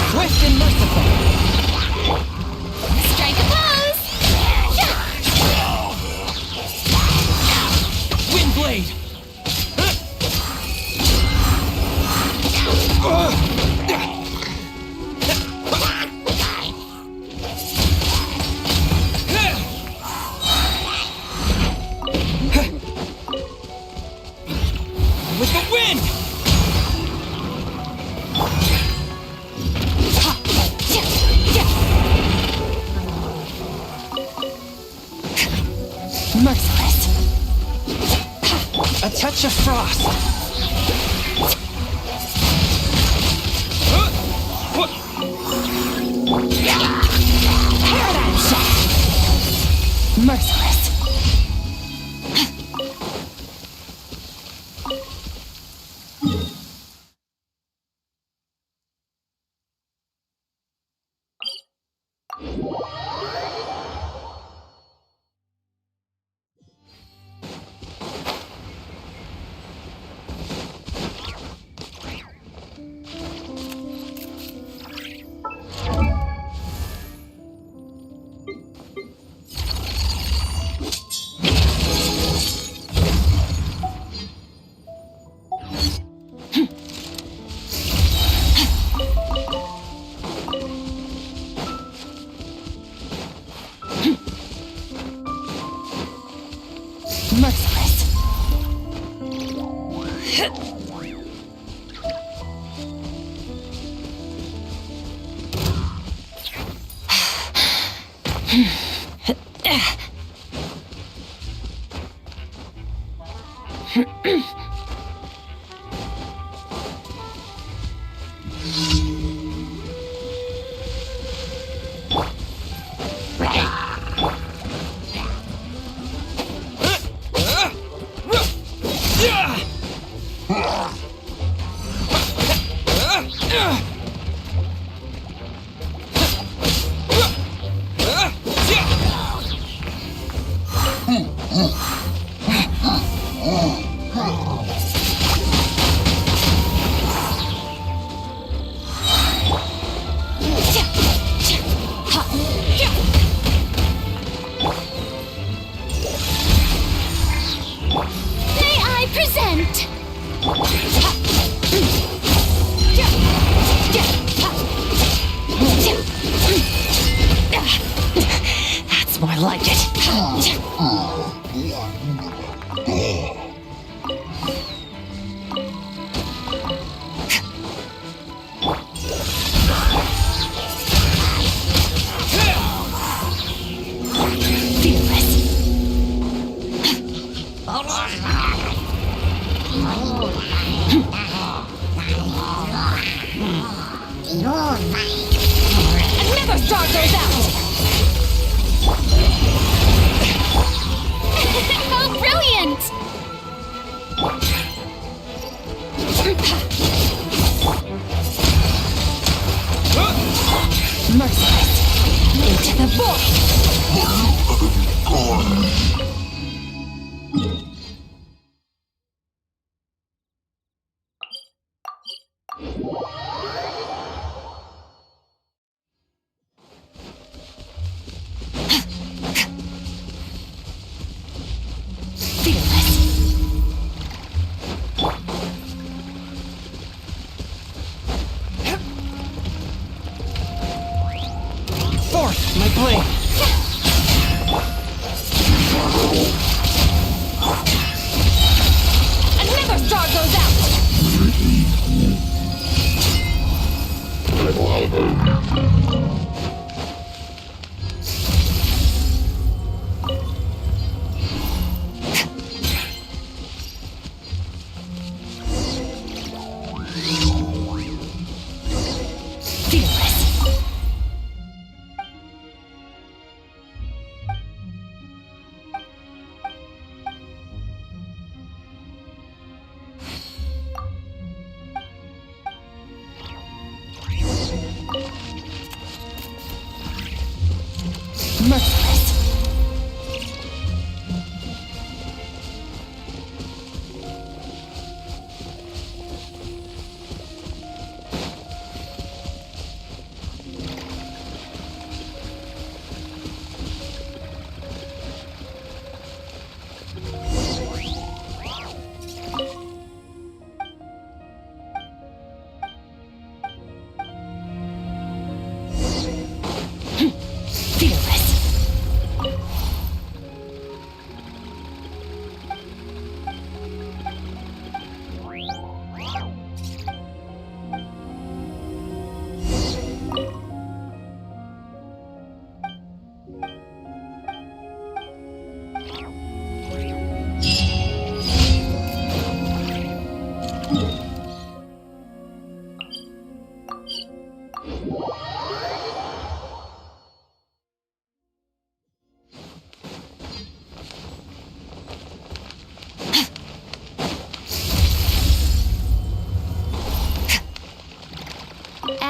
Swift and merciful. Strike a pose! Wind blade. With the wind. Merciless. A touch of frost. Paradigm shift. Merciless. Merciless. May I present? That's more like it. Fearless. Another star goes out! How brilliant! Merciless! Into the void! Fearless. Force my blade. Another star goes out!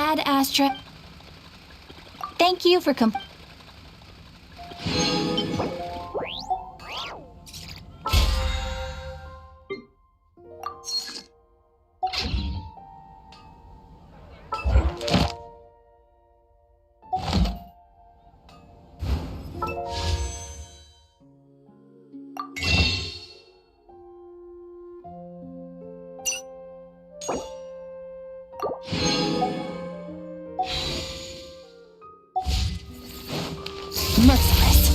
Ad Astra. Thank you for merciless.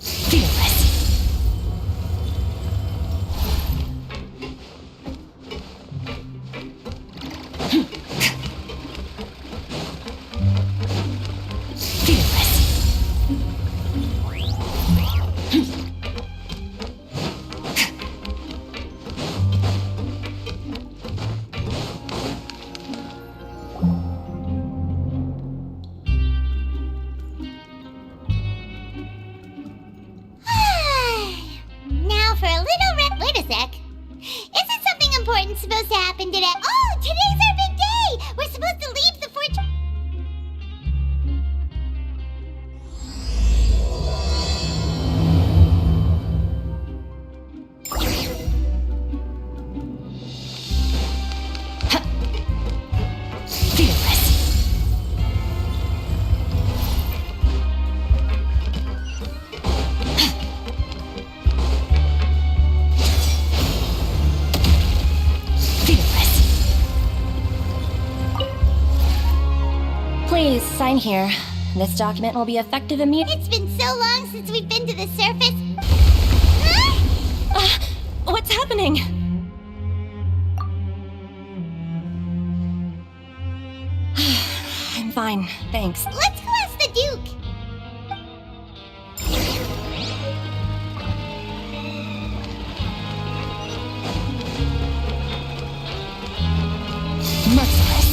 Fearless. Now for a little Wait a sec. Isn't something important supposed to happen today? Oh, today's our big day! We're supposed to leave the fortress. Please sign here. This document will be effective immediately. It's been so long since we've been to the surface. Huh? What's happening? I'm fine, thanks. Let's go ask the Duke. Merciless.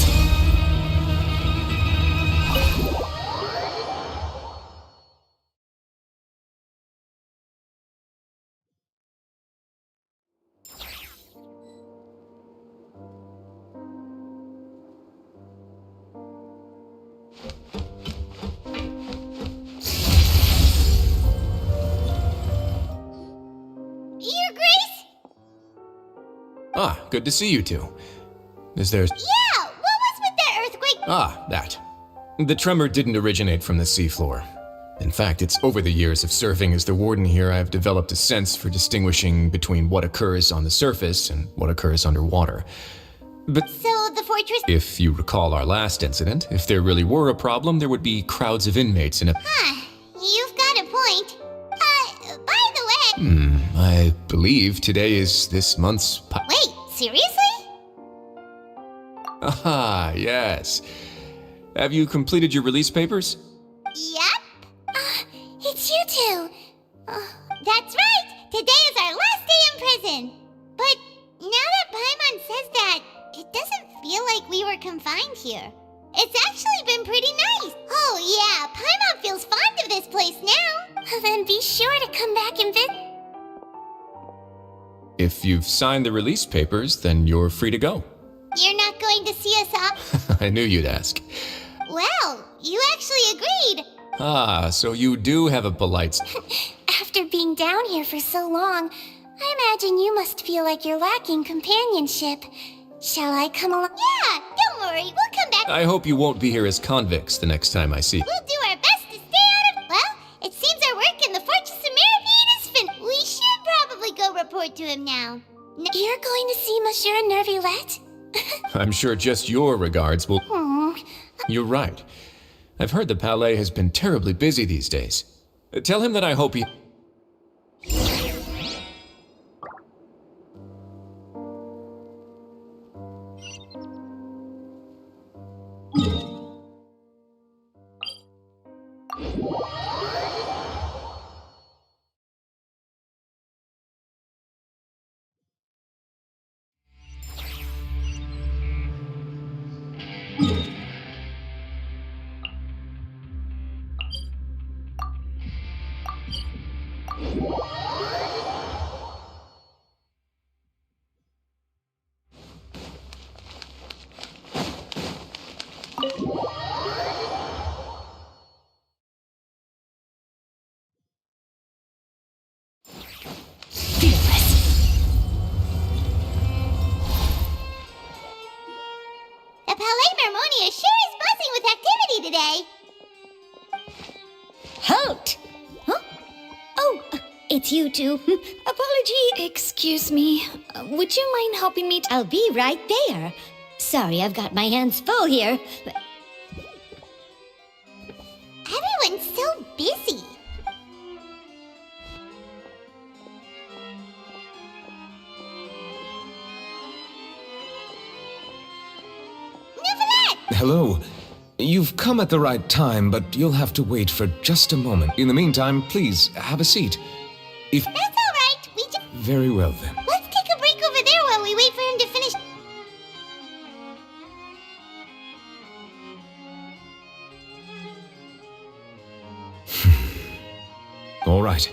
Your Grace? Ah, good to see you two. Is there... Yeah, what was with that earthquake? Ah, that. The tremor didn't originate from the seafloor. In fact, it's over the years of serving as the warden here I've developed a sense for distinguishing between what occurs on the surface and what occurs underwater. But So the fortress... if you recall our last incident, if there really were a problem, there would be crowds of inmates in a... Huh, you've got a point. By the way... I believe today is this month's... Wait, seriously? Ah, yes. Have you completed your release papers? Yep. It's you two. That's right. Today is our last day in prison. But now that Paimon says that, it doesn't feel like we were confined here. It's actually been pretty nice. Oh yeah, Paimon feels fond of this place now. Then be sure to come back and visit. If you've signed the release papers, then you're free to go. You're not going to see us off? I knew you'd ask. Well, you actually agreed. Ah, so you do have a polite... After being down here for so long, I imagine you must feel like you're lacking companionship. Shall I come along? Yeah, don't worry, we'll come back. I hope you won't be here as convicts the next time I see you. We'll do our best to stay out of... Well, it seems our work in the Fortress of Mirabede is finished. We should probably go report to him now. You're going to see Monsieur Nervulette? I'm sure just your regards will... You're right. I've heard the Palais has been terribly busy these days. Tell him that I hope he... it's you two. Apology. Excuse me. Would you mind helping me? I'll be right there. Sorry, I've got my hands full here. Everyone's so busy. Hello. You've come at the right time, but you'll have to wait for just a moment. In the meantime, please, have a seat. If... That's all right. We just... Very well, then. Let's take a break over there while we wait for him to finish. All right.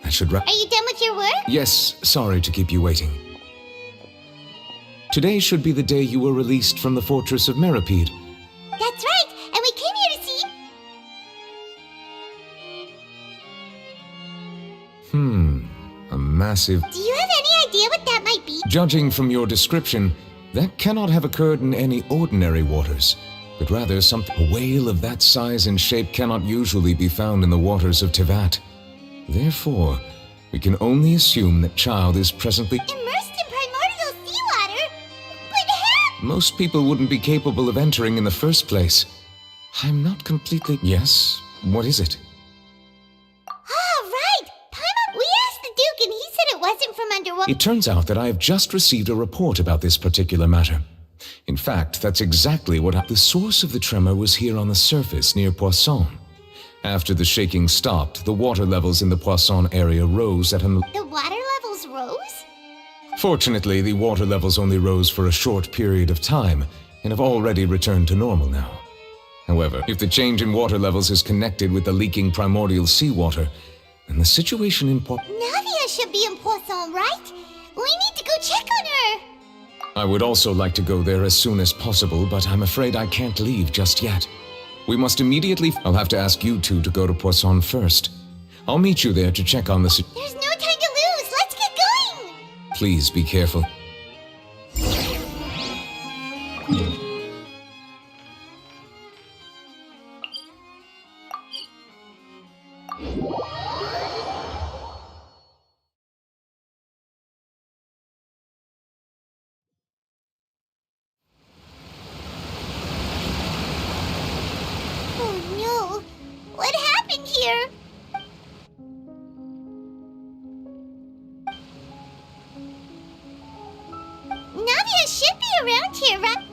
That should wrap... Are you done with your work? Yes, sorry to keep you waiting. Today should be the day you were released from the Fortress of Meripede. That's right. And we came here to see... A massive... Do you have any idea what that might be? Judging from your description, that cannot have occurred in any ordinary waters, but rather a whale of that size and shape cannot usually be found in the waters of Tevat. Therefore, we can only assume that child is presently... Immersed in primordial seawater? But how? Most people wouldn't be capable of entering in the first place. I'm not completely... Yes? What is it? Ah, right! Paimon, we asked the Duke and he said it wasn't from underwater. It turns out that I have just received a report about this particular matter. In fact, that's exactly what the source of the tremor was here on the surface near Poisson. After the shaking stopped, the water levels in the Poisson area rose at an... The water levels rose? Fortunately, the water levels only rose for a short period of time and have already returned to normal now. However, if the change in water levels is connected with the leaking primordial seawater, then the situation in Navia should be in Poisson, right? We need to go check on her! I would also like to go there as soon as possible, but I'm afraid I can't leave just yet. We must immediately... I'll have to ask you two to go to Poisson first. I'll meet you there to check on the... There's no time to lose! Let's get going! Please be careful. Oh no! What happened here? Navia should be around here, right?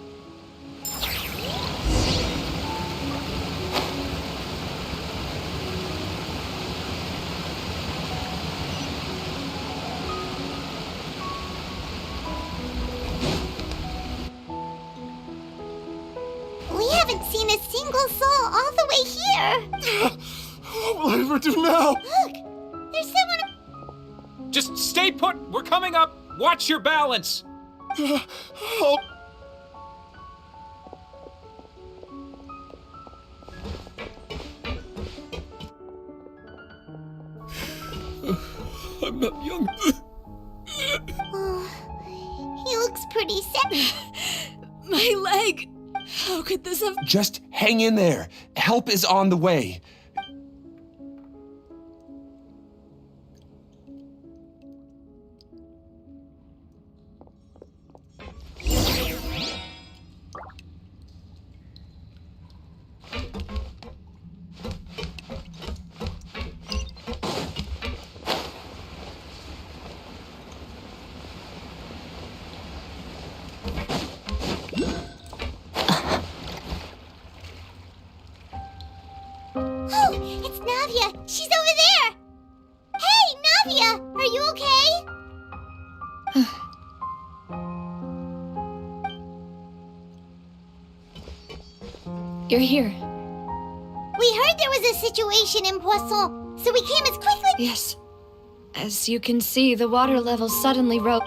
We haven't seen a single soul all the way here. What will I ever do now? Look, there's someone. Just stay put. We're coming up. Watch your balance. Help! I'm not young. Oh, he looks pretty sad. My leg! How could this have... Just hang in there. Help is on the way. Oh, it's Navia. She's over there. Hey, Navia, are you okay? You're here. We heard there was a situation in Poisson, so we came as quickly. Yes. As you can see, the water level suddenly rose.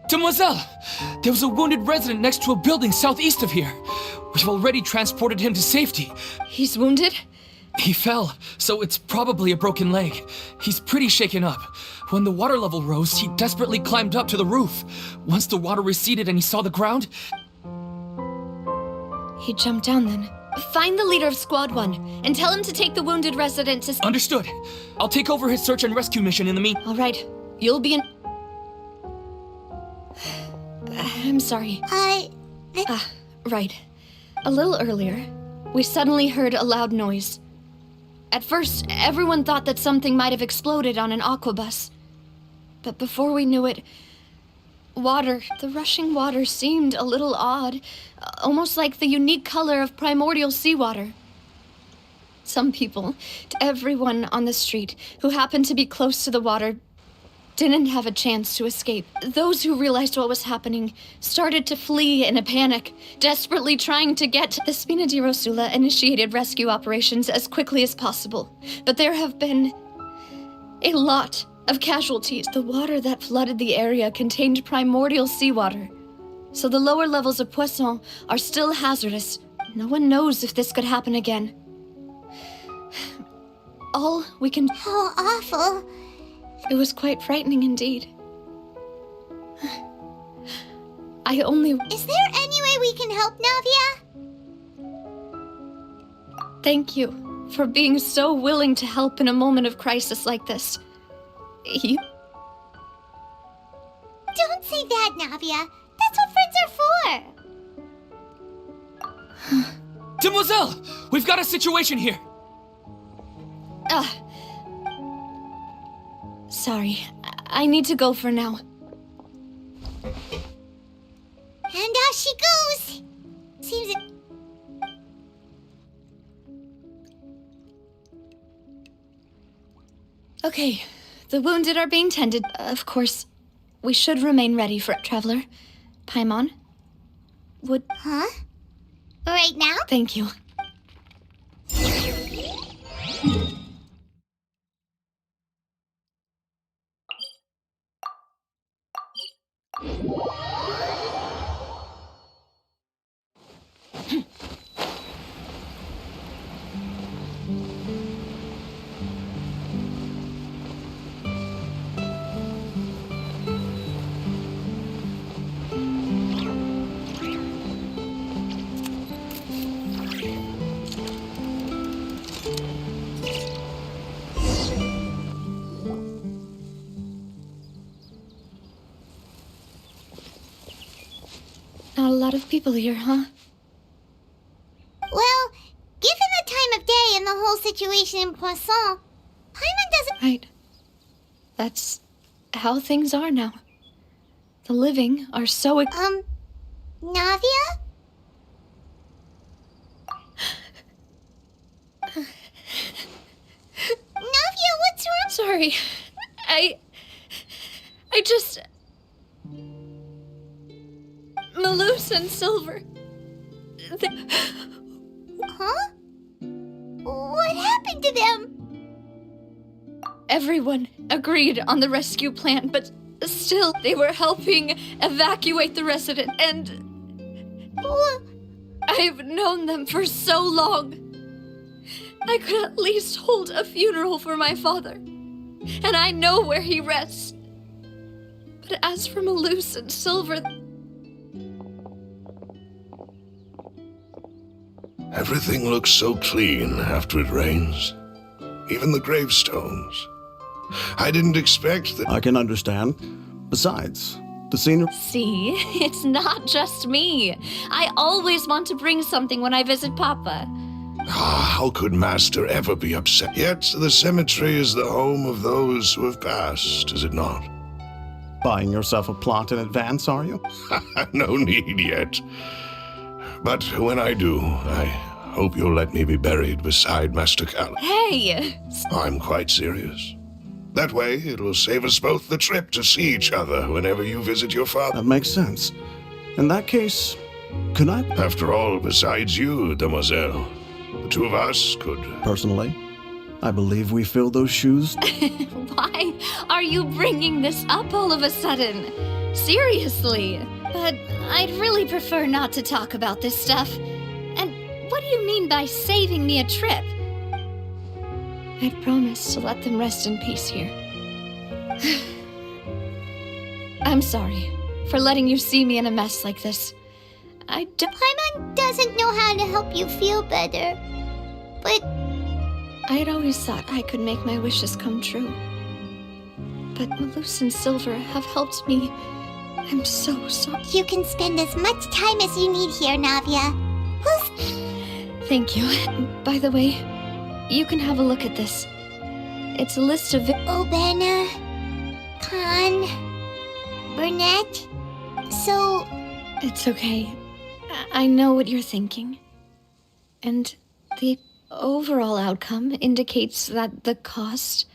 Demoiselle! There was a wounded resident next to a building southeast of here. We've already transported him to safety. He's wounded? He fell, so it's probably a broken leg. He's pretty shaken up. When the water level rose, he desperately climbed up to the roof. Once the water receded and he saw the ground... He jumped down then. Find the leader of Squad 1 and tell him to take the wounded resident to... Understood. I'll take over his search and rescue mission in the mean... All right. You'll be in... I'm sorry. Right. A little earlier, we suddenly heard a loud noise. At first, everyone thought that something might have exploded on an aquabus. But before we knew it, the rushing water seemed a little odd, almost like the unique color of primordial seawater. Some people, everyone on the street who happened to be close to the water, didn't have a chance to escape. Those who realized what was happening started to flee in a panic, desperately trying to get to the Spina di Rosula initiated rescue operations as quickly as possible. But there have been a lot of casualties. The water that flooded the area contained primordial seawater, so the lower levels of Poisson are still hazardous. No one knows if this could happen again. All we can... How awful. It was quite frightening indeed. I only... Is there any way we can help, Navia? Thank you for being so willing to help in a moment of crisis like this. You... Don't say that, Navia. That's what friends are for. Demoiselle! We've got a situation here! Sorry. I need to go for now. And out she goes. Seems it... Okay. The wounded are being tended. Of course, we should remain ready for it, Traveler. Paimon? Would... Huh? Right now? Thank you. Not a lot of people here, huh? Well, given the time of day and the whole situation in Poisson, Paimon doesn't... Right. That's how things are now. The living are so... Navia? Navia, what's wrong? Sorry. I just... Malus and Silver. Huh? What happened to them? Everyone agreed on the rescue plan, but still they were helping evacuate the resident, and I've known them for so long. I could at least hold a funeral for my father, and I know where he rests. But as for Malus and Silver... Everything looks so clean after it rains. Even the gravestones. I didn't expect that. I can understand. Besides, the scenery... See, it's not just me. I always want to bring something when I visit Papa. How could Master ever be upset? Yet the cemetery is the home of those who have passed, is it not? Buying yourself a plot in advance, are you? No need yet. But when I do, I hope you'll let me be buried beside Master Cal. Hey! I'm quite serious. That way, it'll save us both the trip to see each other whenever you visit your father. That makes sense. In that case, could I... After all, besides you, Demoiselle, the two of us could... Personally, I believe we fill those shoes. Why are you bringing this up all of a sudden? Seriously. But I'd really prefer not to talk about this stuff. And what do you mean by saving me a trip? I'd promised to let them rest in peace here. I'm sorry for letting you see me in a mess like this. I don't... Paimon doesn't know how to help you feel better. But I had always thought I could make my wishes come true. But Malus and Silver have helped me. I'm so sorry. you can spend as much time as you need here, Navia. Thank you. By the way, you can have a look at this. It's a list of... Obana, Khan, Burnett. So, It's okay. I know what you're thinking. And the overall outcome indicates that the cost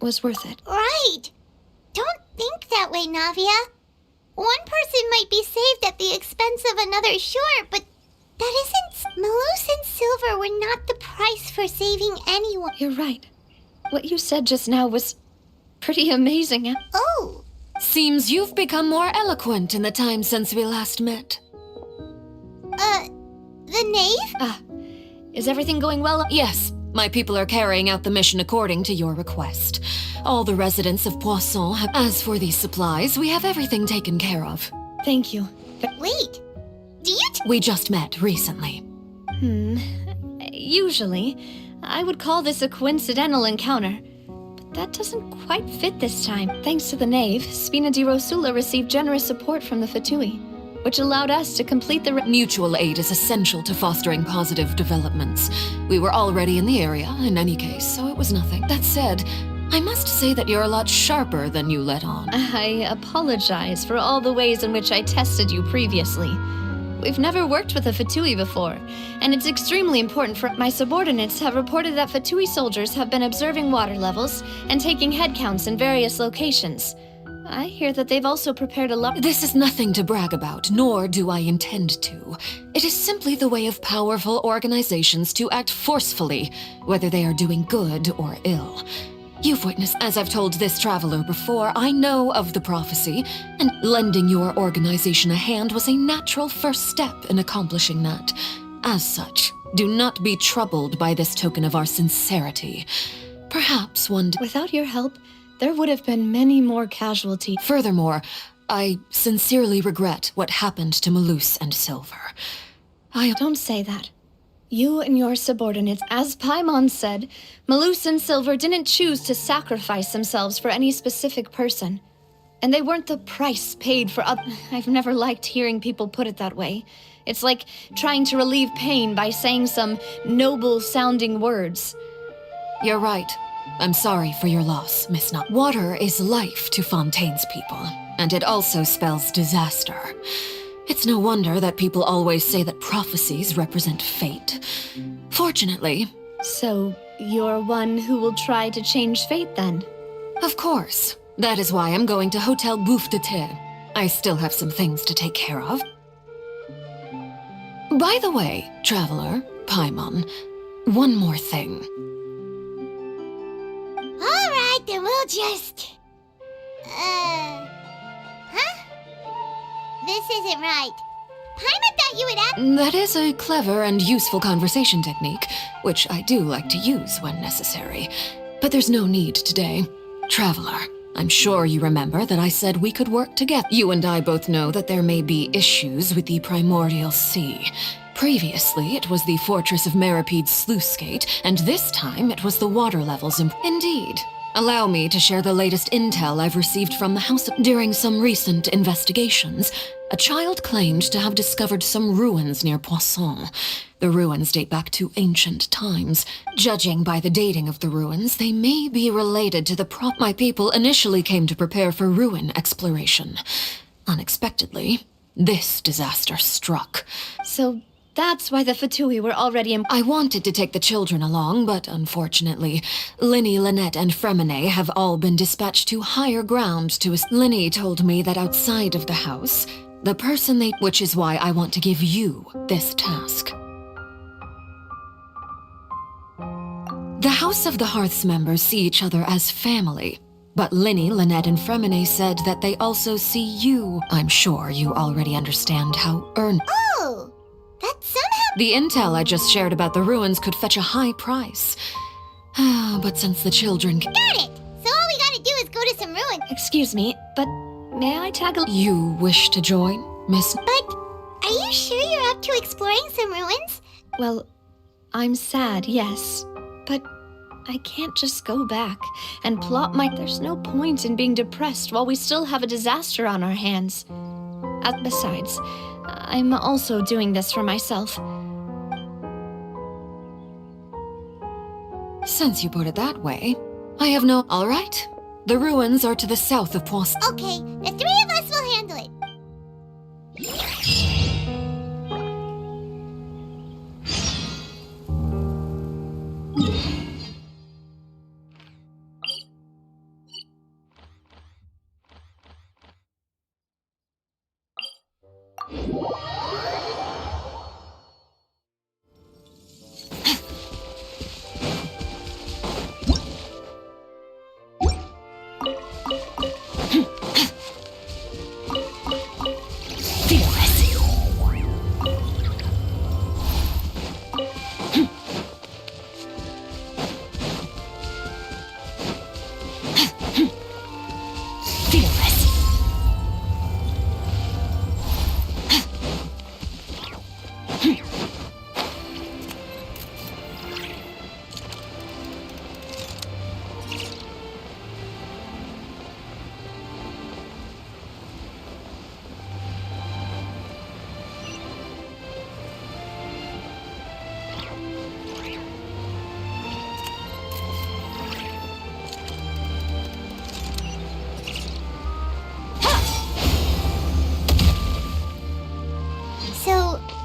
was worth it. right. Don't think that way, Navia. One person might be saved at the expense of another, sure, but that isn't... Malus and Silver were not the price for saving anyone. You're right. What you said just now was pretty amazing. Oh, Seems you've become more eloquent in the time since we last met. the knave? Is everything going well? Yes, my people are carrying out the mission according to your request. All the residents of Poisson have... As for these supplies, we have everything taken care of. Thank you. Wait, do you We just met recently. Usually, I would call this a coincidental encounter. But that doesn't quite fit this time. Thanks to the knave, Spina di Rosula received generous support from the Fatui, which allowed us to complete the... Mutual aid is essential to fostering positive developments. We were already in the area, in any case, so it was nothing. That said, I must say that you're a lot sharper than you let on. I apologize for all the ways in which I tested you previously. We've never worked with a Fatui before, and it's extremely important for... My subordinates have reported that Fatui soldiers have been observing water levels and taking head counts in various locations. I hear that they've also prepared a lot... This is nothing to brag about, nor do I intend to. It is simply the way of powerful organizations to act forcefully, whether they are doing good or ill. You've witnessed, as I've told this traveler before, I know of the prophecy, and lending your organization a hand was a natural first step in accomplishing that. As such, do not be troubled by this token of our sincerity. Perhaps one day... Without your help, there would have been many more casualties. Furthermore, I sincerely regret what happened to Malus and Silver. Don't say that. You and your subordinates, as Paimon said, Malus and Silver didn't choose to sacrifice themselves for any specific person. And they weren't the price paid for other... I've never liked hearing people put it that way. It's like trying to relieve pain by saying some noble-sounding words. You're right. I'm sorry for your loss, Miss Knott. Water is life to Fontaine's people, and it also spells disaster. It's no wonder that people always say that prophecies represent fate. Fortunately... So, you're one who will try to change fate, then? Of course. That is why I'm going to Hotel Bouffe de Thé. I still have some things to take care of. By the way, traveler, Paimon, one more thing. Alright, then we'll just... Huh? This isn't right. Paimon thought you would ask... That is a clever and useful conversation technique, which I do like to use when necessary. But there's no need today. Traveler, I'm sure you remember that I said we could work together. You and I both know that there may be issues with the primordial sea. Previously, it was the Fortress of Meripede's sluice gate, and this time it was the water levels Indeed. Allow me to share the latest intel I've received from the House of... During some recent investigations, a child claimed to have discovered some ruins near Poisson. The ruins date back to ancient times. Judging by the dating of the ruins, they may be related to the My people initially came to prepare for ruin exploration. Unexpectedly, this disaster struck. So... that's why the Fatui were already I wanted to take the children along, but unfortunately, Linny, Lynette, and Fremine have all been dispatched to higher ground to... Linny told me that outside of the house, the person they... Which is why I want to give you this task. The House of the Hearth's members see each other as family, but Linny, Lynette, and Fremine said that they also see you. I'm sure you already understand how Oh! That somehow... The intel I just shared about the ruins could fetch a high price. But since the children... Got it! So all we gotta do is go to some ruins. Excuse me, but may I tag along? You wish to join, Miss... But Are you sure you're up to exploring some ruins? Well, I'm sad, yes. But I can't just go back and plot my... There's no point in being depressed while we still have a disaster on our hands. Besides, I'm also doing this for myself. Since you put it that way, I have no... All right. The ruins are to the south of Poisson. Okay, the three of us will handle it.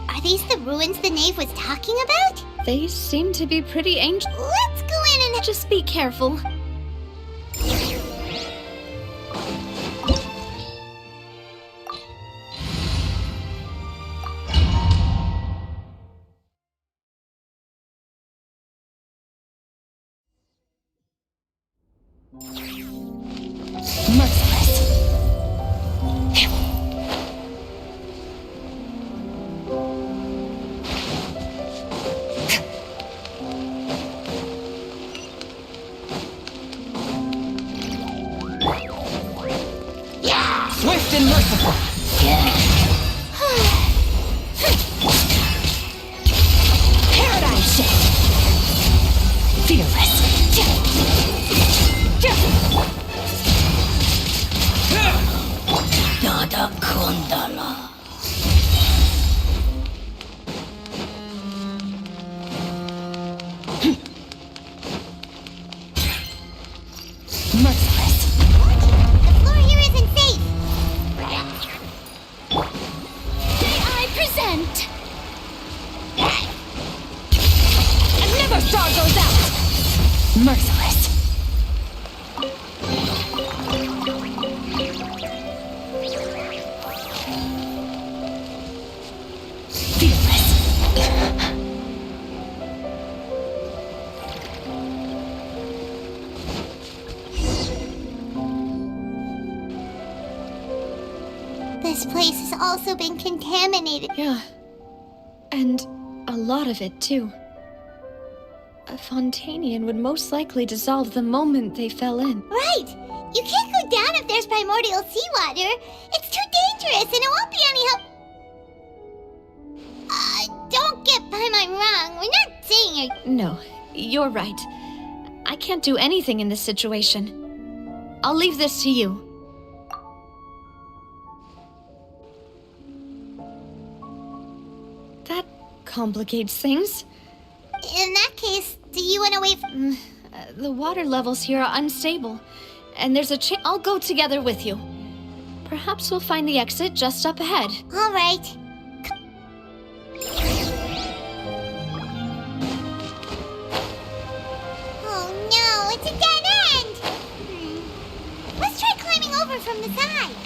Are these the ruins the knave was talking about? They seem to be pretty ancient. Let's go in and... Just be careful. Swift and merciful. Paradigm shift. Fearless. Nada Kundala. Merciless. The floor here isn't safe. I present. And never star goes out. Merciless. This place has also been contaminated. Yeah. And a lot of it, too. A Fontanian would most likely dissolve the moment they fell in. Right! You can't go down if there's primordial seawater. It's too dangerous and it won't be any help. Don't get Paimon wrong. We're not saying it. No, you're right. I can't do anything in this situation. I'll leave this to you. That complicates things. In that case, do you want to wait? The water levels here are unstable, and there's a I'll go together with you. Perhaps we'll find the exit just up ahead. All right. Oh no, it's a dead end! Let's try climbing over from the side.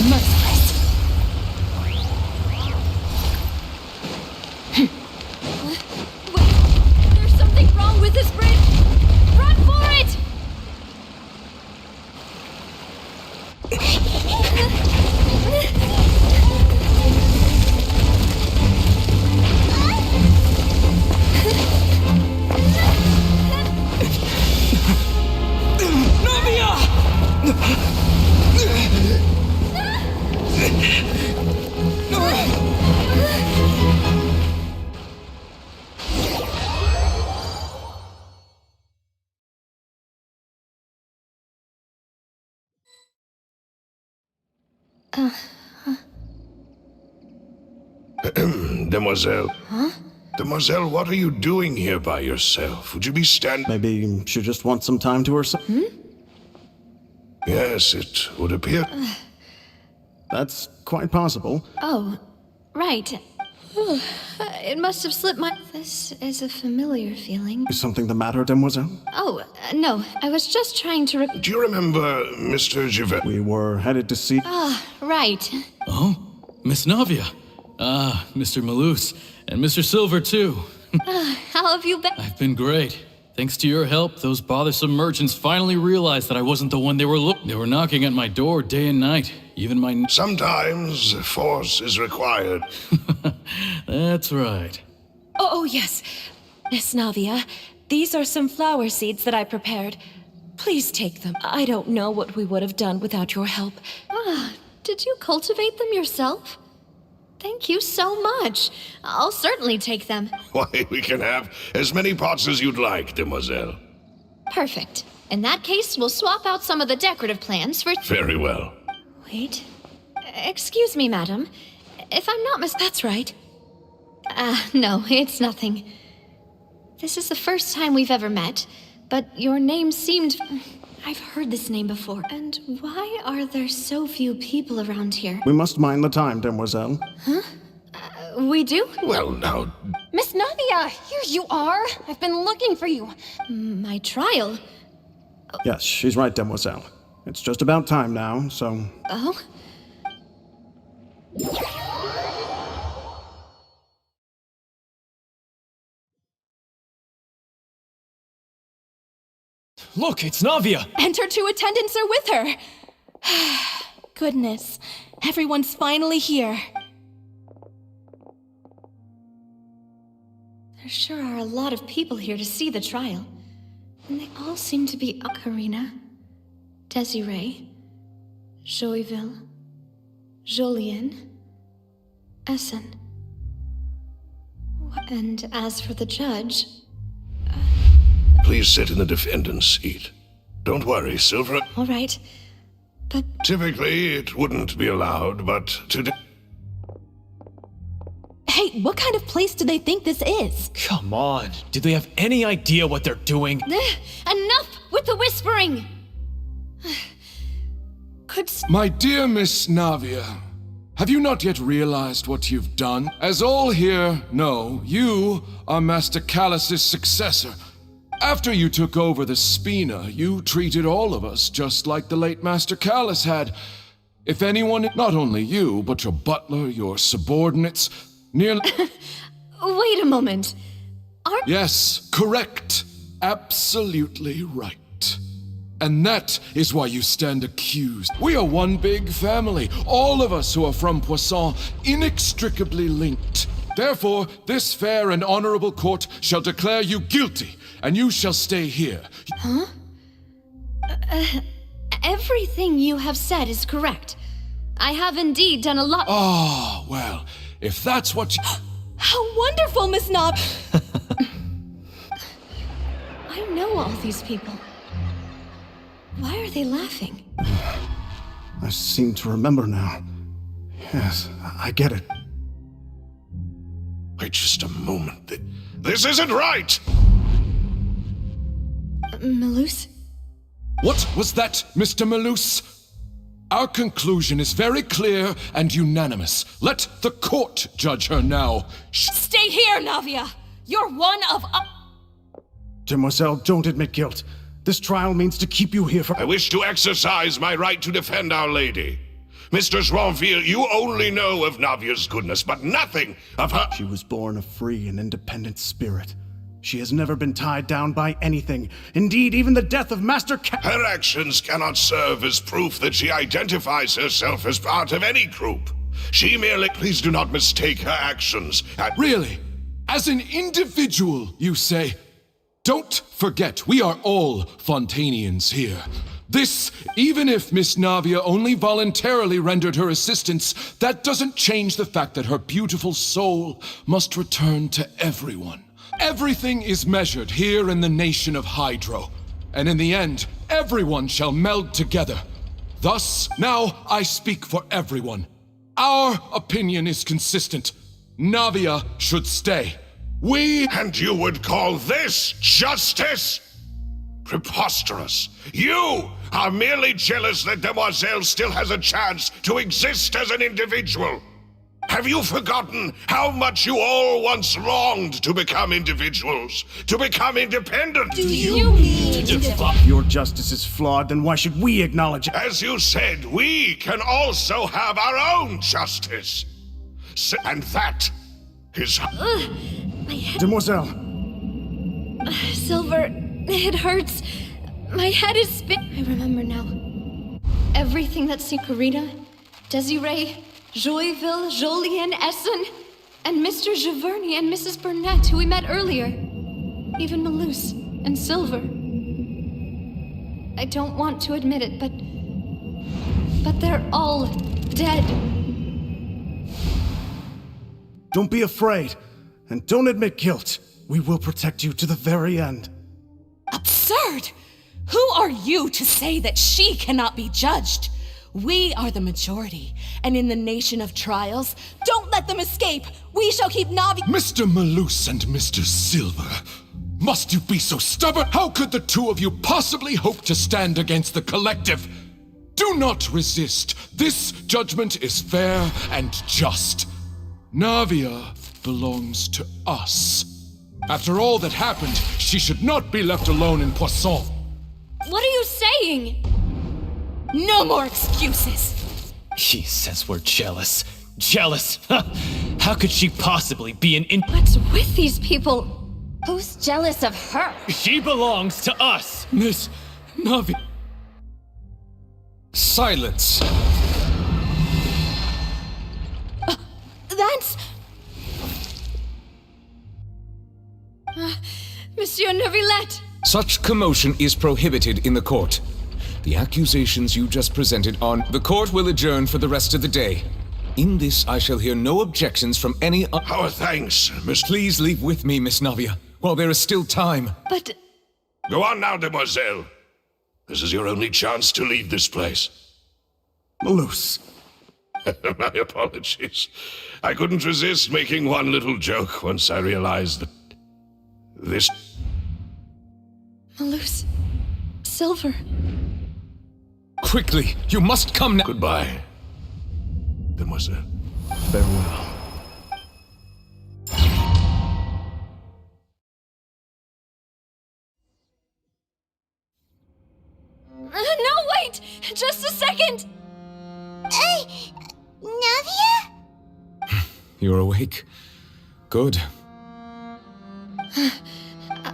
Merciless. Wait, there's something wrong with this bridge! Run for it! Demoiselle. Huh? Demoiselle, what are you doing here by yourself? Would you be Maybe she just wants some time to herself. Yes, it would appear. That's quite possible. Oh, right. It must have slipped my... This is a familiar feeling. Is something the matter, Demoiselle? Oh, no. I was just trying to... Do you remember Mr. Givet? We were headed to see. Ah, right. Oh, Miss Navia. Ah, Mr. Malus. And Mr. Silver, too. How have you been? I've been great. Thanks to your help, those bothersome merchants finally realized that I wasn't the one they were looking. They were knocking at my door day and night. Even my... Sometimes force is required. That's right. Oh, yes. Miss Navia, these are some flower seeds that I prepared. Please take them. I don't know what we would have done without your help. Ah, did you cultivate them yourself? Thank you so much. I'll certainly take them. Why, we can have as many pots as you'd like, Demoiselle. Perfect. In that case, we'll swap out some of the decorative plants for... Very well. Wait. Excuse me, madam. If I'm not That's right. No, it's nothing. This is the first time we've ever met, but your name seemed... I've heard this name before. And why are there so few people around here? We must mind the time, Demoiselle. We do? Well, now, Miss Navia, here you are. I've been looking for you. My trial? Yes, she's right, Demoiselle. It's just about time now, so... Oh? Look, it's Navia! And her two attendants are with her. Goodness, everyone's finally here. There sure are a lot of people here to see the trial. And they all seem to be Ocarina, Desiree, Joyville, Jolien, Essen. And as for the judge... please sit in the defendant's seat. Don't worry, Silver. All right, but... Typically, it wouldn't be allowed, but today... Hey, what kind of place do they think this is? Come on, do they have any idea what they're doing? Enough with the whispering! My dear Miss Navia, have you not yet realized what you've done? As all here know, you are Master Callus's successor. After you took over the Spina, you treated all of us just like the late Master Callus had. If anyone, not only you, but your butler, your subordinates, nearly... Wait a moment. Aren't... Yes, correct. Absolutely right. And that is why you stand accused. We are one big family, all of us who are from Poisson, inextricably linked. Therefore, this fair and honorable court shall declare you guilty, and you shall stay here. Huh? Everything you have said is correct. I have indeed done a lot... Ah, well, if that's what you... How wonderful, Miss Knob! I know all these people. Why are they laughing? I seem to remember now. Yes, I get it. Wait just a moment. This isn't right! Malus? What was that, Mr. Malus? Our conclusion is very clear and unanimous. Let the court judge her now. Stay here, Navia! You're one of us! Demoiselle, don't admit guilt. This trial means to keep you here for... I wish to exercise my right to defend Our Lady. Mr. Joinville, you only know of Navia's goodness, but nothing of her. She was born a free and independent spirit. She has never been tied down by anything. Indeed, even the death of Master Her actions cannot serve as proof that she identifies herself as part of any group. She merely... Please do not mistake her actions. Really? As an individual, you say? Don't forget, we are all Fontanians here. This, even if Miss Navia only voluntarily rendered her assistance, that doesn't change the fact that her beautiful soul must return to everyone. Everything is measured here in the nation of Hydro, and in the end, everyone shall meld together. Thus, now I speak for everyone. Our opinion is consistent. Navia should stay. And you would call this justice? Preposterous. You are merely jealous that Demoiselle still has a chance to exist as an individual. Have you forgotten how much you all once longed to become individuals, to become independent? Do you mean to If your justice is flawed, then why should we acknowledge it? As you said, we can also have our own justice. And that is... My head... Demoiselle! Silver, it hurts. My head is spin... I remember now. Everything that Sicarita, Desiree, Joyville, Jolien, Essen, and Mr. Giverny and Mrs. Burnett, who we met earlier. Even Malus and Silver. I don't want to admit it, but they're all dead. Don't be afraid, and don't admit guilt. We will protect you to the very end. Absurd! Who are you to say that she cannot be judged? We are the majority, and in the nation of trials, don't let them escape! We shall keep Navi— Mr. Malus and Mr. Silver, must you be so stubborn? How could the two of you possibly hope to stand against the collective? Do not resist. This judgment is fair and just. Navia belongs to us. After all that happened, she should not be left alone in Poisson. What are you saying? No more excuses! She says we're jealous. Jealous? How could she possibly be an What's with these people? Who's jealous of her? She belongs to us! Miss Navi. Silence! That's... Monsieur Neuvillette! Such commotion is prohibited in the court. The accusations you just presented on the court will adjourn for the rest of the day. In this, I shall hear no objections from any... Our thanks, Miss... Please leave with me, Miss Navia, while there is still time. But... Go on now, Demoiselle. This is your only chance to leave this place. Malus. My apologies. I couldn't resist making one little joke once I realized that... this... Malus... Silver... Quickly, you must come now. Goodbye, Demoiselle. Farewell. No, wait! Just a second! Navia? You're awake. Good.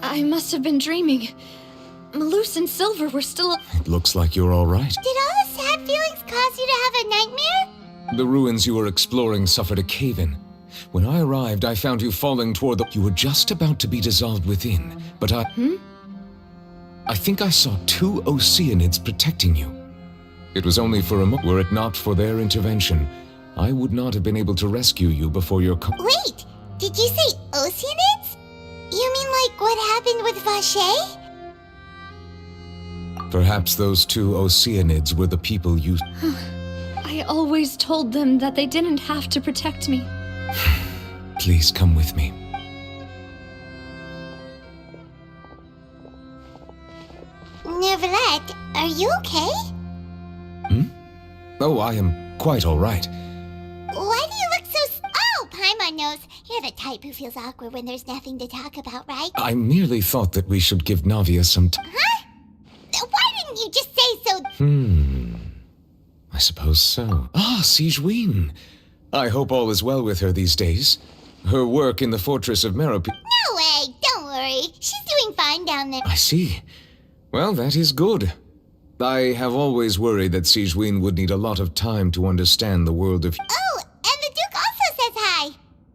I must have been dreaming. Malus and Silver were still... It looks like you're all right. Did all the sad feelings cause you to have a nightmare? The ruins you were exploring suffered a cave-in. When I arrived, I found you falling toward the... You were just about to be dissolved within, but I think I saw two Oceanids protecting you. It was only for a moment. Were it not for their intervention, I would not have been able to rescue you before your... Wait, did you say Oceanids? You mean like what happened with Vache? Perhaps those two Oceanids were the people you... I always told them that they didn't have to protect me. Please come with me. Neuvillette, are you okay? Oh, I am quite all right. Why do you look so... Oh, Paimon knows. You're the type who feels awkward when there's nothing to talk about, right? I merely thought that we should give Navia some time. Huh? Why didn't you just say so... I suppose so. Ah, Sigewinne. I hope all is well with her these days. Her work in the fortress of Merope... No way! Don't worry. She's doing fine down there. I see. Well, that is good. I have always worried that Sigewinne would need a lot of time to understand the world of... Oh, and the Duke also says hi!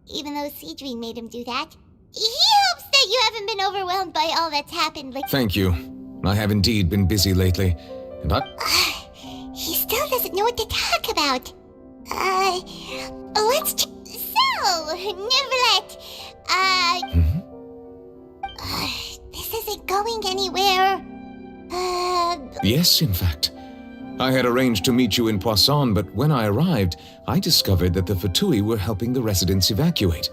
Even though Sigewinne made him do that. He hopes that you haven't been overwhelmed by all that's happened lately. Thank you. I have indeed been busy lately, and He still doesn't know what to talk about. Let's So, Neverlet, this isn't going anywhere. Yes, in fact. I had arranged to meet you in Poisson, but when I arrived, I discovered that the Fatui were helping the residents evacuate.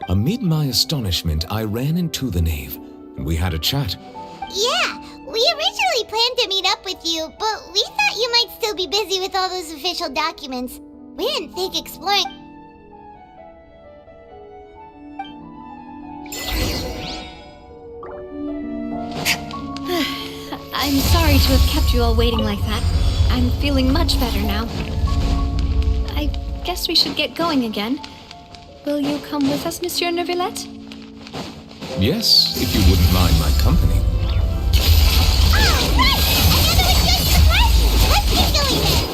Amid my astonishment, I ran into the knave, and we had a chat. Yeah, we originally planned to meet up with you, but we thought you might still be busy with all those official documents. We didn't think exploring... I'm sorry to have kept you all waiting like that. I'm feeling much better now. I guess we should get going again. Will you come with us, Monsieur Neuvillette? Yes, if you wouldn't mind my company. Oh, right! Another good surprise! Let's get going then!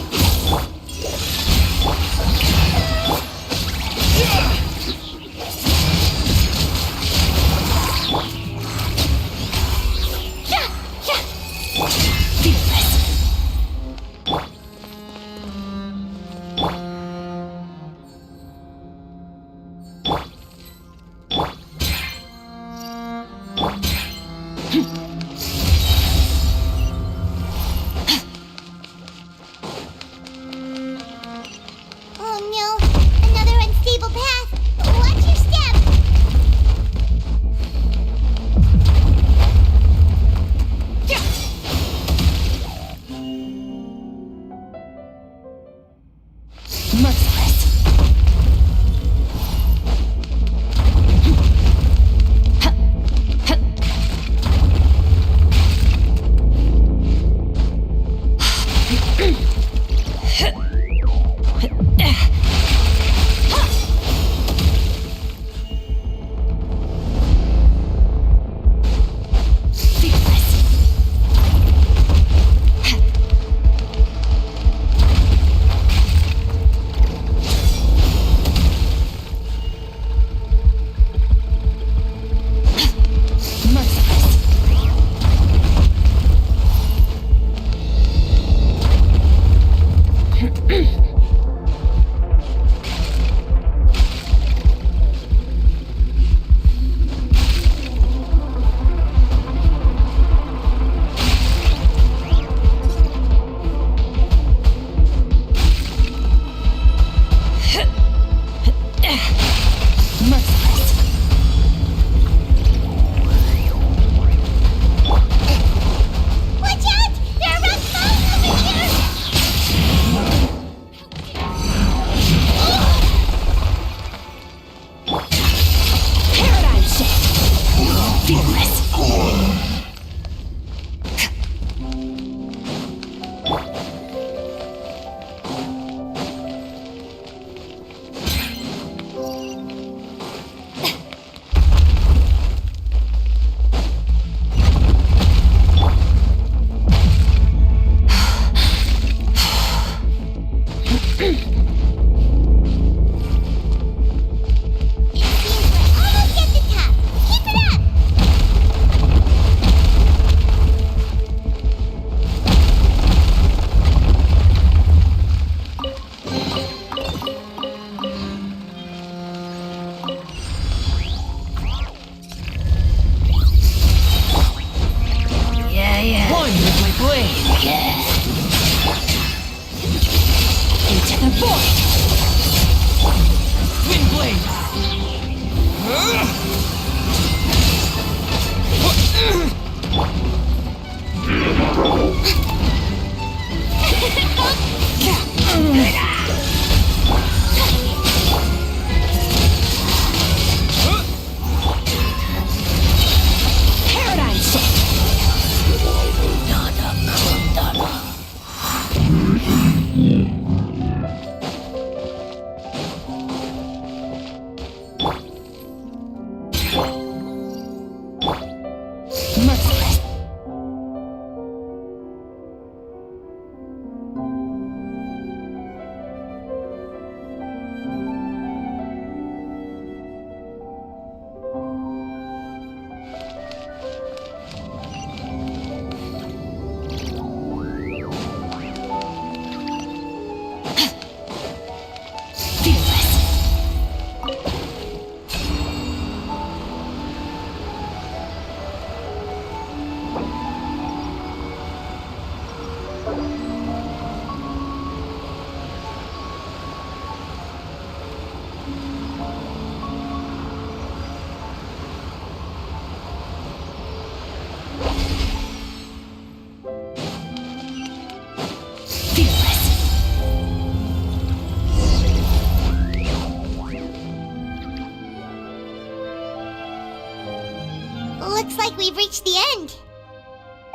Looks like we've reached the end.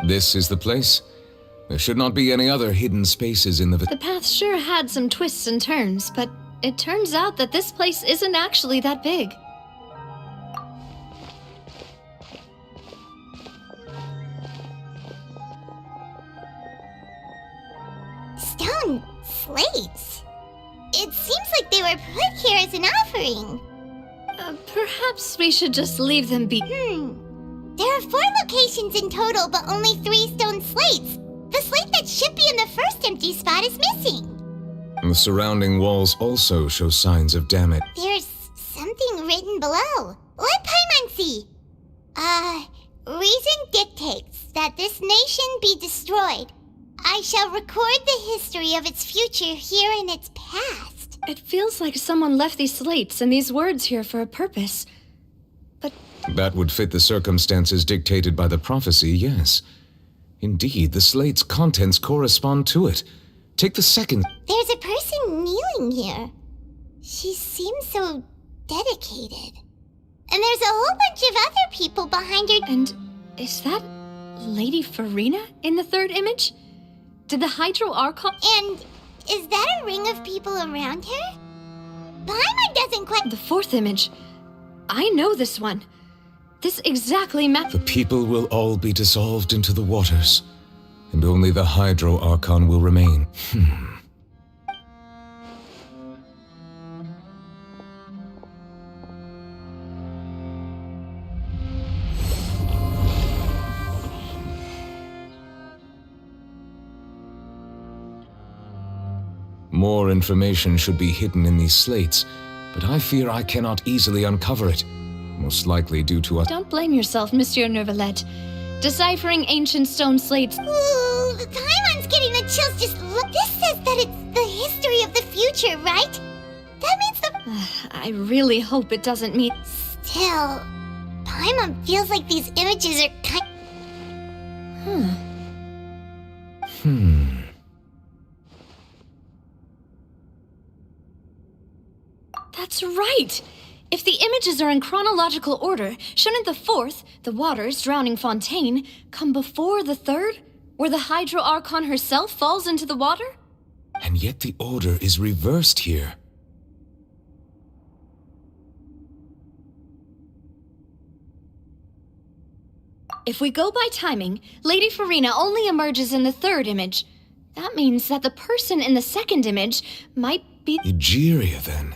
This is the place. There should not be any other hidden spaces in the... The path sure had some twists and turns, but it turns out that this place isn't actually that big. Stone slates. It seems like they were put here as an offering. Perhaps we should just leave them be. There are 4 locations in total, but only 3 stone slates. The slate that should be in the first empty spot is missing. The surrounding walls also show signs of damage. There's something written below. Let Paimon see. Reason dictates that this nation be destroyed. I shall record the history of its future here in its past. It feels like someone left these slates and these words here for a purpose. But That would fit the circumstances dictated by the prophecy, yes. Indeed, the slate's contents correspond to it. Take the second. There's a person kneeling here. She seems so dedicated. And there's a whole bunch of other people behind her. And is that Lady Farina in the third image? Did the Hydro Archon... And is that a ring of people around her? Paimon doesn't quite... The fourth image. I know this one. This exactly The people will all be dissolved into the waters, and only the Hydro Archon will remain. More information should be hidden in these slates, but I fear I cannot easily uncover it. Most likely due to a... Don't blame yourself, Monsieur Nervalet. Deciphering ancient stone slates... Ooh, Paimon's getting the chills just look. This says that it's the history of the future, right? That means the... I really hope it doesn't mean... Still, Paimon feels like these images are kind... That's right! If the images are in chronological order, shouldn't the fourth, the waters drowning Fontaine, come before the third, where the Hydro Archon herself falls into the water? And yet the order is reversed here. If we go by timing, Lady Farina only emerges in the third image. That means that the person in the second image might be... Egeria, then.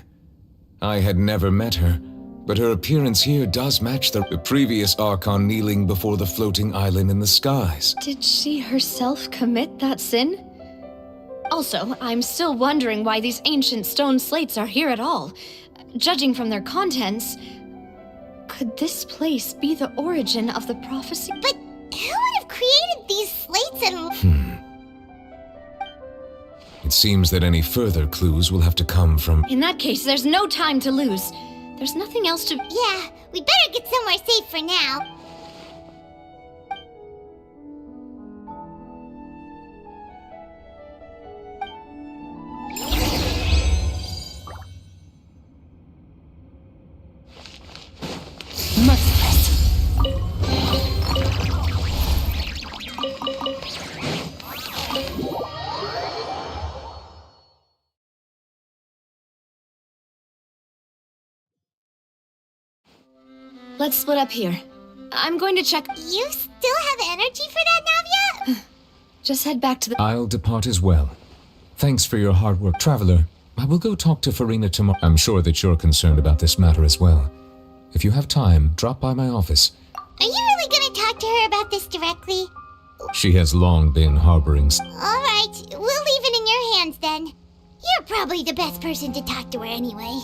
I had never met her, but her appearance here does match the previous Archon kneeling before the floating island in the skies. Did she herself commit that sin? Also, I'm still wondering why these ancient stone slates are here at all. Judging from their contents, could this place be the origin of the prophecy? But who would have created these slates and... It seems that any further clues will have to come from... In that case, there's no time to lose. There's nothing else to... Yeah, we better get somewhere safe for now. Let's split up here. I'm going to check... You still have energy for that, Navia? Just head back to the... I'll depart as well. Thanks for your hard work, Traveler. I will go talk to Farina tomorrow. I'm sure that you're concerned about this matter as well. If you have time, drop by my office. Are you really gonna talk to her about this directly? She has long been harboring... Alright, we'll leave it in your hands then. You're probably the best person to talk to her anyway.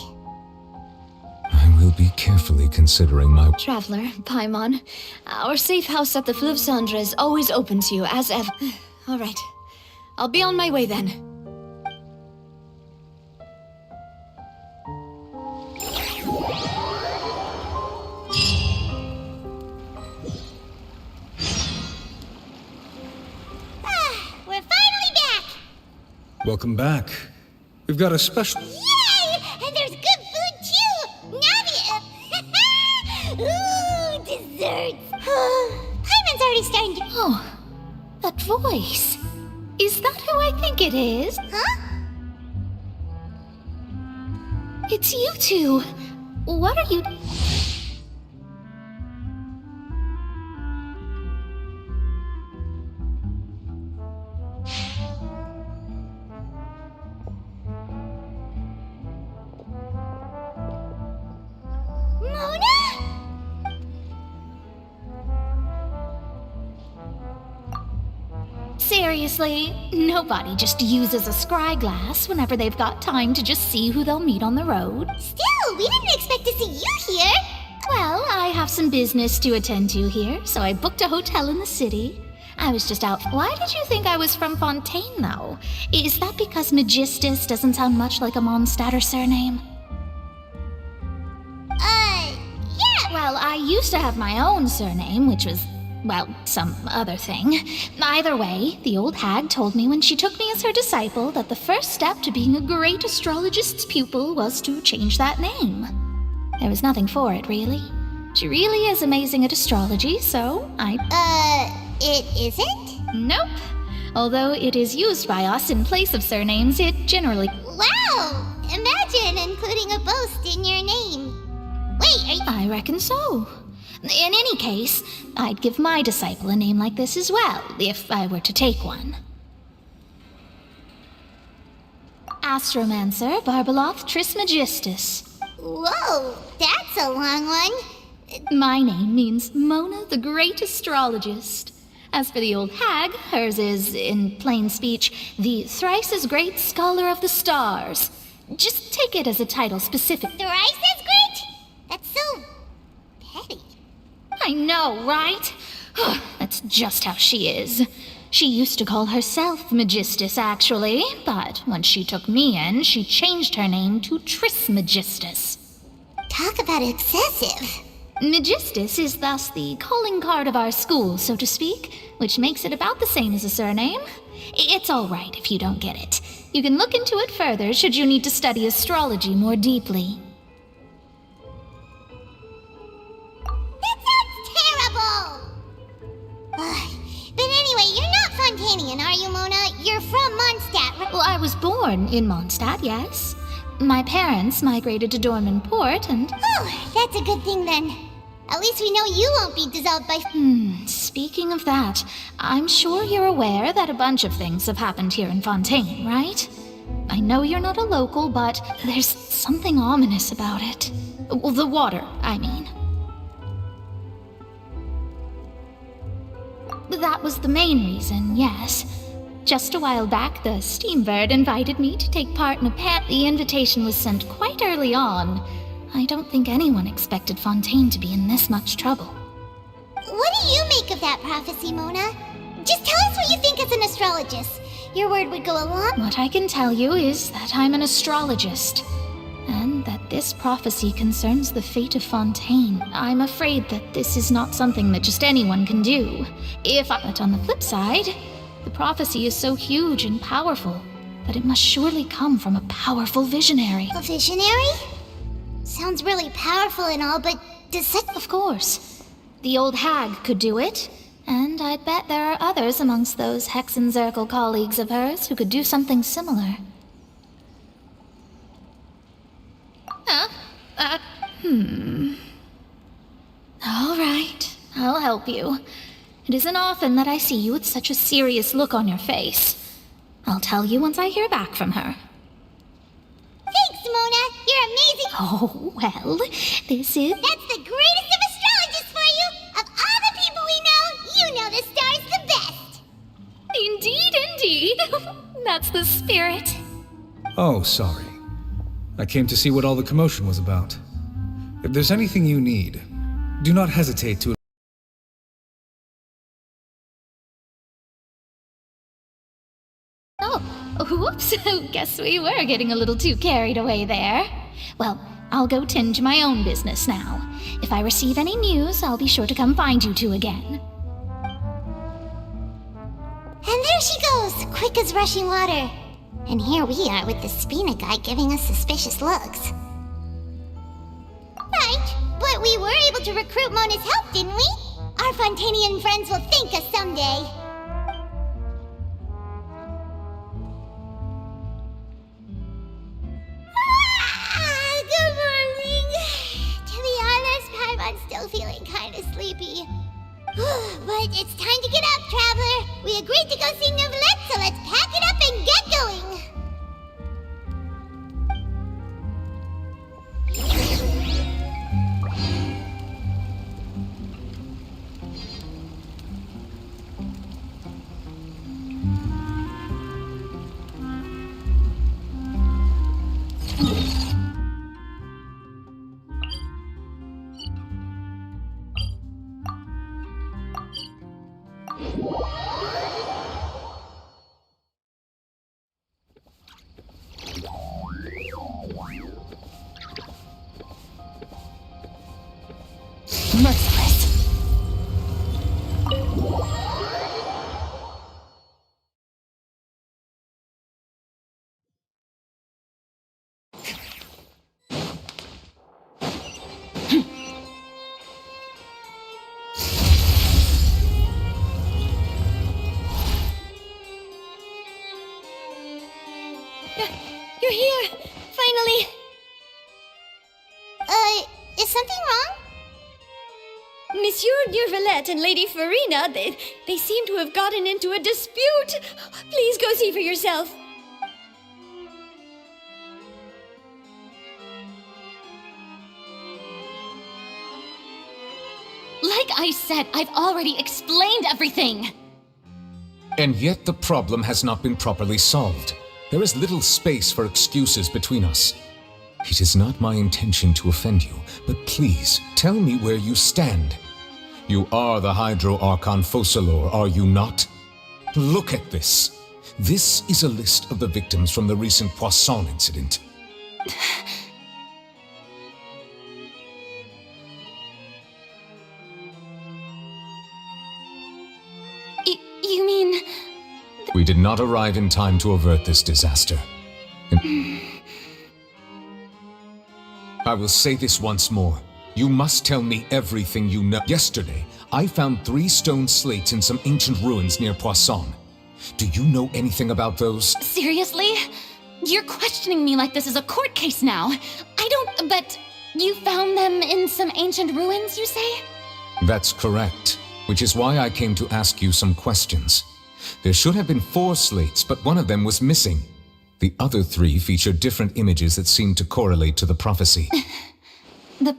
I will be carefully considering my... Traveler, Paimon, our safe house at the Fleuve Cendre is always open to you, as ever. All right. I'll be on my way then. Welcome back. We've got a special... Yay! And there's good food too! Navia! Ooh, desserts! Paimon's already starting to... Oh, that voice. Is that who I think it is? Huh? It's you two. What are you... Seriously, nobody just uses a scry glass whenever they've got time to just see who they'll meet on the road. Still, we didn't expect to see you here! Well, I have some business to attend to here, so I booked a hotel in the city. I was just out. Why did you think I was from Fontaine, though? Is that because Magistus doesn't sound much like a Mondstadter surname? Yeah! Well, I used to have my own surname, which was, well, some other thing. Either way, the old hag told me when she took me as her disciple that the first step to being a great astrologist's pupil was to change that name. There was nothing for it, really. She really is amazing at astrology, so It isn't? Nope. Although it is used by us in place of surnames, it generally... Wow! Imagine including a boast in your name. Wait, are you... I reckon so. In any case, I'd give my disciple a name like this as well, if I were to take one. Astromancer Barbeloth Trismegistus. Whoa, that's a long one. My name means Mona the Great Astrologist. As for the old hag, hers is, in plain speech, the thrice as great Scholar of the Stars. Just take it as a title specific. Thrice as great? That's so... petty. I know, right? That's just how she is. She used to call herself Magistus, actually, but when she took me in, she changed her name to Trismegistus. Talk about excessive. Magistus is thus the calling card of our school, so to speak, which makes it about the same as a surname. It's all right if you don't get it. You can look into it further should you need to study astrology more deeply. That sounds terrible! But anyway, you're not Fontanian, are you, Mona? You're from Mondstadt, right? Well, I was born in Mondstadt, yes. My parents migrated to Dorman Port, and... Oh, that's a good thing then. At least we know you won't be dissolved by... Speaking of that, I'm sure you're aware that a bunch of things have happened here in Fontaine, right? I know you're not a local, but there's something ominous about it. Well, the water, I mean. That was the main reason, yes. Just a while back, the Steambird invited me to take part in a pet. The invitation was sent quite early on. I don't think anyone expected Fontaine to be in this much trouble. What do you make of that prophecy, Mona? Just tell us what you think as an astrologist. Your word would go a long... What I can tell you is that I'm an astrologist, and that this prophecy concerns the fate of Fontaine. I'm afraid that this is not something that just anyone can do. But on the flip side, the prophecy is so huge and powerful that it must surely come from a powerful visionary. A visionary? Sounds really powerful and all, but does such... Of course. The old hag could do it, and I'd bet there are others amongst those Hexenzirkel colleagues of hers who could do something similar. All right, I'll help you. It isn't often that I see you with such a serious look on your face. I'll tell you once I hear back from her. Thanks, Mona. You're amazing. Oh, well, this is... That's the greatest of astrologists for you. Of all the people we know, you know the stars the best. Indeed, indeed. That's the spirit. Oh, sorry. I came to see what all the commotion was about. If there's anything you need, do not hesitate to... Oh, whoops. Guess we were getting a little too carried away there. Well, I'll go tend to my own business now. If I receive any news, I'll be sure to come find you two again. And there she goes, quick as rushing water. And here we are with the Spina guy giving us suspicious looks. Right, but we were able to recruit Mona's help, didn't we? Our Fontanian friends will thank us someday. Good morning. To be honest, Paimon's still feeling kind of sleepy. But it's time to get up, Traveler. We agreed to go see Neuvillette, so let's pack it up and get going. Merciless. You're here! Finally! Is something wrong? Monsieur Neuvillette and Lady Farina, they seem to have gotten into a dispute. Please go see for yourself. Like I said, I've already explained everything. And yet the problem has not been properly solved. There is little space for excuses between us. It is not my intention to offend you, but please tell me where you stand. You are the Hydro Archon Focalor, are you not? Look at this. This is a list of the victims from the recent Poisson incident. You mean... We did not arrive in time to avert this disaster. I will say this once more. You must tell me everything you know. Yesterday, I found 3 stone slates in some ancient ruins near Poisson. Do you know anything about those? Seriously? You're questioning me like this is a court case now. But you found them in some ancient ruins, you say? That's correct, which is why I came to ask you some questions. There should have been 4 slates, but one of them was missing. The other 3 feature different images that seem to correlate to the prophecy.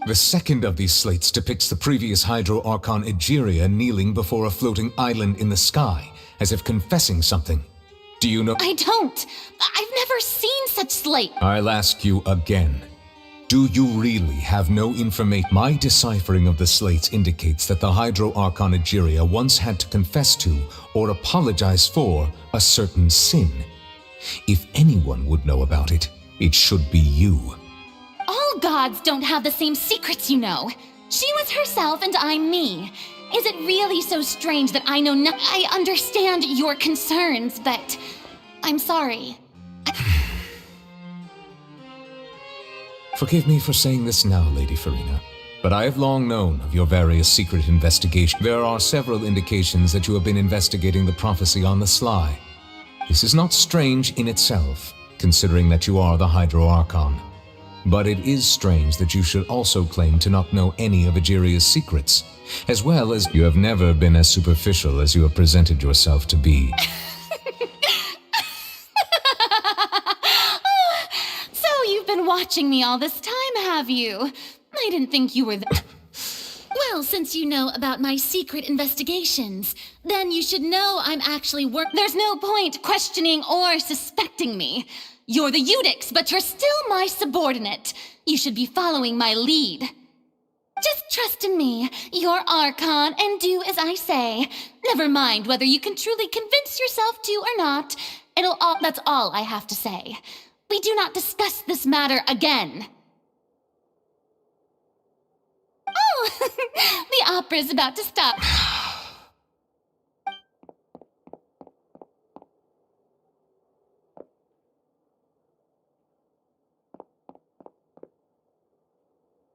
The second of these slates depicts the previous Hydro Archon Egeria kneeling before a floating island in the sky, as if confessing something. Do you know— I don't. I've never seen such slate. I'll ask you again. Do you really have no information? My deciphering of the slates indicates that the Hydro Archon Egeria once had to confess to, or apologize for, a certain sin. If anyone would know about it, it should be you. All gods don't have the same secrets, you know. She was herself and I'm me. Is it really so strange that I know I understand your concerns, but I'm sorry. Forgive me for saying this now, Lady Farina, but I have long known of your various secret investigations. There are several indications that you have been investigating the prophecy on the sly. This is not strange in itself, considering that you are the Hydro Archon. But it is strange that you should also claim to not know any of Egeria's secrets, as well as you have never been as superficial as you have presented yourself to be. So you've been watching me all this time, have you? I didn't think you were the— Well, since you know about my secret investigations, then you should know I'm actually There's no point questioning or suspecting me. You're the Eudix, but you're still my subordinate. You should be following my lead. Just trust in me, your Archon, and do as I say. Never mind whether you can truly convince yourself to or not. That's all I have to say. We do not discuss this matter again. Oh, the opera's about to stop.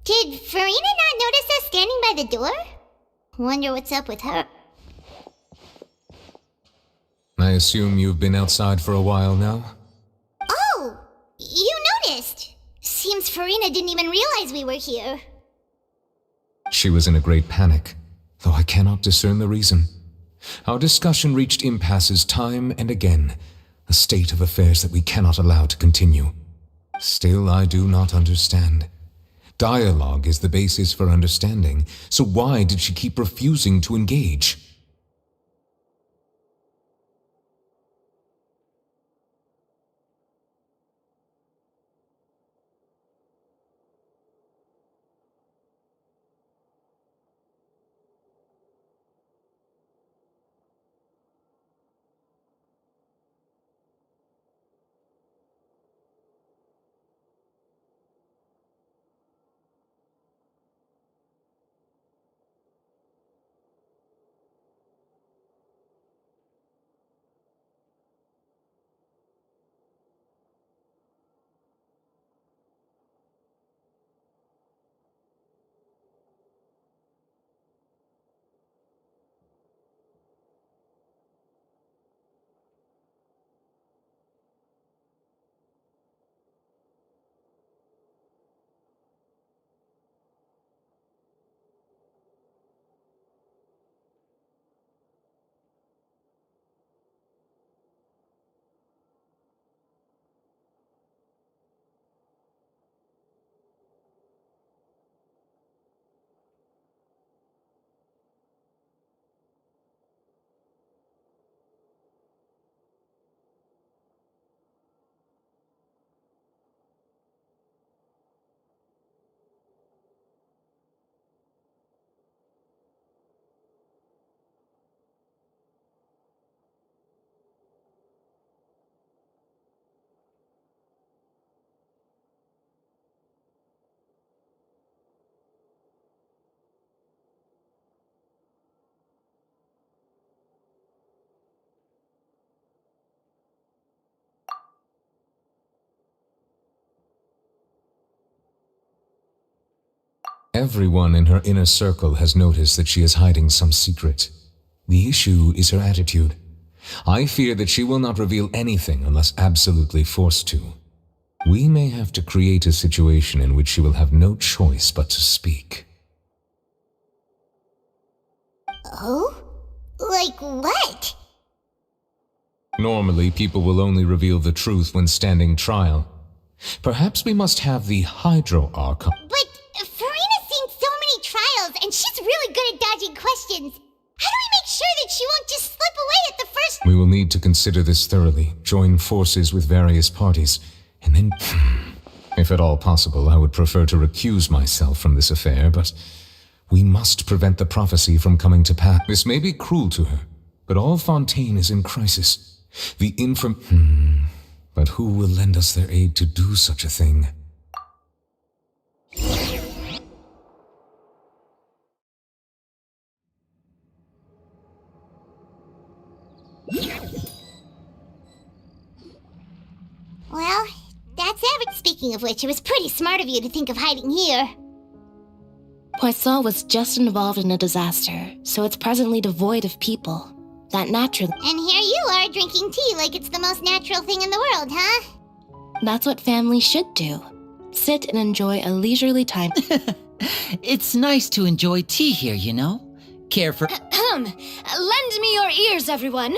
Did Farina not notice us standing by the door? Wonder what's up with her. I assume you've been outside for a while now? Oh, you noticed. Seems Farina didn't even realize we were here. She was in a great panic, though I cannot discern the reason. Our discussion reached impasses time and again, a state of affairs that we cannot allow to continue. Still, I do not understand. Dialogue is the basis for understanding, so why did she keep refusing to engage? Everyone in her inner circle has noticed that she is hiding some secret. The issue is her attitude. I fear that she will not reveal anything unless absolutely forced to. We may have to create a situation in which she will have no choice but to speak. Oh? Like what? Normally, people will only reveal the truth when standing trial. Perhaps we must have the Hydro Archon. But Farina's seen so many trials, and she's really good at dodging questions. How do we make sure that she won't just slip away at the first— We will need to consider this thoroughly, join forces with various parties, and then— If at all possible, I would prefer to recuse myself from this affair, but we must prevent the prophecy from coming to pass. This may be cruel to her, but all Fontaine is in crisis. The But who will lend us their aid to do such a thing? Well, that's everything. Speaking of which, it was pretty smart of you to think of hiding here. Poisson was just involved in a disaster, so it's presently devoid of people. That naturally— And here you are drinking tea like it's the most natural thing in the world, huh? That's what families should do. Sit and enjoy a leisurely time. It's nice to enjoy tea here, you know? Care for— Lend me your ears, everyone.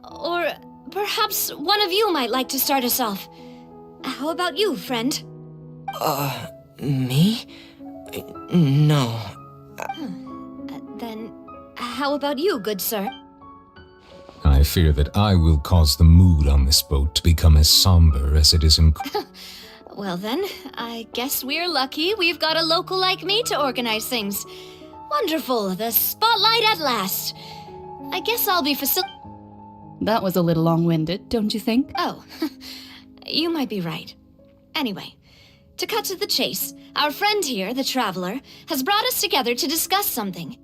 Or perhaps one of you might like to start us off. How about you, friend? Me? No. Then how about you, good sir? I fear that I will cause the mood on this boat to become as somber as it is in— Well then, I guess we're lucky we've got a local like me to organize things. Wonderful, the spotlight at last. I guess I'll be That was a little long-winded, don't you think? Oh, you might be right. Anyway, to cut to the chase, our friend here, the Traveler, has brought us together to discuss something.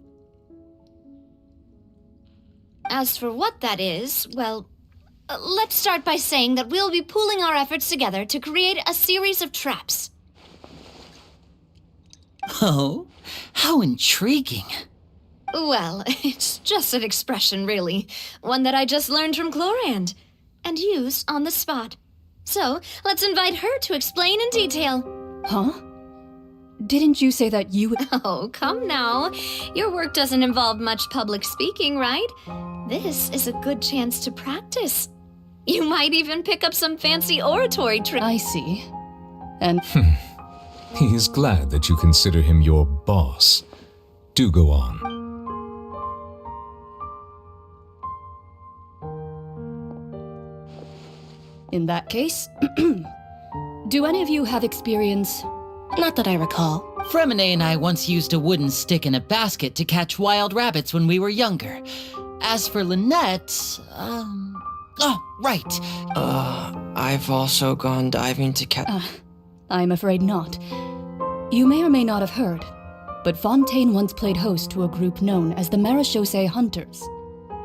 As for what that is, well, let's start by saying that we'll be pooling our efforts together to create a series of traps. Oh, how intriguing. Well, it's just an expression, really. One that I just learned from Chlorand and used on the spot. So, let's invite her to explain in detail. Huh? Didn't you say that you would... Oh, come now. Your work doesn't involve much public speaking, right? This is a good chance to practice. You might even pick up some fancy oratory tricks. I see. And... He is glad that you consider him your boss. Do go on. In that case, do any of you have experience? Not that I recall. Fremine and I once used a wooden stick in a basket to catch wild rabbits when we were younger. As for Lynette, oh, right. I've also gone diving to catch... I'm afraid not. You may or may not have heard, but Fontaine once played host to a group known as the Marechaussee Hunters.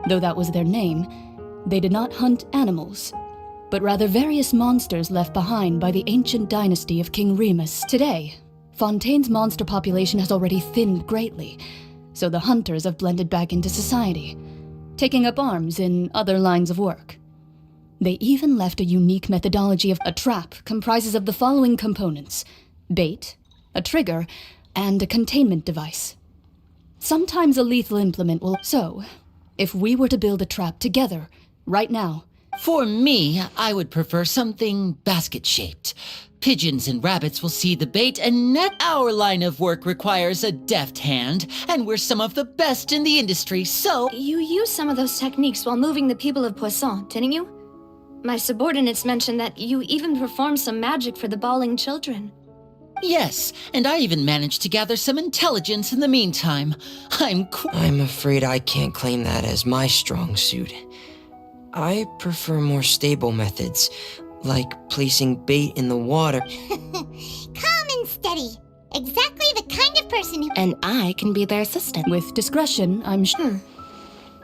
Though that was their name, they did not hunt animals, but rather various monsters left behind by the ancient dynasty of King Remus. Today, Fontaine's monster population has already thinned greatly, so the hunters have blended back into society, taking up arms in other lines of work. They even left a unique methodology of a trap comprises of the following components: bait, a trigger, and a containment device. Sometimes a lethal implement will... So, if we were to build a trap together, right now... For me, I would prefer something basket-shaped. Pigeons and rabbits will see the bait, and our line of work requires a deft hand, and we're some of the best in the industry, so... You used some of those techniques while moving the people of Poisson, didn't you? My subordinates mentioned that you even performed some magic for the bawling children. Yes, and I even managed to gather some intelligence in the meantime. I'm afraid I can't claim that as my strong suit. I prefer more stable methods, like placing bait in the water. Calm and steady. Exactly the kind of person who... And I can be their assistant. With discretion, I'm sure.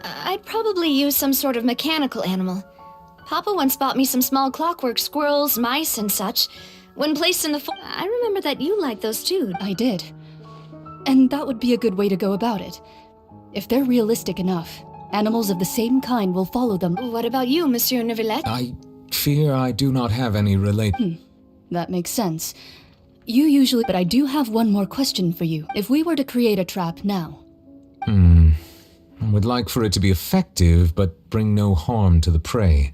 I'd probably use some sort of mechanical animal. Papa once bought me some small clockwork squirrels, mice, and such. When placed in the I remember that you liked those too. I did. And that would be a good way to go about it. If they're realistic enough, animals of the same kind will follow them. What about you, Monsieur Neuvillette? I fear I do not have any That makes sense. You usually... But I do have one more question for you. If we were to create a trap now... I would like for it to be effective, but bring no harm to the prey.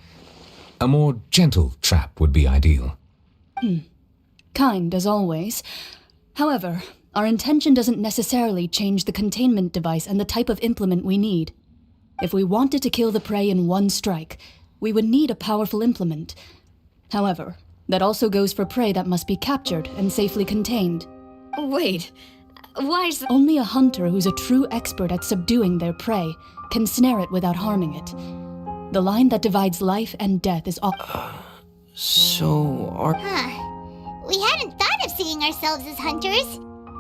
A more gentle trap would be ideal. Kind, as always. However, our intention doesn't necessarily change the containment device and the type of implement we need. If we wanted to kill the prey in one strike, we would need a powerful implement. However, that also goes for prey that must be captured and safely contained. Wait, why is... Only a hunter who's a true expert at subduing their prey can snare it without harming it. The line that divides life and death is We hadn't thought of seeing ourselves as hunters.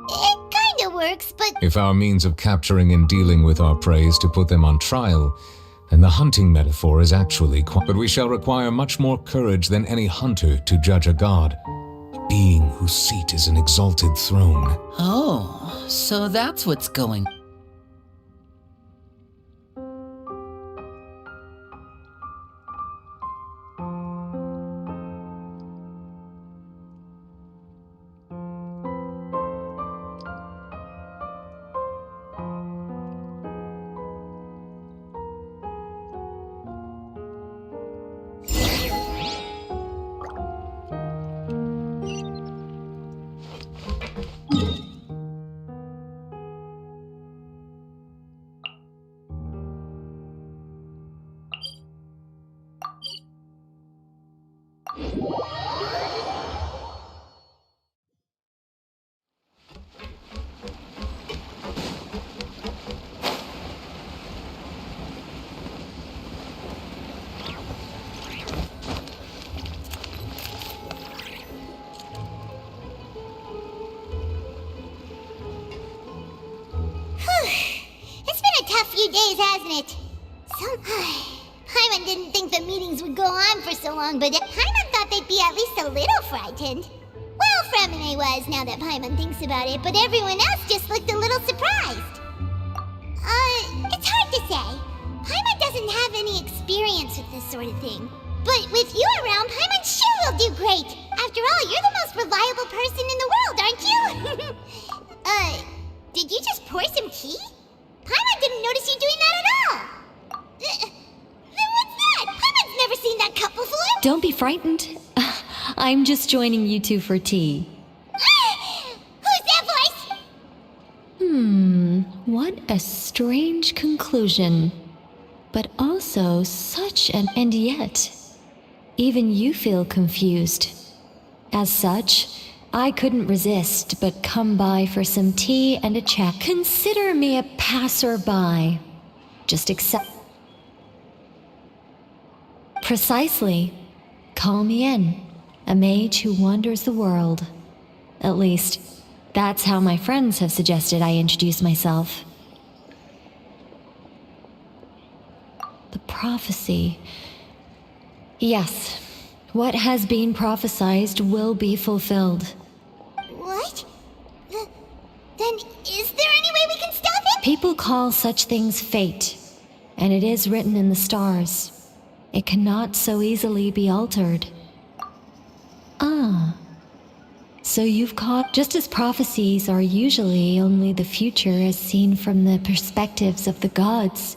It kinda works, but... If our means of capturing and dealing with our prey is to put them on trial, then the hunting metaphor is actually but we shall require much more courage than any hunter to judge a god, a being whose seat is an exalted throne. Oh, so that's what's going... It's been a tough few days, hasn't it? Hyman didn't think the meetings would go on for so long, but Hyman thought they'd be at least a little frightened. Well, Remine was, now that Paimon thinks about it, but everyone else just looked a little surprised. It's hard to say. Paimon doesn't have any experience with this sort of thing. But with you around, Paimon sure will do great. After all, you're the most reliable person in the world, aren't you? Did you just pour some tea? Paimon didn't notice you doing that at all. Then what's that? Paimon's never seen that cup before. Don't be frightened. I'm just joining you two for tea. Who's that voice? What a strange conclusion. But also such an... And yet, even you feel confused. As such, I couldn't resist but come by for some tea and a chat. Consider me a passerby. Just accept... Precisely. Call me in. A mage who wanders the world. At least, that's how my friends have suggested I introduce myself. The prophecy. Yes, what has been prophesied will be fulfilled. What? Then is there any way we can stop it? People call such things fate, and it is written in the stars. It cannot so easily be altered. Ah. So you've caught... Just as prophecies are usually only the future as seen from the perspectives of the gods,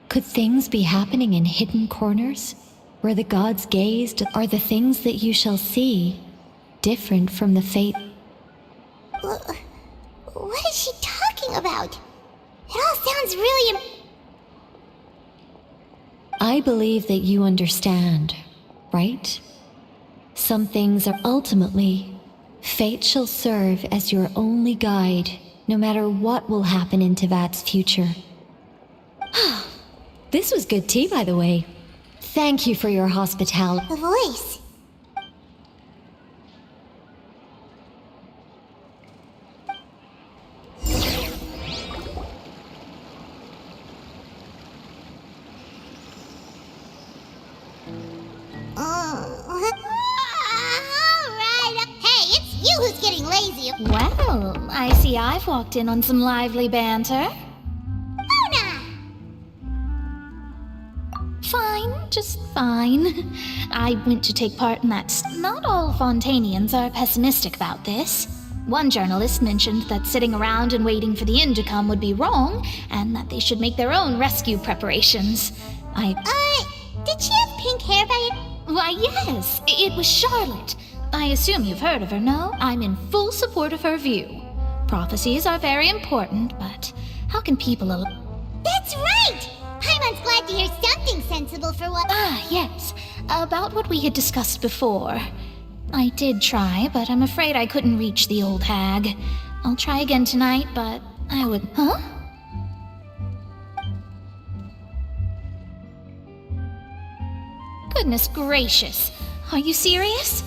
could things be happening in hidden corners, where the gods gazed? Are the things that you shall see different from the fate? What is she talking about? It all sounds really... I believe that you understand, right? Some things are ultimately... Fate shall serve as your only guide, no matter what will happen in Tevat's future. This was good tea, by the way. Thank you for your hospitality. The voice. Who's getting lazy? Well, I see I've walked in on some lively banter. Mona! Fine, just fine. I went to take part in that. Not all Fontainians are pessimistic about this. One journalist mentioned that sitting around and waiting for the end to come would be wrong, and that they should make their own rescue preparations. Did she have pink hair by it? Why, yes, it was Charlotte. I assume you've heard of her, no? I'm in full support of her view. Prophecies are very important, but how can people... That's right! Paimon's glad to hear something sensible for what... Yes. About what we had discussed before. I did try, but I'm afraid I couldn't reach the old hag. I'll try again tonight, but I would... Huh? Goodness gracious. Are you serious?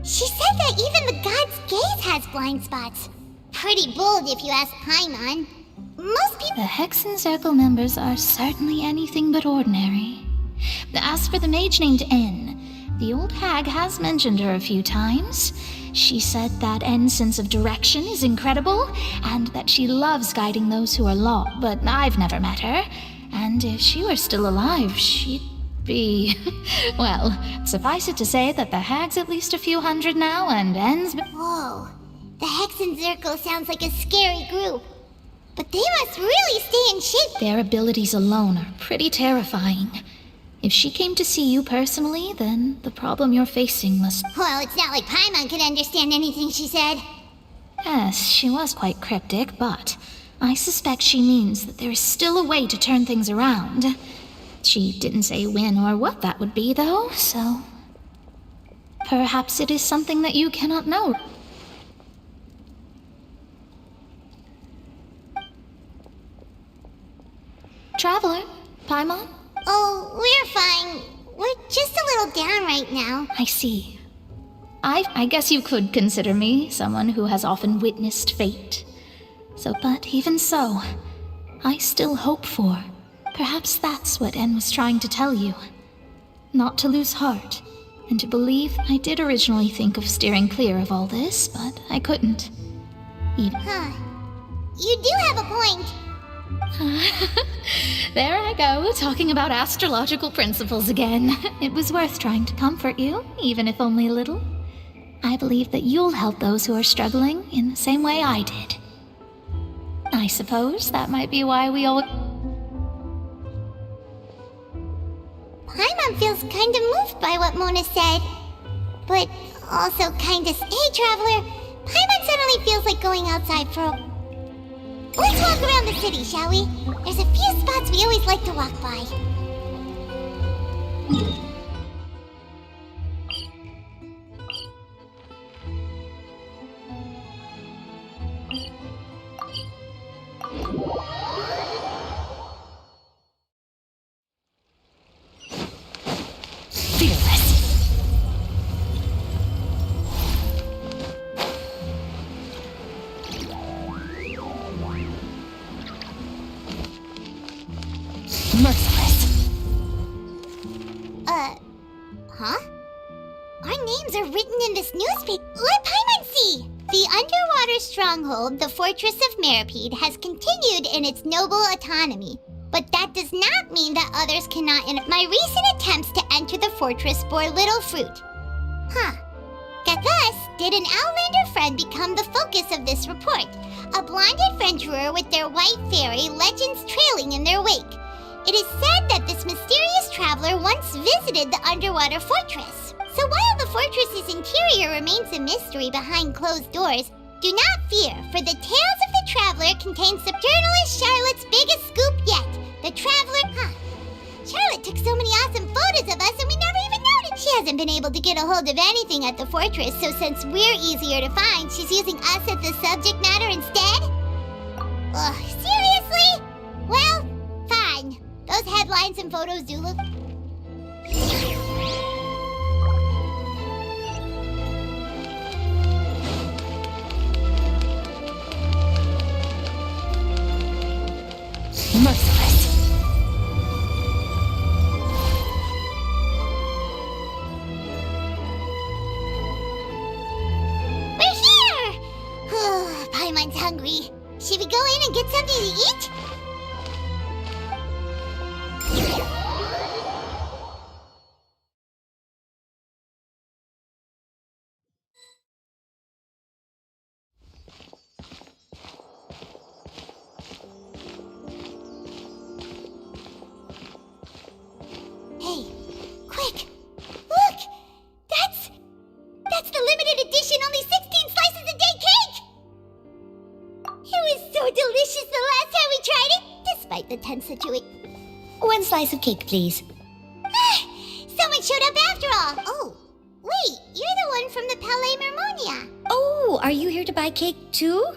She said that even the god's gaze has blind spots. Pretty bold if you ask Paimon. Most people... The Hexen Circle members are certainly anything but ordinary. As for the mage named N, the old hag has mentioned her a few times. She said that N's sense of direction is incredible, and that she loves guiding those who are lost. But I've never met her, and if she were still alive, she'd be... Well, suffice it to say that the hag's at least a few hundred now, and N's... Whoa, the Hexen Circle sounds like a scary group. But they must really stay in shape. Their abilities alone are pretty terrifying. If she came to see you personally, then the problem you're facing must... Well, it's not like Paimon could understand anything she said. Yes, she was quite cryptic, but I suspect she means that there is still a way to turn things around. She didn't say when or what that would be, though, so... Perhaps it is something that you cannot know. Traveler, Paimon? Oh, we're fine. We're just a little down right now. I see. I guess you could consider me someone who has often witnessed fate. But even so, I still hope for. Perhaps that's what N was trying to tell you. Not to lose heart, And to believe, I did originally think of steering clear of all this, but I couldn't. Even. You do have a point. There I go, talking about astrological principles again. It was worth trying to comfort you, even if only a little. I believe that you'll help those who are struggling in the same way I did. I suppose that might be why we all... Paimon feels kind of moved by what Mona said. But also kind of... Hey, Traveler, Paimon suddenly feels like going outside for a... Let's walk around the city, shall we? There's a few spots we always like to walk by. Merciless. Huh? Our names are written in this newspaper. Let Paimon see! The underwater stronghold, the Fortress of Meripede, has continued in its noble autonomy. But that does not mean that others cannot My recent attempts to enter the fortress bore little fruit. Thus, did an Outlander friend become the focus of this report? A blonde adventurer with their white fairy, legends trailing in their wake. It is said that this mysterious traveler once visited the underwater fortress. So while the fortress's interior remains a mystery behind closed doors, do not fear, for the tales of the traveler contain subjournalist Charlotte's biggest scoop yet. The traveler, Charlotte took so many awesome photos of us and we never even noticed. She hasn't been able to get a hold of anything at the fortress, so since we're easier to find, she's using us as the subject matter instead? Ugh, seriously? Well, fine. Those headlines and photos do look... Merciless. We're here! Paimon's hungry. Should we go in and get something to eat? Hey, quick! Look! That's the limited edition only 16 slices a day cake! It was so delicious the last time we tried it, despite the tense situation. 1 slice of cake, please. Someone showed up after all! Oh, wait, you're the one from the Palais Mermonia. Oh, are you here to buy cake too?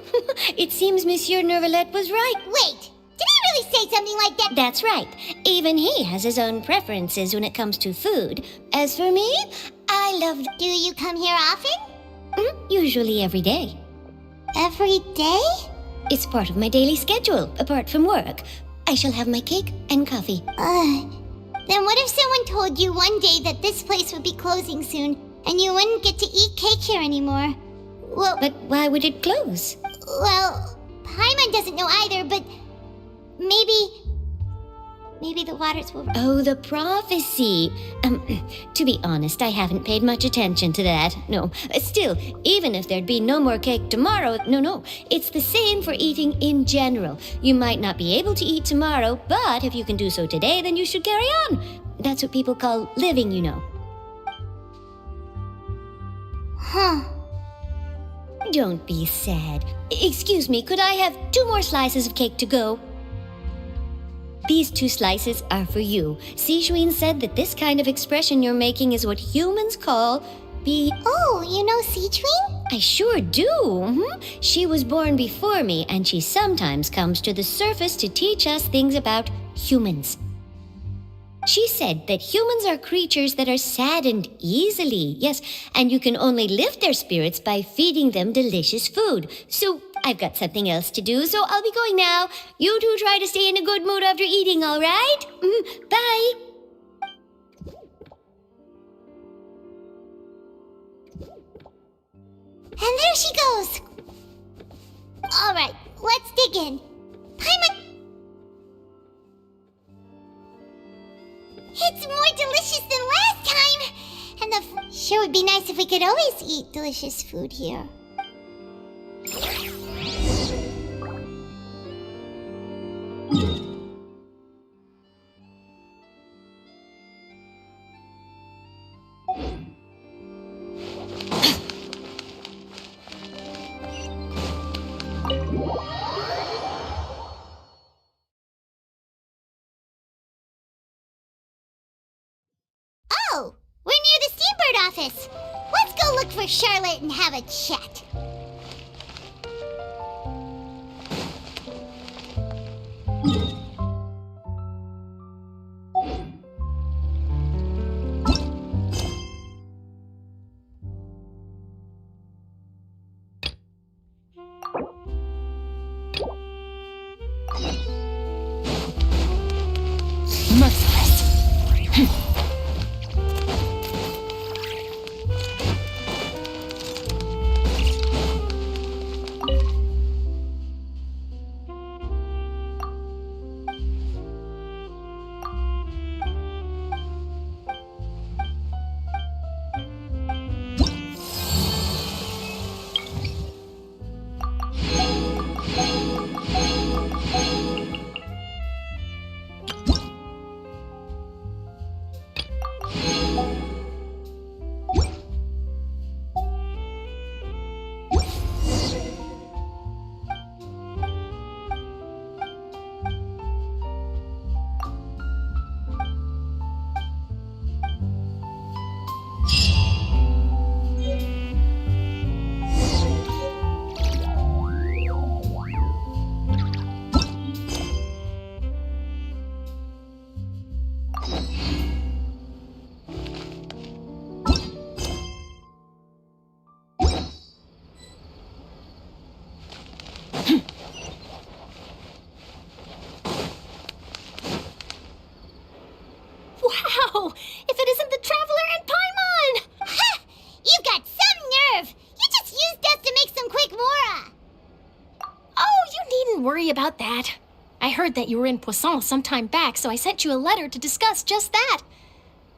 It seems Monsieur Nervalet was right. Wait, did he really say something like that? That's right. Even he has his own preferences when it comes to food. As for me, I love... Do you come here often? Usually every day. Every day? It's part of my daily schedule, apart from work. I shall have my cake and coffee. Then what if someone told you one day that this place would be closing soon, and you wouldn't get to eat cake here anymore? Well... But why would it close? Well, Paimon doesn't know either, but... Maybe the waters will... Oh, the prophecy. To be honest, I haven't paid much attention to that. No. Still, even if there'd be no more cake tomorrow, no. It's the same for eating in general. You might not be able to eat tomorrow, but if you can do so today, then you should carry on. That's what people call living, you know. Don't be sad. Excuse me, could I have 2 more slices of cake to go? These 2 slices are for you. Sijuin said that this kind of expression you're making is what humans call Oh, you know Sijuin? I sure do. She was born before me, and she sometimes comes to the surface to teach us things about humans. She said that humans are creatures that are saddened easily, yes, and you can only lift their spirits by feeding them delicious food. So I've got something else to do, so I'll be going now. You two try to stay in a good mood after eating, all right? Bye. And there she goes. Alright, let's dig in. Paimon... It's more delicious than last time! And sure would be nice if we could always eat delicious food here. Oh, we're near the Steambird office. Let's go look for Charlotte and have a chat. Merciless. Wow! If it isn't the Traveler and Paimon! Ha! You've got some nerve! You just used us to make some quick mora! Oh, you needn't worry about that. I heard that you were in Poisson some time back, so I sent you a letter to discuss just that.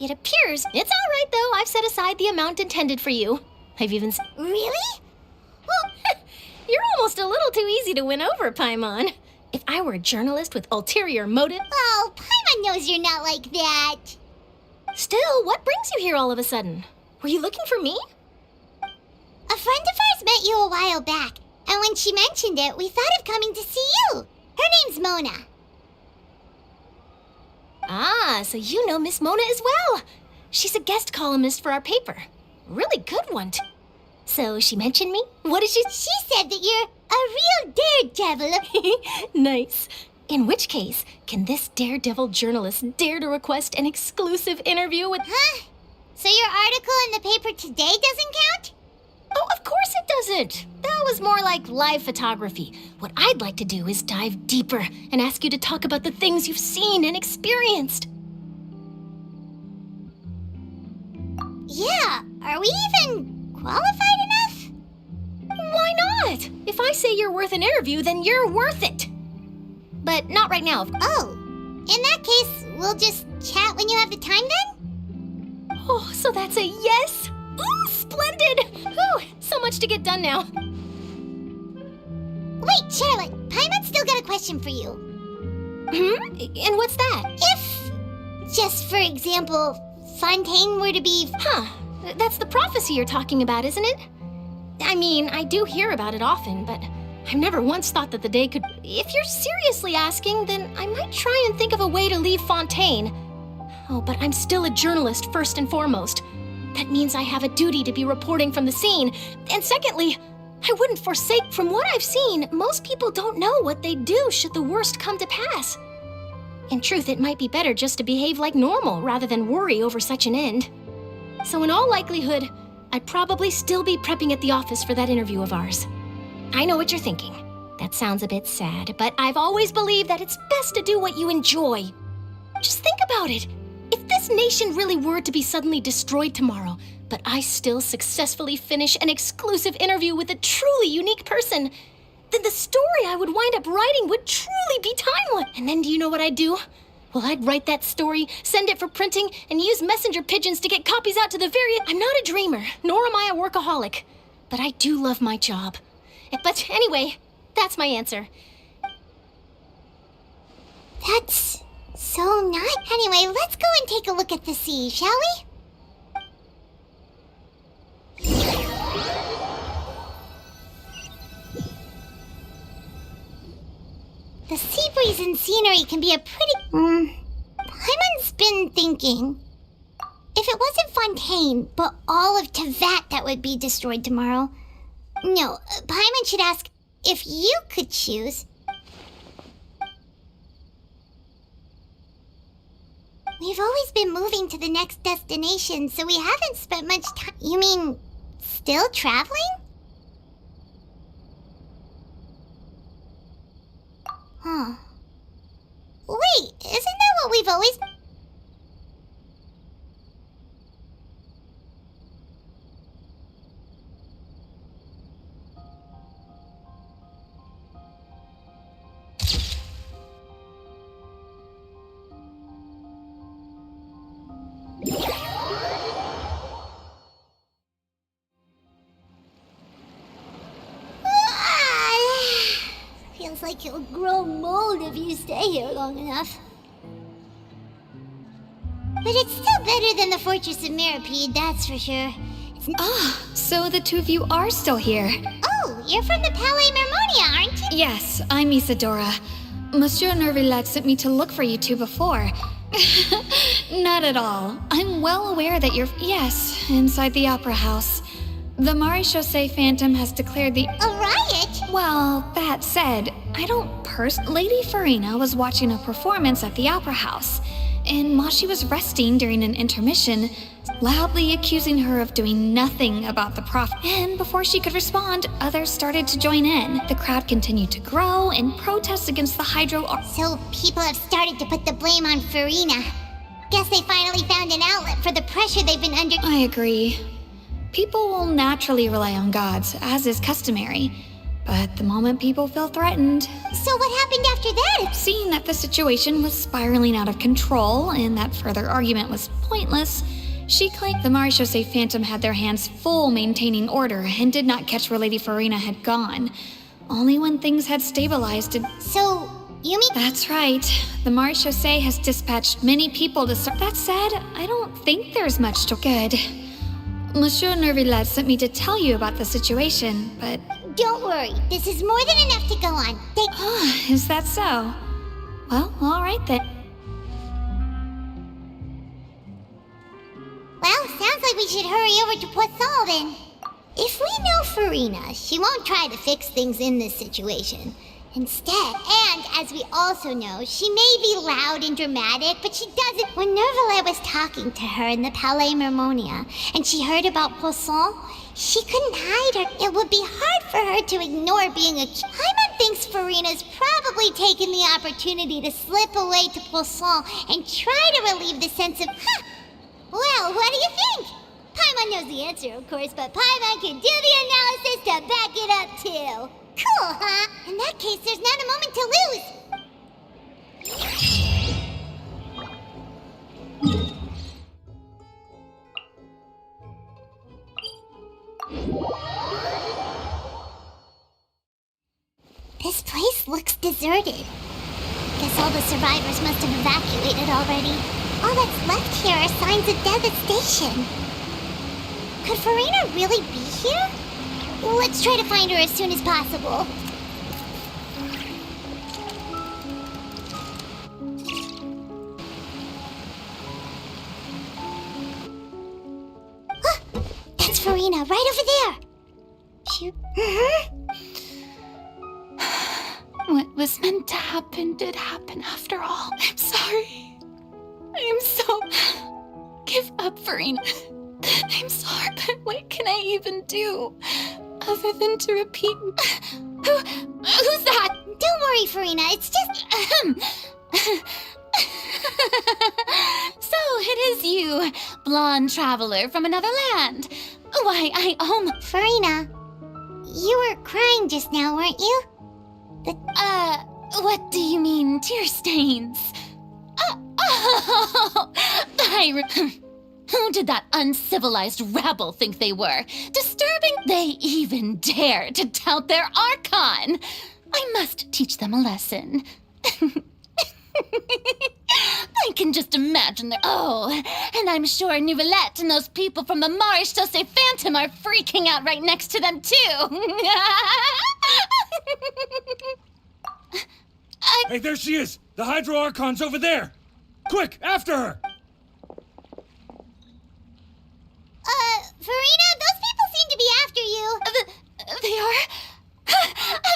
It appears it's all right, though. I've set aside the amount intended for you. I've even... Really? Well, you're almost a little too easy to win over, Paimon. If I were a journalist with ulterior motive... Oh, Paimon knows you're not like that. Still, what brings you here all of a sudden? Were you looking for me? A friend of ours met you a while back, and when she mentioned it, we thought of coming to see you. Her name's Mona. Ah, so you know Miss Mona as well. She's a guest columnist for our paper. Really good one, too. So she mentioned me? What did she... She said that you're a real daredevil. Nice. In which case, can this daredevil journalist dare to request an exclusive interview with... Huh? So your article in the paper today doesn't count? Oh, of course it doesn't. That was more like live photography. What I'd like to do is dive deeper and ask you to talk about the things you've seen and experienced. Yeah, are we even qualified enough? Why not? If I say you're worth an interview, then you're worth it. But not right now. Oh, in that case, we'll just chat when you have the time then? Oh, so that's a yes? Ooh, splendid! Whew, so much to get done now. Wait, Charlotte, Paimon's still got a question for you. And what's that? If, just for example, Fontaine were to be... Huh, that's the prophecy you're talking about, isn't it? I mean, I do hear about it often, but I've never once thought that the day could... If you're seriously asking, then I might try and think of a way to leave Fontaine. Oh, but I'm still a journalist first and foremost. That means I have a duty to be reporting from the scene. And secondly, I wouldn't forsake. From what I've seen, most people don't know what they'd do should the worst come to pass. In truth, it might be better just to behave like normal rather than worry over such an end. So in all likelihood, I'd probably still be prepping at the office for that interview of ours. I know what you're thinking. That sounds a bit sad, but I've always believed that it's best to do what you enjoy. Just think about it. If this nation really were to be suddenly destroyed tomorrow, but I still successfully finish an exclusive interview with a truly unique person, then the story I would wind up writing would truly be timeless. And then do you know what I'd do? Well, I'd write that story, send it for printing, and use messenger pigeons to get copies out to the various... I'm not a dreamer, nor am I a workaholic, but I do love my job. But anyway, that's my answer. That's so nice. Anyway, let's go and take a look at the sea, shall we? The sea breeze and scenery can be a pretty... Paimon's been thinking. If it wasn't Fontaine, but all of Tevat that would be destroyed tomorrow. No, Paimon should ask if you could choose. We've always been moving to the next destination, so we haven't spent much time... You mean, still traveling? Huh. Wait, isn't that what we've always... Feels like you'll grow mold if you stay here long enough. But it's still better than the Fortress of Mirapede, that's for sure. So the two of you are still here. Oh, you're from the Palais Mermonia, aren't you? Yes, I'm Isadora. Monsieur Nervillet sent me to look for you two before. Not at all. I'm well aware that you're... Yes, inside the Opera House. The Maréchaussée Phantom has declared the... A riot? Well, that said, I don't Lady Farina was watching a performance at the Opera House, and while she was resting during an intermission, loudly accusing her of doing nothing about the prophet. And before she could respond, others started to join in. The crowd continued to grow and protest against the hydro... So people have started to put the blame on Farina. Guess they finally found an outlet for the pressure they've been under... I agree. People will naturally rely on gods, as is customary. But the moment people feel threatened... So what happened after that? Seeing that the situation was spiraling out of control and that further argument was pointless, she claimed the Maréchaussée Phantom had their hands full maintaining order and did not catch where Lady Farina had gone. Only when things had stabilized did... So, you mean... That's right. The Maréchaussée has dispatched many people to serve... That said, I don't think there's much to... Good. Monsieur Nervillet sent me to tell you about the situation, but... Don't worry, this is more than enough to go on. Is that so? Well, all right then. Well, sounds like we should hurry over to Poisson then. If we know Farina, she won't try to fix things in this situation. Instead, and as we also know, she may be loud and dramatic, but she doesn't... When Nervillet was talking to her in the Palais Mermonia, and she heard about Poisson, she couldn't hide her. It would be hard for her to ignore being a... Paimon thinks Farina's probably taken the opportunity to slip away to Poisson and try to relieve the sense of... Well, what do you think? Paimon knows the answer, of course, but Paimon can do the analysis to back it up, too. Cool, huh? In that case, there's not a moment to lose. This place looks deserted. Guess all the survivors must have evacuated already. All that's left here are signs of devastation. Could Farina really be here? Let's try to find her as soon as possible. That's Farina, right over there. She... What was meant to happen did happen after all. I'm sorry. I am so... Give up, Farina. I'm sorry, but what can I even do? Other than to repeat... Who's that? Don't worry, Farina, it's just... So, Oh, it is you, blonde traveler from another land. Why, Farina, you were crying just now, weren't you? What do you mean, tear stains? Who did that uncivilized rabble think they were? Disturbing? They even dare to tout their Archon! I must teach them a lesson. I can just imagine their— Oh, and I'm sure Nouvellette and those people from the Marsh Chaussee Phantom are freaking out right next to them, too! Hey, there she is! The Hydro Archon's over there! Quick, after her! Farina, those people seem to be after you. They are?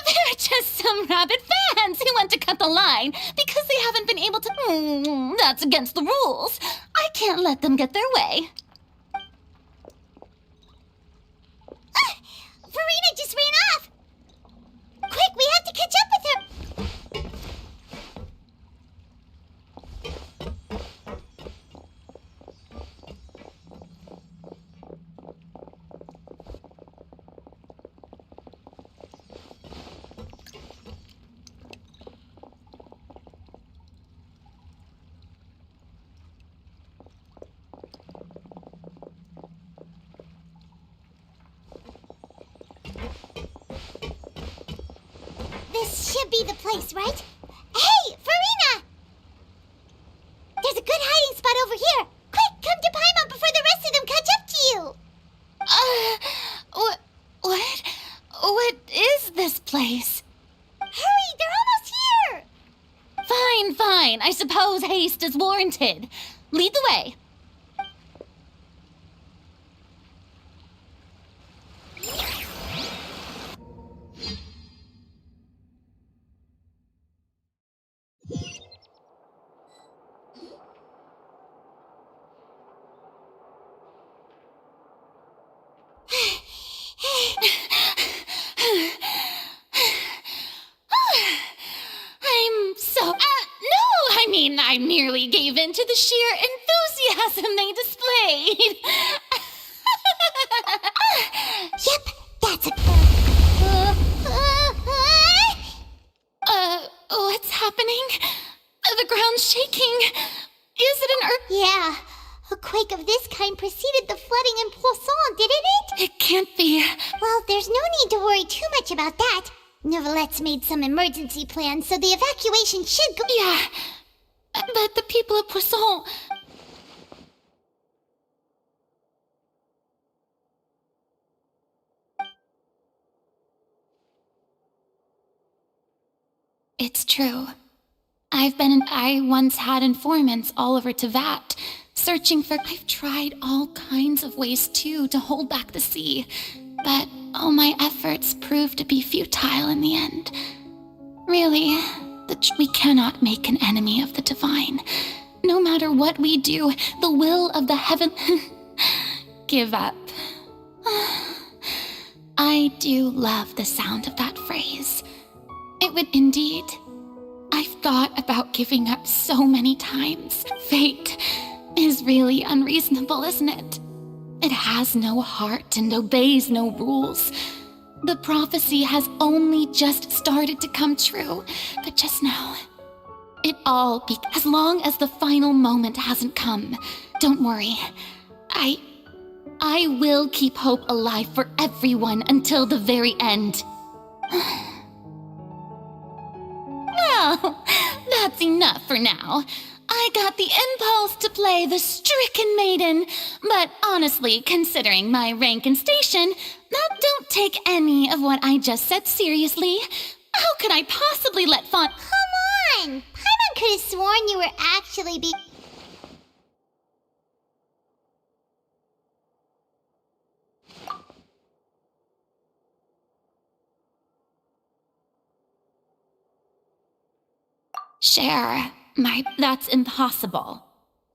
They're just some rabid fans who want to cut the line because they haven't been able to— That's against the rules. I can't let them get their way. Farina just ran off! Quick, we have to catch up with her! This should be the place, right? Hey, Farina! There's a good hiding spot over here. Quick, come to Paimon before the rest of them catch up to you. What is this place? Hurry, they're almost here. Fine. I suppose haste is warranted. Lead the way. I merely gave in to the sheer enthusiasm they displayed. Yep, that's it. What's happening? The ground's shaking. Is it an earth? Yeah. A quake of this kind preceded the flooding in Poisson, didn't it? It can't be. Well, there's no need to worry too much about that. Nouvellette's made some emergency plans, so the evacuation should go— Yeah, but the people of Poisson— It's true. I once had informants all over Tevat, searching for— I've tried all kinds of ways, too, to hold back the sea, but all my efforts proved to be futile in the end. Really, we cannot make an enemy of the divine. No matter what we do, the will of the heaven— Give up. I do love the sound of that phrase. It would indeed. I've thought about giving up so many times. Fate is really unreasonable, isn't it? It has no heart and obeys no rules. The prophecy has only just started to come true, but just now, as long as the final moment hasn't come, don't worry. I will keep hope alive for everyone until the very end. Well, that's enough for now. I got the impulse to play the stricken maiden, but honestly, considering my rank and station, don't take any of what I just said seriously. How could I possibly let Come on! Paimon could have sworn you were actually Share, that's impossible.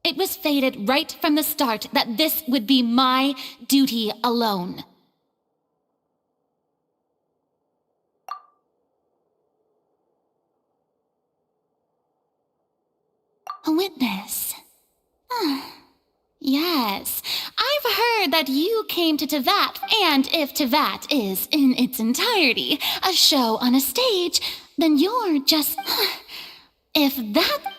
It was fated right from the start that this would be my duty alone. A witness. Yes, I've heard that you came to Tevat, and if Tevat is, in its entirety, a show on a stage, then you're just... If that...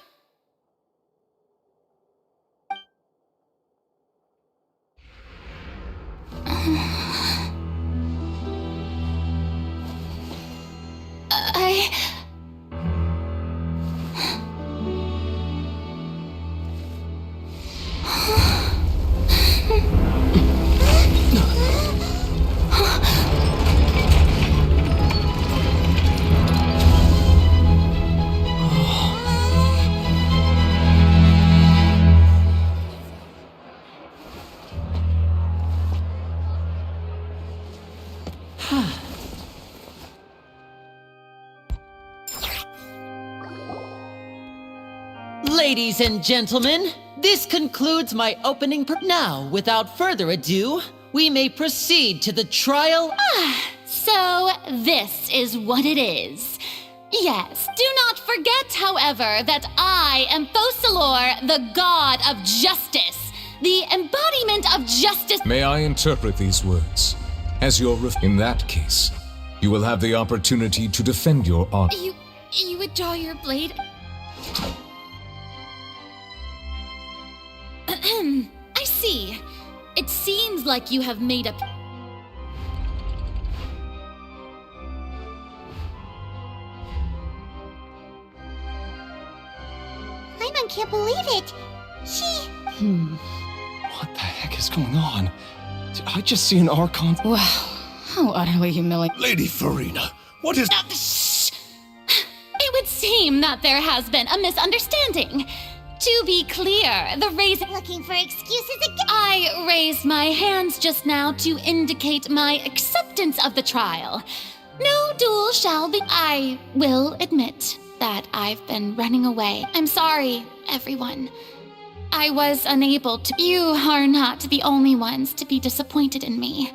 Ladies and gentlemen, this concludes my opening. Now, without further ado, we may proceed to the trial. So, this is what it is. Yes, do not forget, however, that I am Fosalor, the god of justice, the embodiment of justice. May I interpret these words as your in that case, you will have the opportunity to defend your honor. You would draw your blade? I see. It seems like you have made up... Paimon can't believe it. She... What the heck is going on? Did I just see an Archon? Wow, how utterly humiliating. Lady Farina, what is... Shh! It would seem that there has been a misunderstanding. To be clear, the raise... Looking for excuses again? I raised my hands just now to indicate my acceptance of the trial. No duel shall be... I will admit that I've been running away. I'm sorry, everyone. I was unable to... You are not the only ones to be disappointed in me.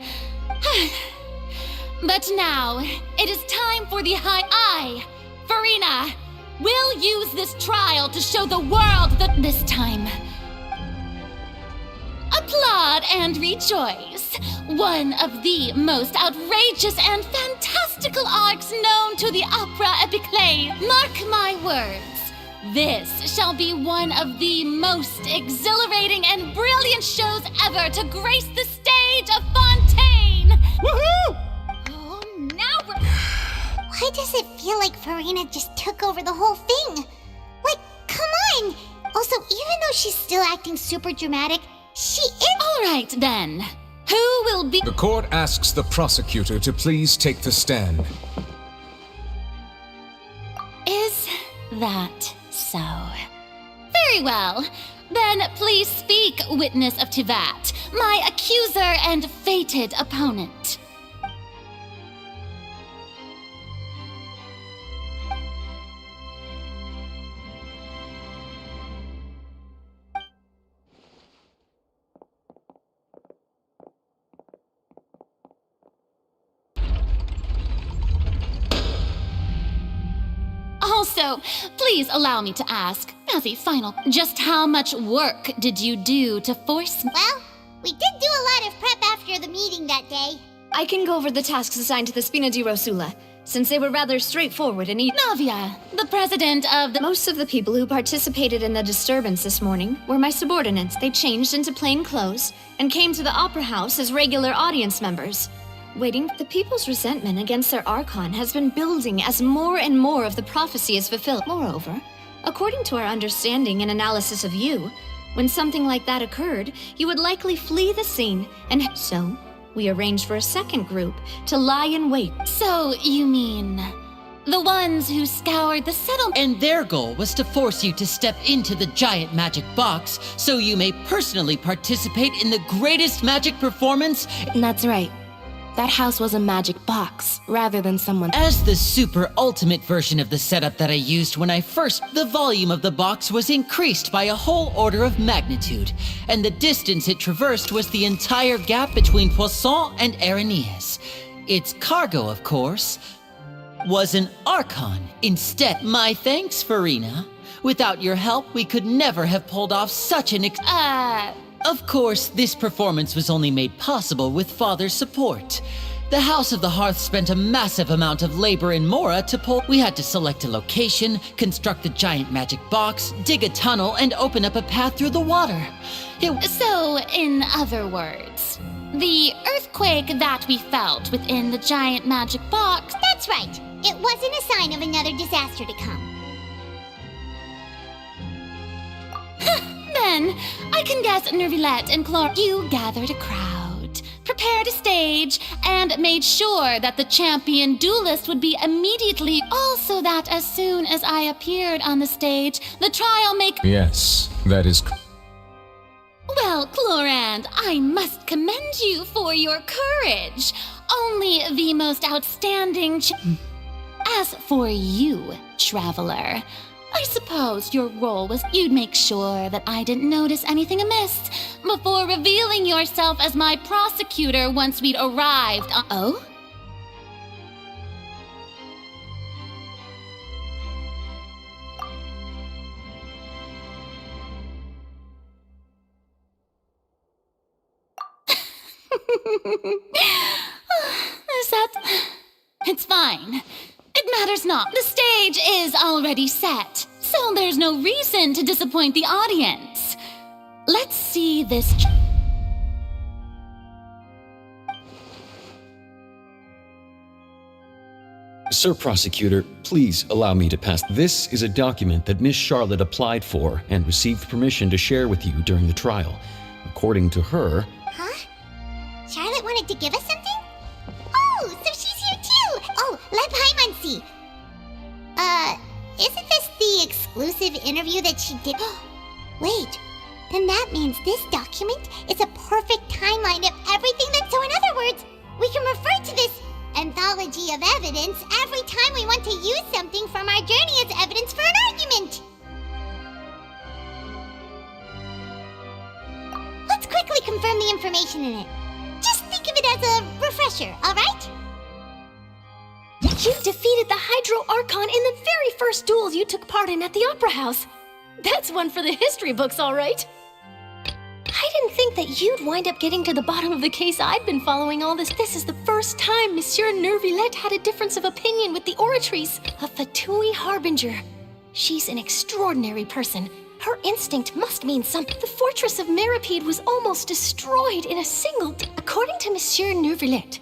But now, it is time for the I, Farina, will use this trial to show the world that this time... Applaud and rejoice. One of the most outrageous and fantastical arcs known to the opera epiclé. Mark my words. This shall be one of the most exhilarating and brilliant shows ever to grace the stage of Fontaine. Woohoo! Oh, now we're... Why does it feel like Farina just took over the whole thing? Like, come on! Also, even though she's still acting super dramatic, she is... All right, then. Who will be... The court asks the prosecutor to please take the stand. Is that so? Very well. Then please speak, witness of Tevat, my accuser and fated opponent. Also, please allow me to ask, as a final, just how much work did you do to force... Well, we did do a lot of prep after the meeting that day. I can go over the tasks assigned to the Spina di Rosula, since they were rather straightforward and easy. Navia, the president of the... Most of the people who participated in the disturbance this morning were my subordinates. They changed into plain clothes and came to the Opera House as regular audience members. Waiting, the people's resentment against their Archon has been building as more and more of the prophecy is fulfilled. Moreover, according to our understanding and analysis of you, when something like that occurred, you would likely flee the scene, and so we arranged for a second group to lie in wait. So, you mean... the ones who scoured the settlement... And their goal was to force you to step into the giant magic box so you may personally participate in the greatest magic performance... That's right. That house was a magic box, rather than someone... As the super ultimate version of the setup that I used when I first... The volume of the box was increased by a whole order of magnitude, and the distance it traversed was the entire gap between Poisson and Arenias. Its cargo, of course, was an Archon instead. My thanks, Farina. Without your help, we could never have pulled off such an Of course, this performance was only made possible with Father's support. The House of the Hearth spent a massive amount of labor in Mora to pull. We had to select a location, construct a giant magic box, dig a tunnel, and open up a path through the water. So, in other words, the earthquake that we felt within the giant magic box. That's right. It wasn't a sign of another disaster to come. Then, I can guess Nervilette and Chlor. You gathered a crowd, prepared a stage, and made sure that the champion duelist would be immediately. Also, that as soon as I appeared on the stage, the trial Yes, that is. Well, Chlorand, I must commend you for your courage. Only the most outstanding. As for you, traveler, I suppose your role was you'd make sure that I didn't notice anything amiss before revealing yourself as my prosecutor once we'd arrived on. Oh? Is that... It's fine. It matters not. The stage is already set, so there's no reason to disappoint the audience. Let's see this... Sir Prosecutor, please allow me to pass. This is a document that Miss Charlotte applied for and received permission to share with you during the trial. According to her... Huh? Charlotte wanted to give us something? Oh, so she's here too! Oh, let Paimon see. Isn't this the exclusive interview that she did? Wait, then that means this document is a perfect timeline of everything that... So in other words, we can refer to this anthology of evidence every time we want to use something from our journey as evidence for an argument. Let's quickly confirm the information in it. Just think of it as a refresher, alright? You defeated the Hydro Archon in the very first duel you took part in at the Opera House. That's one for the history books, all right. I didn't think that you'd wind up getting to the bottom of the case I'd been following all this. This is the first time Monsieur Nervilette had a difference of opinion with the Oratrice. A Fatui Harbinger. She's an extraordinary person. Her instinct must mean something. The fortress of Meripede was almost destroyed in a single... According to Monsieur Nervilette,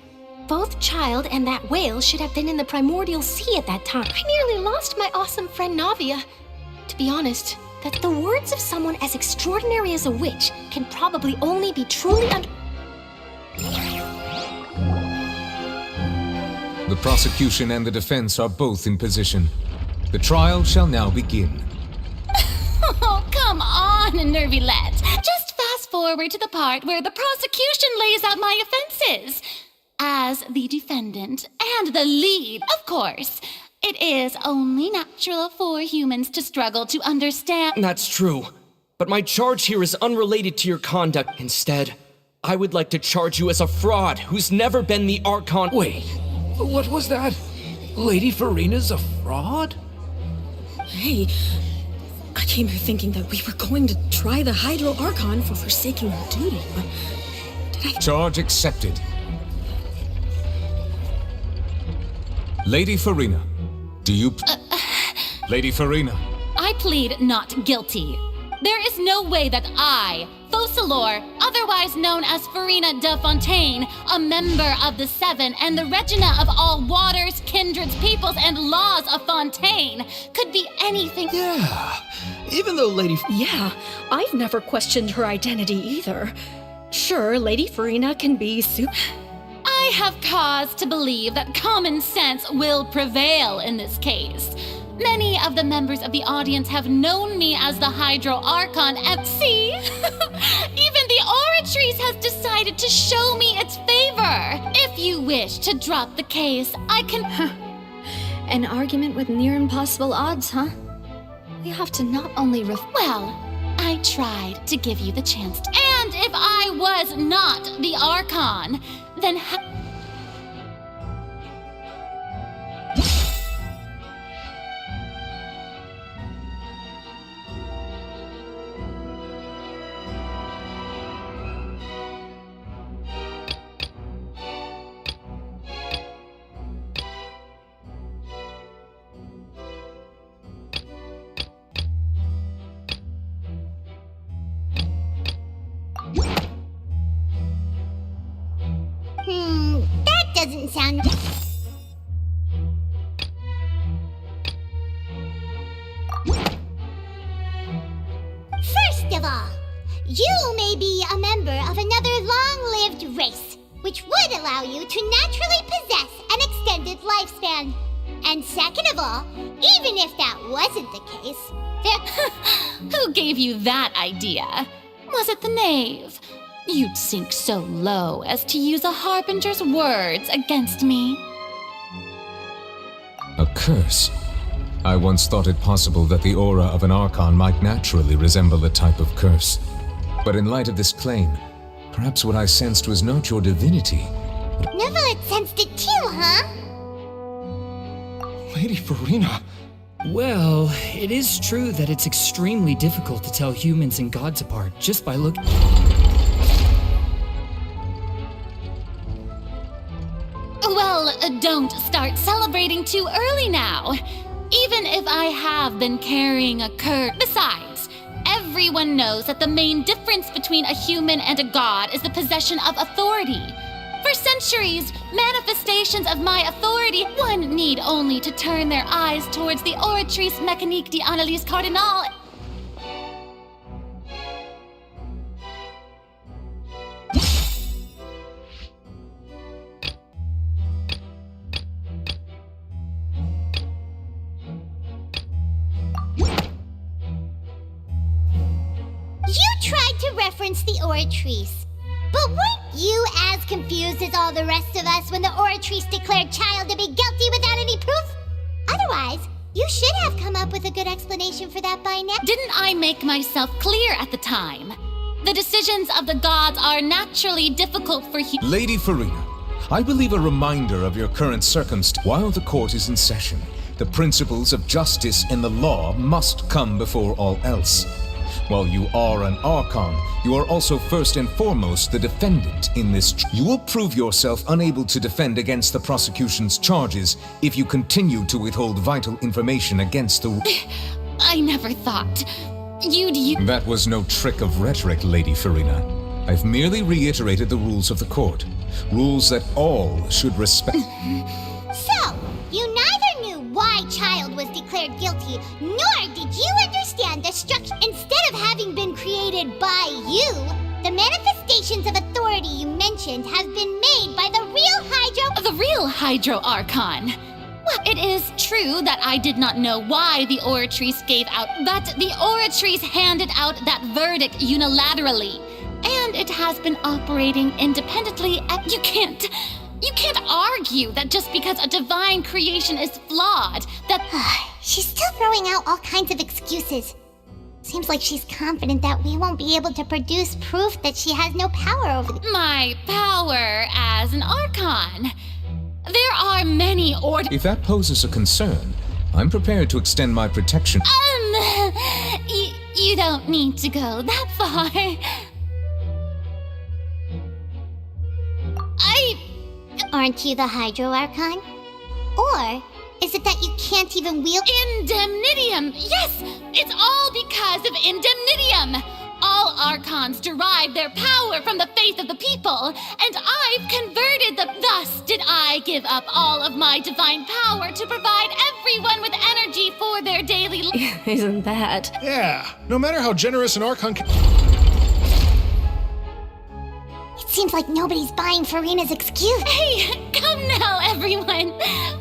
both Child and that whale should have been in the primordial sea at that time. I nearly lost my awesome friend Navia. To be honest, that the words of someone as extraordinary as a witch can probably only be truly The prosecution and the defense are both in position. The trial shall now begin. Oh, come on, Nervilette. Just fast forward to the part where the prosecution lays out my offenses. As the defendant and the lead, of course, it is only natural for humans to struggle to understand. That's true. But my charge here is unrelated to your conduct. Instead, I would like to charge you as a fraud who's never been the Archon. Wait, what was that? Lady Farina's a fraud? Hey, I came here thinking that we were going to try the Hydro Archon for forsaking her duty, but did I... Charge accepted. Lady Farina, do you... Lady Farina. I plead not guilty. There is no way that I, Focalor, otherwise known as Farina de Fontaine, a member of the Seven and the Regina of all waters, kindreds, peoples, and laws of Fontaine, could be anything. Yeah, even though Lady... Yeah, I've never questioned her identity either. Sure, Lady Farina can be I have cause to believe that common sense will prevail in this case. Many of the members of the audience have known me as the Hydro Archon FC. Even the Oratrice has decided to show me its favor. If you wish to drop the case, I can... An argument with near impossible odds, huh? We have to not only Well, I tried to give you the chance to... And if I was not the Archon, then That doesn't sound... First of all, you may be a member of another long-lived race, which would allow you to naturally possess an extended lifespan. And second of all, even if that wasn't the case, Who gave you that idea? Was it the knave? You'd sink so low as to use a harbinger's words against me. A curse? I once thought it possible that the aura of an Archon might naturally resemble a type of curse. But in light of this claim, perhaps what I sensed was not your divinity. Neverlet sensed it too, huh? Lady Farina. Well, it is true that it's extremely difficult to tell humans and gods apart just by looking. Well, don't start celebrating too early now. Even if I have been carrying a curse. Besides, everyone knows that the main difference between a human and a god is the possession of authority. For centuries, manifestations of my authority, one need only to turn their eyes towards the Oratrice Mécanique d'Analyse Cardinal. You tried to reference the Oratrice. But weren't you as confused as all the rest of us when the Oratrice declared Child to be guilty without any proof? Otherwise, you should have come up with a good explanation for that by now. Didn't I make myself clear at the time? The decisions of the gods are naturally difficult for Lady Farina, I believe a reminder of your current circumstance. While the court is in session, the principles of justice and the law must come before all else. While you are an Archon, you are also first and foremost the defendant in this. You will prove yourself unable to defend against the prosecution's charges if you continue to withhold vital information against the... I never thought you'd That was no trick of rhetoric, Lady Farina. I've merely reiterated the rules of the court. Rules that all should respect. So, you neither knew why Child was declared guilty, nor did you understand the structure. Instead of having been created by you, the manifestations of authority you mentioned have been made by the real Hydro... The real Hydro Archon. Well, it is true that I did not know why the Oratrice gave out, but the Oratrice handed out that verdict unilaterally. And it has been operating independently and you can't argue that just because a divine creation is flawed, that... She's still throwing out all kinds of excuses. Seems like she's confident that we won't be able to produce proof that she has no power over My power as an Archon. There are many If that poses a concern, I'm prepared to extend my protection. You don't need to go that far. Aren't you the Hydro Archon? Or is it that you can't even wield... Indemnitium! Yes! It's all because of Indemnitium! All Archons derive their power from the faith of the people, and I've converted them. Thus did I give up all of my divine power to provide everyone with energy for their daily life. Isn't that? Yeah, no matter how generous an Archon can... It seems like nobody's buying Farina's excuse. Hey, come now, everyone.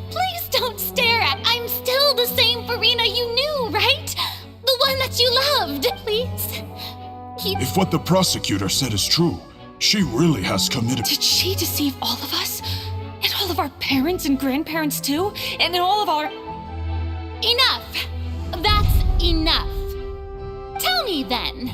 Please don't stare at... I'm still the same Farina you knew, right? The one that you loved. Please. If what the prosecutor said is true, she really has committed... Did she deceive all of us? And all of our parents and grandparents too? And all of our... Enough! That's enough. Tell me then,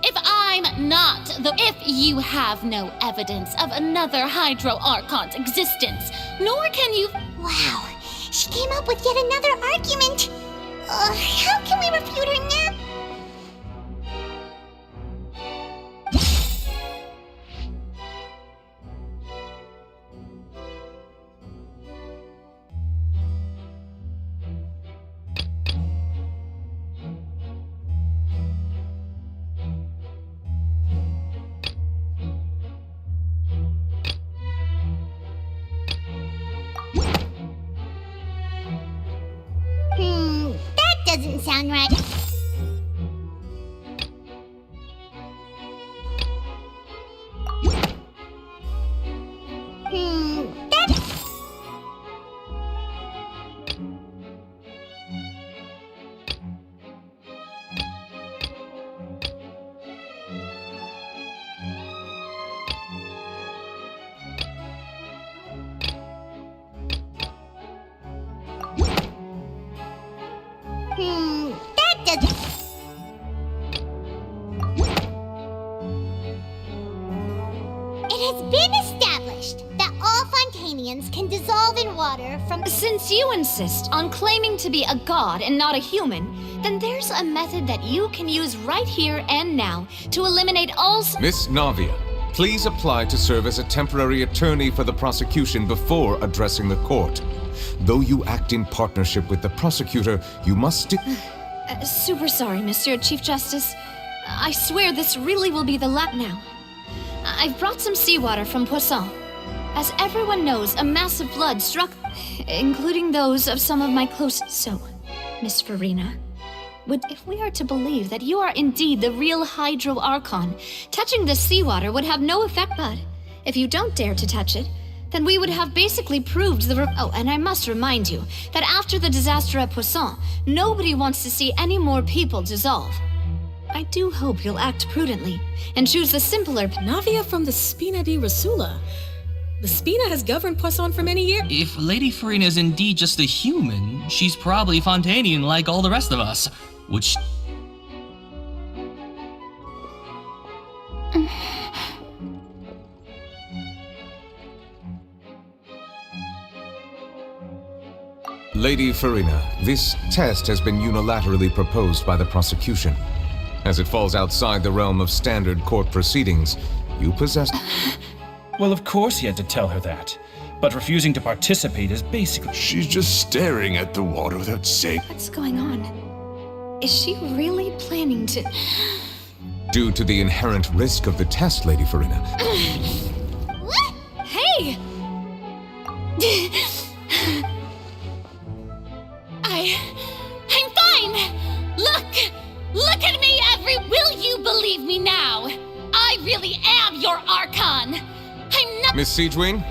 if I'm not the... If you have no evidence of another Hydro Archon's existence, nor can you... Wow, she came up with yet another argument. How can we refute her now? doesn't sound right. That doesn't... It has been established that all Fontanians can dissolve in water from... Since you insist on claiming to be a god and not a human, then there's a method that you can use right here and now to eliminate all... Miss Navia, please apply to serve as a temporary attorney for the prosecution before addressing the court. Though you act in partnership with the prosecutor, you must super sorry, Monsieur Chief Justice. I swear this really will be the lap now. I've brought some seawater from Poisson. As everyone knows, a massive flood struck, including those of some of my closest. So, Miss Farina, if we are to believe that you are indeed the real Hydro Archon, touching this seawater would have no effect, but if you don't dare to touch it, then we would have basically proved the... Oh, and I must remind you that after the disaster at Poisson, nobody wants to see any more people dissolve. I do hope you'll act prudently and choose the simpler... Navia from the Spina di Rasula. The Spina has governed Poisson for many years. If Lady Farina is indeed just a human, she's probably Fontanian like all the rest of us, which... Lady Farina, this test has been unilaterally proposed by the prosecution. As it falls outside the realm of standard court proceedings, you possess... Well, of course he had to tell her that. But refusing to participate is basically... She's just staring at the water without saying... What's going on? Is she really planning to... Due to the inherent risk of the test, Lady Farina. Hey! I'm fine! Look at me, will you believe me now? I really am your Archon! I'm not- Miss Siegewin?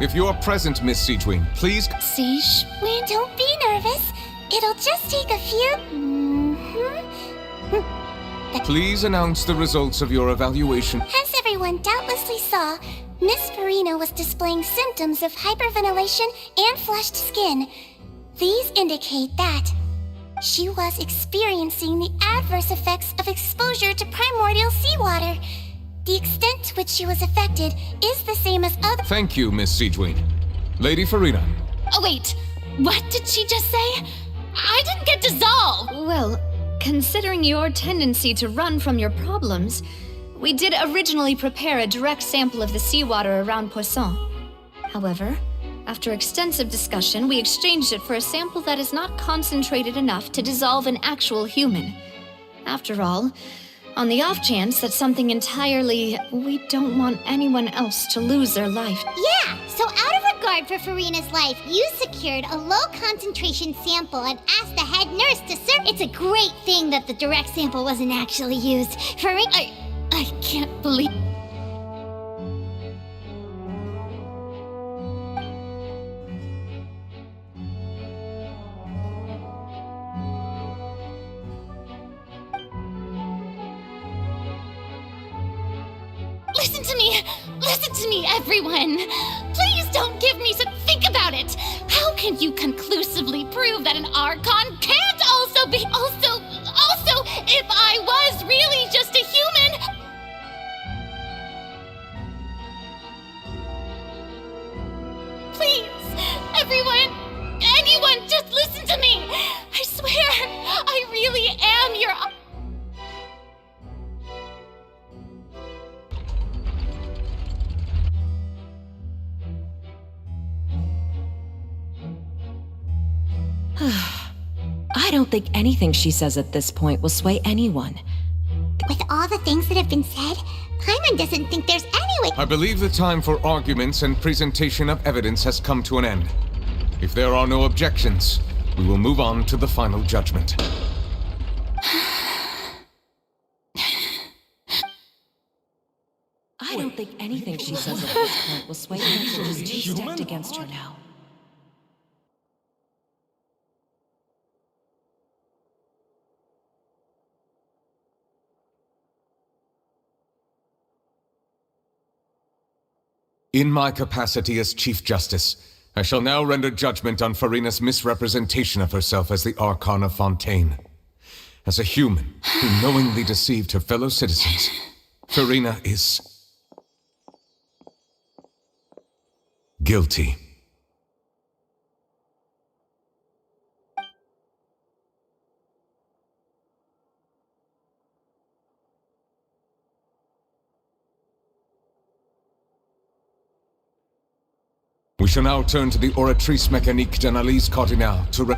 If you are present, Miss Siegewin, please... Siege? Don't be nervous. It'll just take a few... Please announce the results of your evaluation. As everyone doubtlessly saw, Miss Farina was displaying symptoms of hyperventilation and flushed skin. These indicate that she was experiencing the adverse effects of exposure to primordial seawater. The extent to which she was affected is the same as other... Thank you, Miss Siegewin. Lady Farina. Oh wait, what did she just say? I didn't get dissolved! Well, considering your tendency to run from your problems, we did originally prepare a direct sample of the seawater around Poisson. However, after extensive discussion, we exchanged it for a sample that is not concentrated enough to dissolve an actual human. After all, on the off chance that something entirely... We don't want anyone else to lose their life. Yeah, so out of regard for Farina's life, you secured a low-concentration sample and asked the head nurse to serve... It's a great thing that the direct sample wasn't actually used. Farina... I can't believe... Listen to me, everyone! Please don't give me some... Think about it! How can you conclusively prove that an Archon can't also be... Also, if I was really just a human... Please, everyone, anyone, just listen to me! I swear, I really am your... I don't think anything she says at this point will sway anyone. With all the things that have been said, Paimon doesn't think there's any way... I believe the time for arguments and presentation of evidence has come to an end. If there are no objections, we will move on to the final judgment. I don't think anything she says at this point will sway her. She's too stacked against her now. In my capacity as Chief Justice, I shall now render judgment on Farina's misrepresentation of herself as the Archon of Fontaine. As a human who knowingly deceived her fellow citizens, Farina is guilty. We shall now turn to the Oratrice Mécanique d'Analyse Cardinale to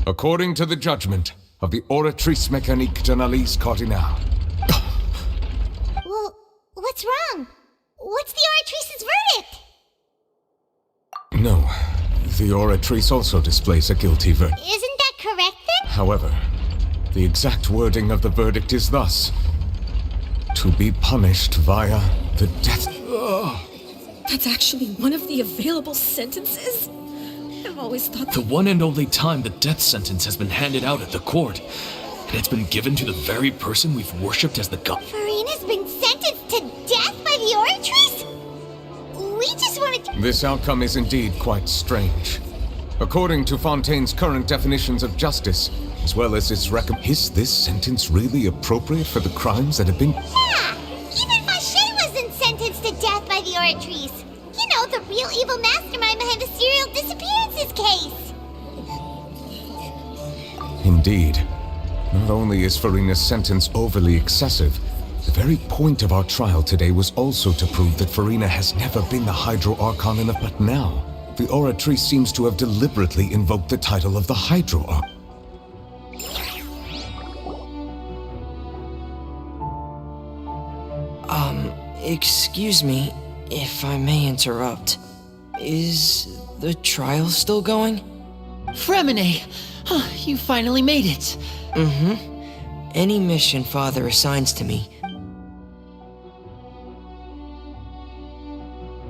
According to the judgment of the Oratrice Mécanique d'Analyse Cardinale. Well, what's wrong? What's the Oratrice's verdict? No, the Oratrice also displays a guilty verdict. Isn't that correct then? However, the exact wording of the verdict is thus: to be punished via the death. That's actually one of the available sentences? I've always thought The one and only time the death sentence has been handed out at the court, and it's been given to the very person we've worshipped as the god. Farina's been sentenced to death by the Oratrice? We just wanted to— This outcome is indeed quite strange. According to Fontaine's current definitions of justice, as well as its is this sentence really appropriate for the crimes that have been— Yeah! Even Fache wasn't sentenced to death by the Oratrice. You know, the real evil mastermind behind the serial disappearances case. Indeed. Not only is Farina's sentence overly excessive, the very point of our trial today was also to prove that Farina has never been the Hydro Archon enough. But now, the Oratrice seems to have deliberately invoked the title of the Hydro Archon. Excuse me, if I may interrupt. Is the trial still going? Fremine! You finally made it. Mm-hmm. Any mission Father assigns to me.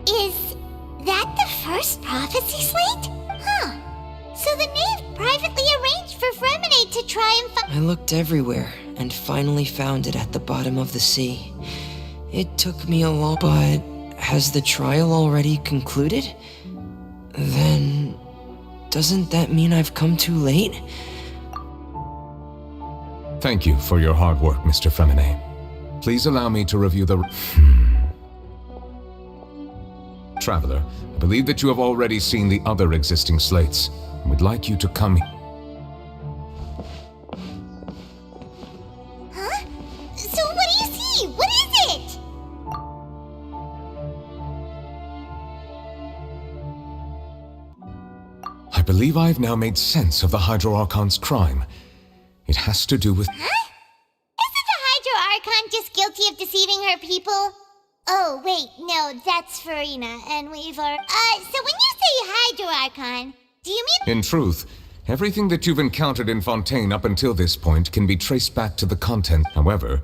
Is that the first prophecy slate? Huh. So the knave privately arranged for Fremine to try and find— I looked everywhere and finally found it at the bottom of the sea. It took me a long— But has the trial already concluded? Then doesn't that mean I've come too late? Thank you for your hard work, Mr. Fremine. Please allow me to review the— Traveler, I believe that you have already seen the other existing slates, and would like you to come— Huh? So what do you see? What is it? I believe I've now made sense of the Hydro Archon's crime. It has to do with— Huh? Isn't the Hydro Archon just guilty of deceiving her people? Oh, wait, no, that's Farina, and we've already— so when you say Hydro Archon, do you mean— In truth, everything that you've encountered in Fontaine up until this point can be traced back to the content. However,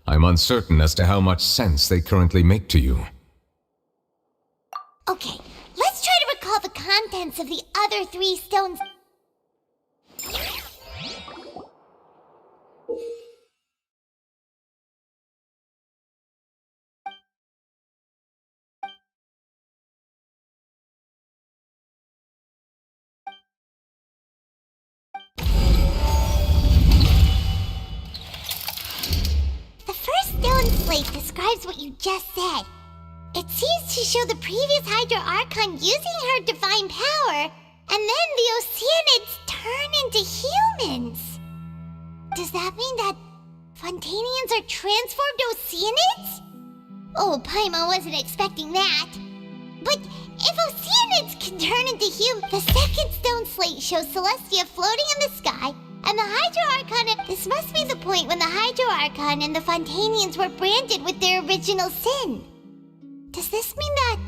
I'm uncertain as to how much sense they currently make to you. Okay, let's try to recall the contents of the other 3 stones. The first stone slate describes what you just said. It seems to show the previous Hydro Archon using her divine power, and then the Oceanids turn into humans. Does that mean that Fontainians are transformed Oceanids? Oh, Paimon wasn't expecting that. But if Oceanids can turn into humans, the second stone slate shows Celestia floating in the sky, And the Hydro Archon... This must be the point when the Hydro Archon and the Fontanians were branded with their original sin. Does this mean that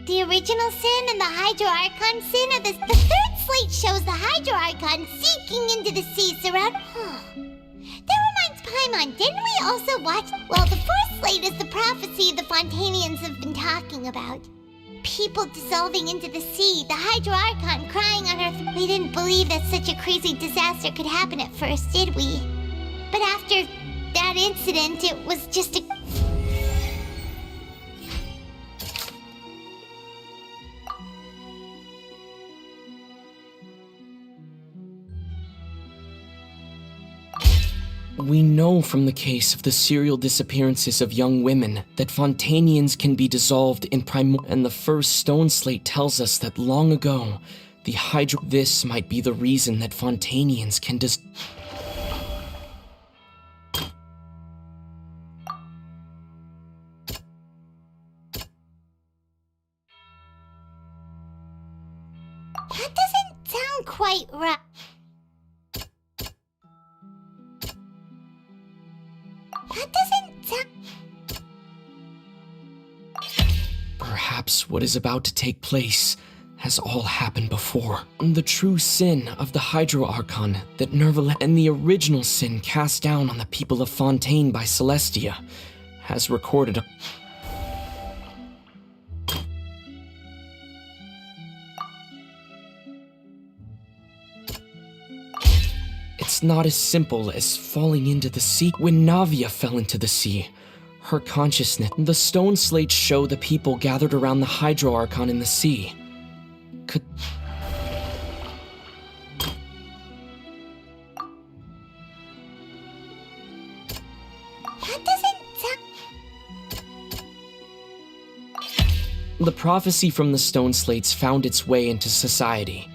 the original sin and the Hydro Archon sin are the third slate shows the Hydro Archon sinking into the sea surround... That reminds Paimon, didn't we also watch... Well, the fourth slate is the prophecy the Fontanians have been talking about. People dissolving into the sea, the Hydro Archon crying on Earth. We didn't believe that such a crazy disaster could happen at first, did we? But after that incident, it was just a... We know from the case of the serial disappearances of young women that Fontanians can be dissolved in and the first stone slate tells us that long ago, the Hydro... This might be the reason that Fontanians can That doesn't sound quite right. That doesn't sound... Perhaps what is about to take place has all happened before. The true sin of the Hydro Archon that Nerval and the original sin cast down on the people of Fontaine by Celestia has recorded a... It's not as simple as falling into the sea. When Navia fell into the sea, her consciousness... The stone slates show the people gathered around the Hydro Archon in the sea. Could... That doesn't sound... The prophecy from the stone slates found its way into society.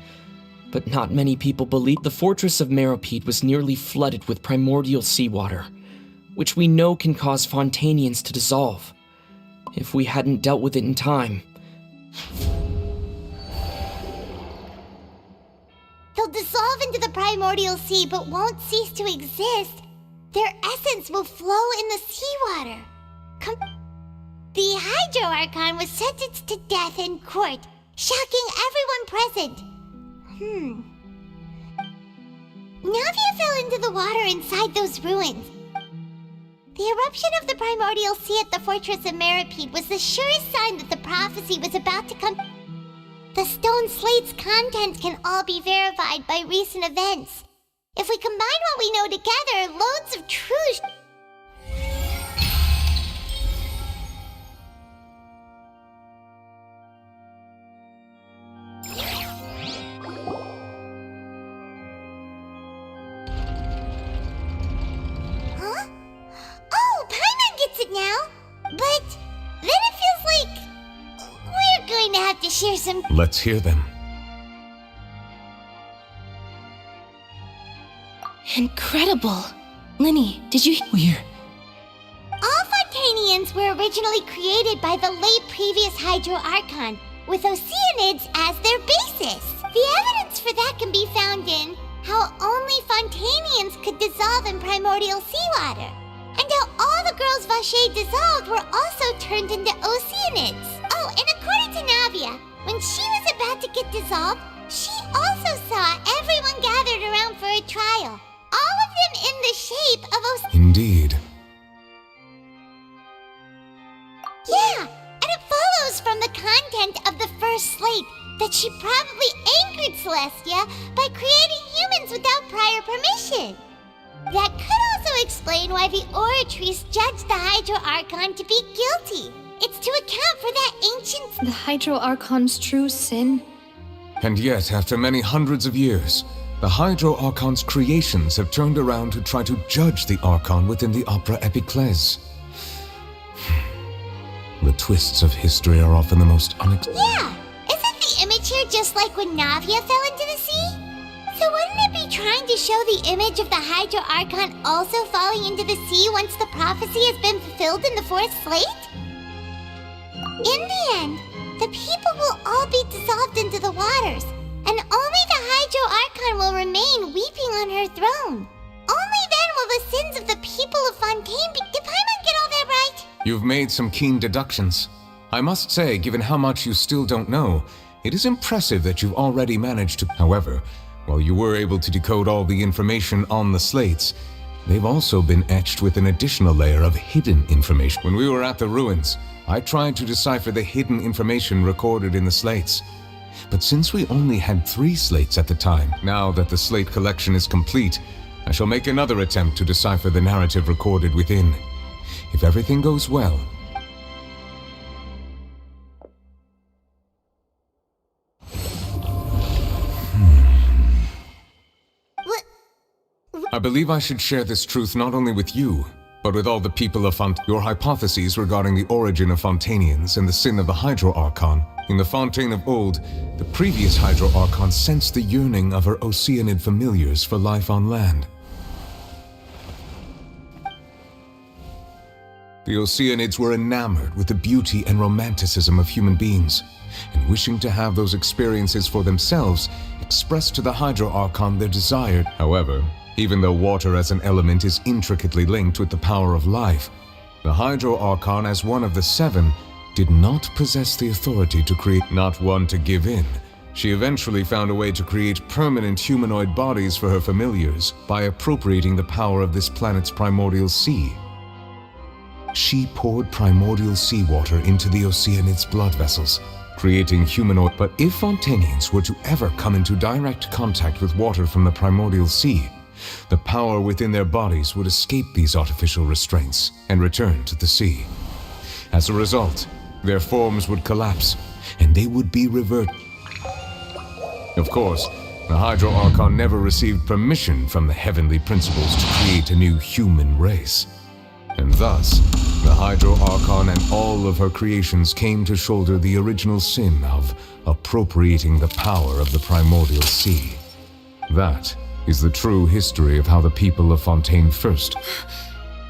But not many people believe the fortress of Meropide was nearly flooded with primordial seawater, which we know can cause Fontanians to dissolve. If we hadn't dealt with it in time... They'll dissolve into the primordial sea but won't cease to exist. Their essence will flow in the seawater. The Hydro Archon was sentenced to death in court, shocking everyone present. Navia fell into the water inside those ruins. The eruption of the primordial sea at the fortress of Meropide was the surest sign that the prophecy was about to come. The stone slate's contents can all be verified by recent events. If we combine what we know together, loads of truth... Share some... Let's hear them. Incredible. Linny, did you... We're... All Fontanians were originally created by the late previous Hydro Archon, with Oceanids as their basis. The evidence for that can be found in how only Fontanians could dissolve in primordial seawater, and how all the girls Vacher dissolved were also turned into Oceanids. Oh, and according to Navia, when she was about to get dissolved, she also saw everyone gathered around for a trial. All of them in the shape of Indeed. Yeah, and it follows from the content of the first slate that she probably angered Celestia by creating humans without prior permission. That could also explain why the Oratrice judged the Hydro Archon to be guilty. It's to account for that ancient... The Hydro Archon's true sin? And yet, after many hundreds of years, the Hydro Archon's creations have turned around to try to judge the Archon within the Opera Epiclese. The twists of history are often the most unexpected. Yeah! Isn't the image here just like when Navia fell into the sea? So wouldn't it be trying to show the image of the Hydro Archon also falling into the sea once the prophecy has been fulfilled in the fourth slate? In the end, the people will all be dissolved into the waters, and only the Hydro Archon will remain weeping on her her throne. Only then will the sins of the people of Fontaine be— Did Paimon get all that right? You've made some keen deductions. I must say, given how much you still don't know, it is impressive that you've already managed to— However, while you were able to decode all the information on the slates, they've also been etched with an additional layer of hidden information. When we were at the ruins, I tried to decipher the hidden information recorded in the slates. But since we only had 3 slates at the time, now that the slate collection is complete, I shall make another attempt to decipher the narrative recorded within. If everything goes well, I believe I should share this truth not only with you, but with all the people of Your hypotheses regarding the origin of Fontainians and the sin of the Hydro Archon. In the Fontaine of old, the previous Hydro Archon sensed the yearning of her Oceanid familiars for life on land. The Oceanids were enamored with the beauty and romanticism of human beings, and wishing to have those experiences for themselves, expressed to the Hydro Archon their desire. However, even though water as an element is intricately linked with the power of life, the Hydro Archon, as one of the 7, did not possess the authority to create— Not one to give in, she eventually found a way to create permanent humanoid bodies for her familiars by appropriating the power of this planet's primordial sea. She poured primordial seawater into the Oceanids' blood vessels, creating humanoid— But if Fontainians were to ever come into direct contact with water from the primordial sea, the power within their bodies would escape these artificial restraints and return to the sea. As a result, their forms would collapse, and they would be reverted. Of course, the Hydro Archon never received permission from the heavenly principles to create a new human race. And thus, the Hydro Archon and all of her creations came to shoulder the original sin of appropriating the power of the primordial sea. That is the true history of how the people of Fontaine first—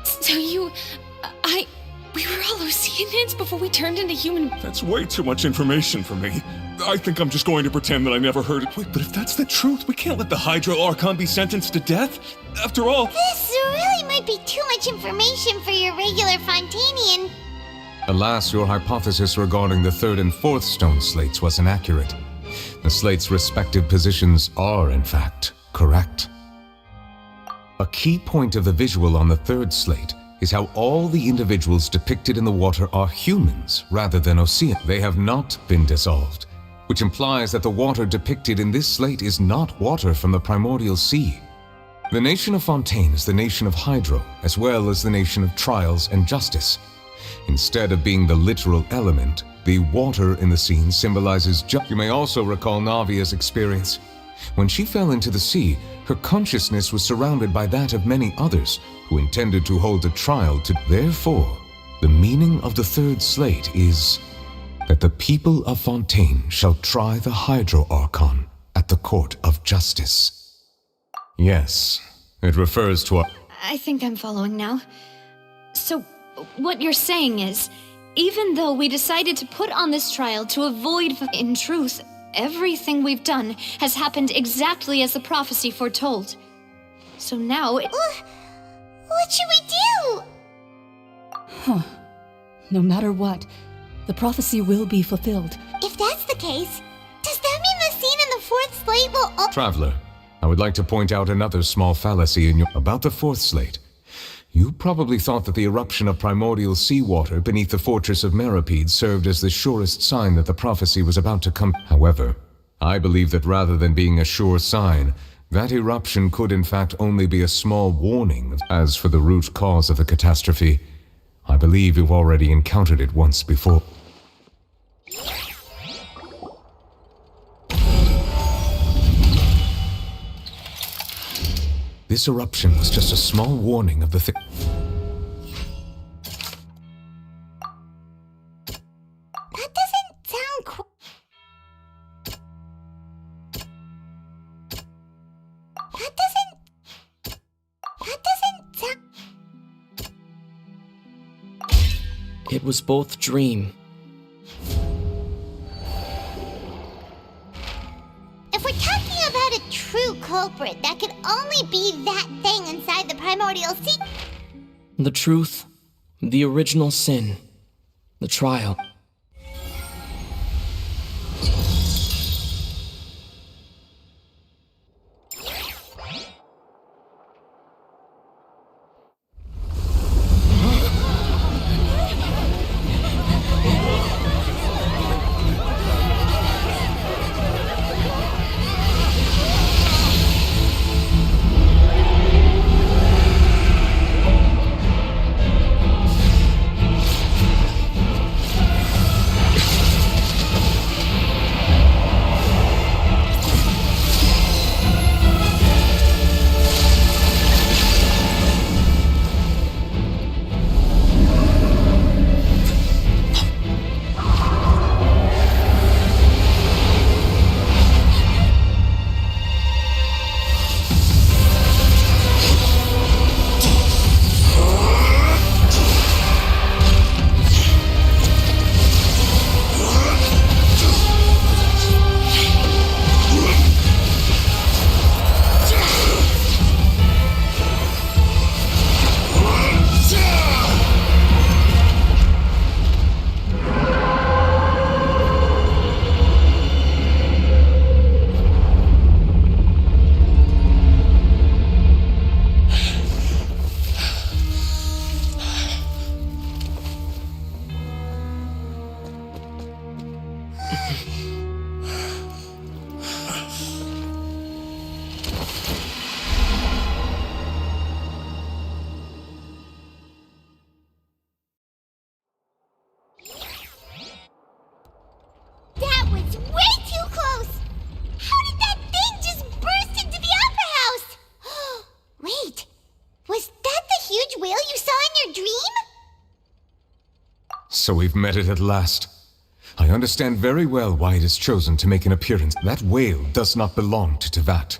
So we were all Oceanids before we turned into human— That's way too much information for me. I think I'm just going to pretend that I never heard it. Wait, but if that's the truth, we can't let the Hydro Archon be sentenced to death. After all— This really might be too much information for your regular Fontainian. Alas, your hypothesis regarding the 3rd and 4th stone slates was inaccurate. The slates' respective positions are, in fact, correct. A key point of the visual on the 3rd slate is how all the individuals depicted in the water are humans rather than Ocean. They have not been dissolved, which implies that the water depicted in this slate is not water from the primordial sea. The nation of Fontaine is the nation of Hydro, as well as the nation of trials and justice. Instead of being the literal element, the water in the scene symbolizes You may also recall Navia's experience. When she fell into the sea, her consciousness was surrounded by that of many others who intended to hold a trial to— Therefore, the meaning of the 3rd slate is that the people of Fontaine shall try the Hydro Archon at the court of justice. Yes, it refers to I think I'm following now. So, what you're saying is, even though we decided to put on this trial to avoid— In truth, everything we've done has happened exactly as the prophecy foretold. So now What should we do? Huh. No matter what, the prophecy will be fulfilled. If that's the case, does that mean the scene in the 4th slate will— Traveler, I would like to point out another small fallacy in about the 4th slate. You probably thought that the eruption of primordial seawater beneath the fortress of Meropide served as the surest sign that the prophecy was about to come. However, I believe that rather than being a sure sign, that eruption could in fact only be a small warning. As for the root cause of the catastrophe, I believe you've already encountered it once before. This eruption was just a small warning of the thing. That doesn't sound That doesn't sound— It was both dream. If we're talking about about a true culprit that could only be that thing inside the primordial sea. The truth, the original sin, the trial. That was way too close! How did that thing just burst into the Opera House? Wait, was that the huge whale you saw in your dream? So we've met it at last. I understand very well why it has chosen to make an appearance. That whale does not belong to Tevat.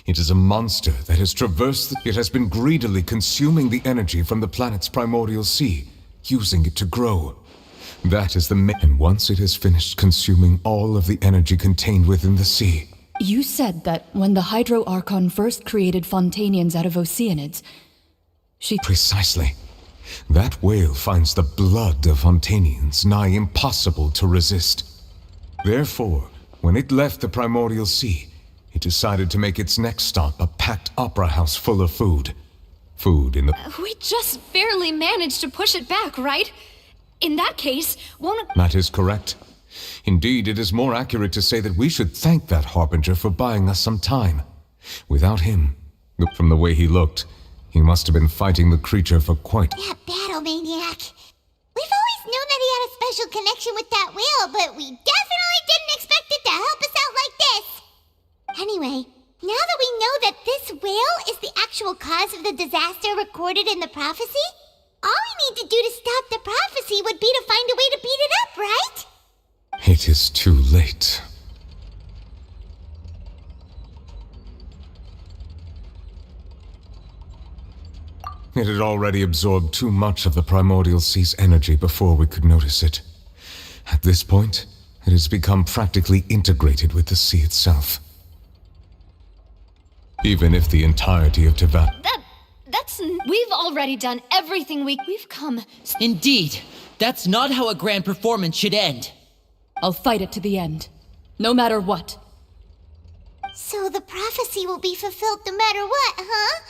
It is a monster that has traversed it has been greedily consuming the energy from the planet's primordial sea, using it to grow. That is and once it has finished consuming all of the energy contained within the sea. You said that when the Hydro Archon first created Fontanians out of Oceanids, she... Precisely. That whale finds the blood of Fontanians nigh impossible to resist. Therefore, when it left the primordial sea, it decided to make its next stop a packed opera house full of food. Food in the... We just barely managed to push it back, right? In that case, won't... That is correct. Indeed, it is more accurate to say that we should thank that Harbinger for buying us some time. Without him, from the way he looked, he must have been fighting the creature for quite... That battle maniac. We've always known that he had a special connection with that whale, but we definitely didn't expect it to help us out like this. Anyway, now that we know that this whale is the actual cause of the disaster recorded in the prophecy, all we need to do to stop the prophecy would be to find a way to beat it up, right? It is too late. It had already absorbed too much of the primordial sea's energy before we could notice it. At this point, it has become practically integrated with the sea itself. Even if the entirety of Tevat... We've already done everything we've come... Indeed. That's not how a grand performance should end. I'll fight it to the end. No matter what. So the prophecy will be fulfilled no matter what, huh?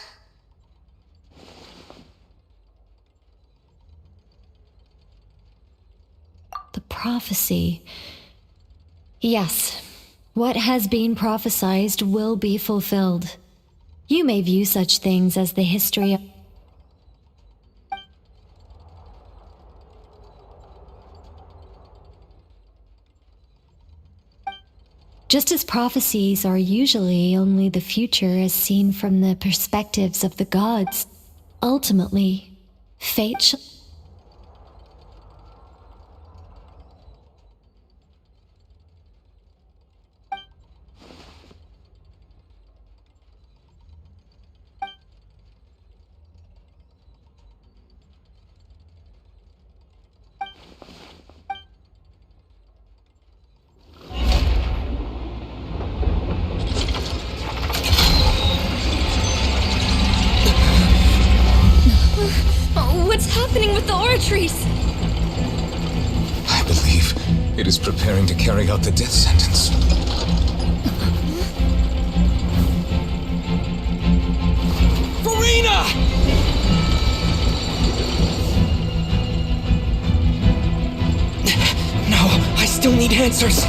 The prophecy. Yes. What has been prophesied will be fulfilled. You may view such things as the history of... Just as prophecies are usually only the future as seen from the perspectives of the gods, ultimately, fate trees. I believe it is preparing to carry out the death sentence. Farina! No, I still need answers.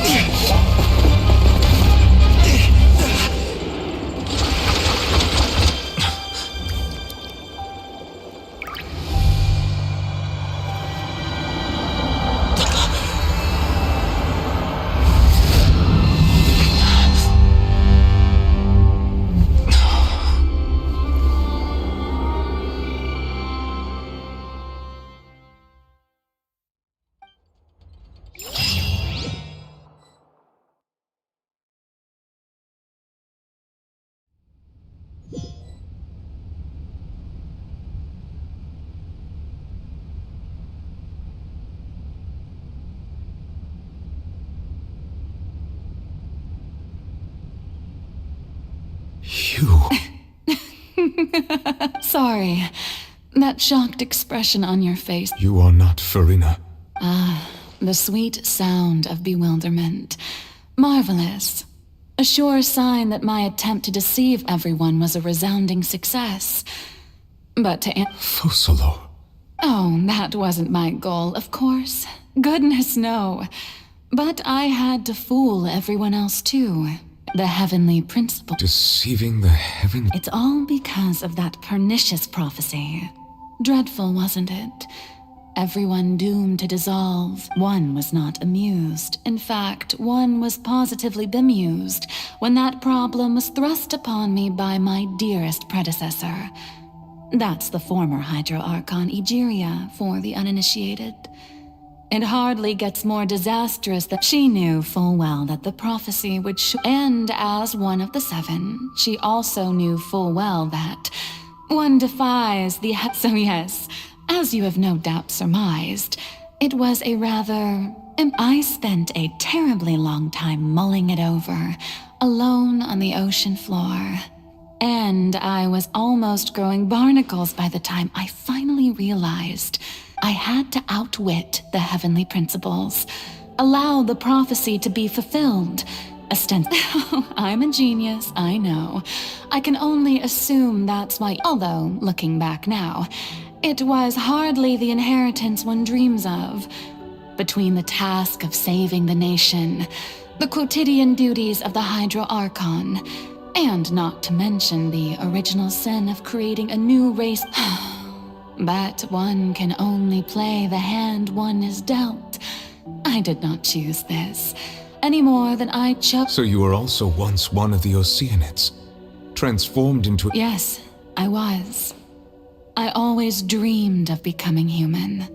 Sorry. That shocked expression on your face. You are not Farina. Ah, the sweet sound of bewilderment. Marvelous. A sure sign that my attempt to deceive everyone was a resounding success. But to Focalor. Oh, that wasn't my goal, of course. Goodness, no. But I had to fool everyone else too. The heavenly principle. Deceiving the heaven. It's all because of that pernicious prophecy. Dreadful, wasn't it? Everyone doomed to dissolve. One was not amused. In fact, one was positively bemused when that problem was thrust upon me by my dearest predecessor. That's the former Hydro Archon Egeria for the uninitiated. It hardly gets more disastrous than she knew full well that the prophecy would end as one of the seven. She also knew full well that one defies the so yes, as you have no doubt surmised, it was a rather... I spent a terribly long time mulling it over, alone on the ocean floor. And I was almost growing barnacles by the time I finally realized I had to outwit the heavenly principles, allow the prophecy to be fulfilled. I'm a genius, I know. I can only assume that's why, although, looking back now, it was hardly the inheritance one dreams of. Between the task of saving the nation, the quotidian duties of the Hydro Archon, and not to mention the original sin of creating a new race. But one can only play the hand one is dealt. I did not choose this, any more than I chose. So you were also once one of the Oceanids, transformed into... Yes, I was. I always dreamed of becoming human.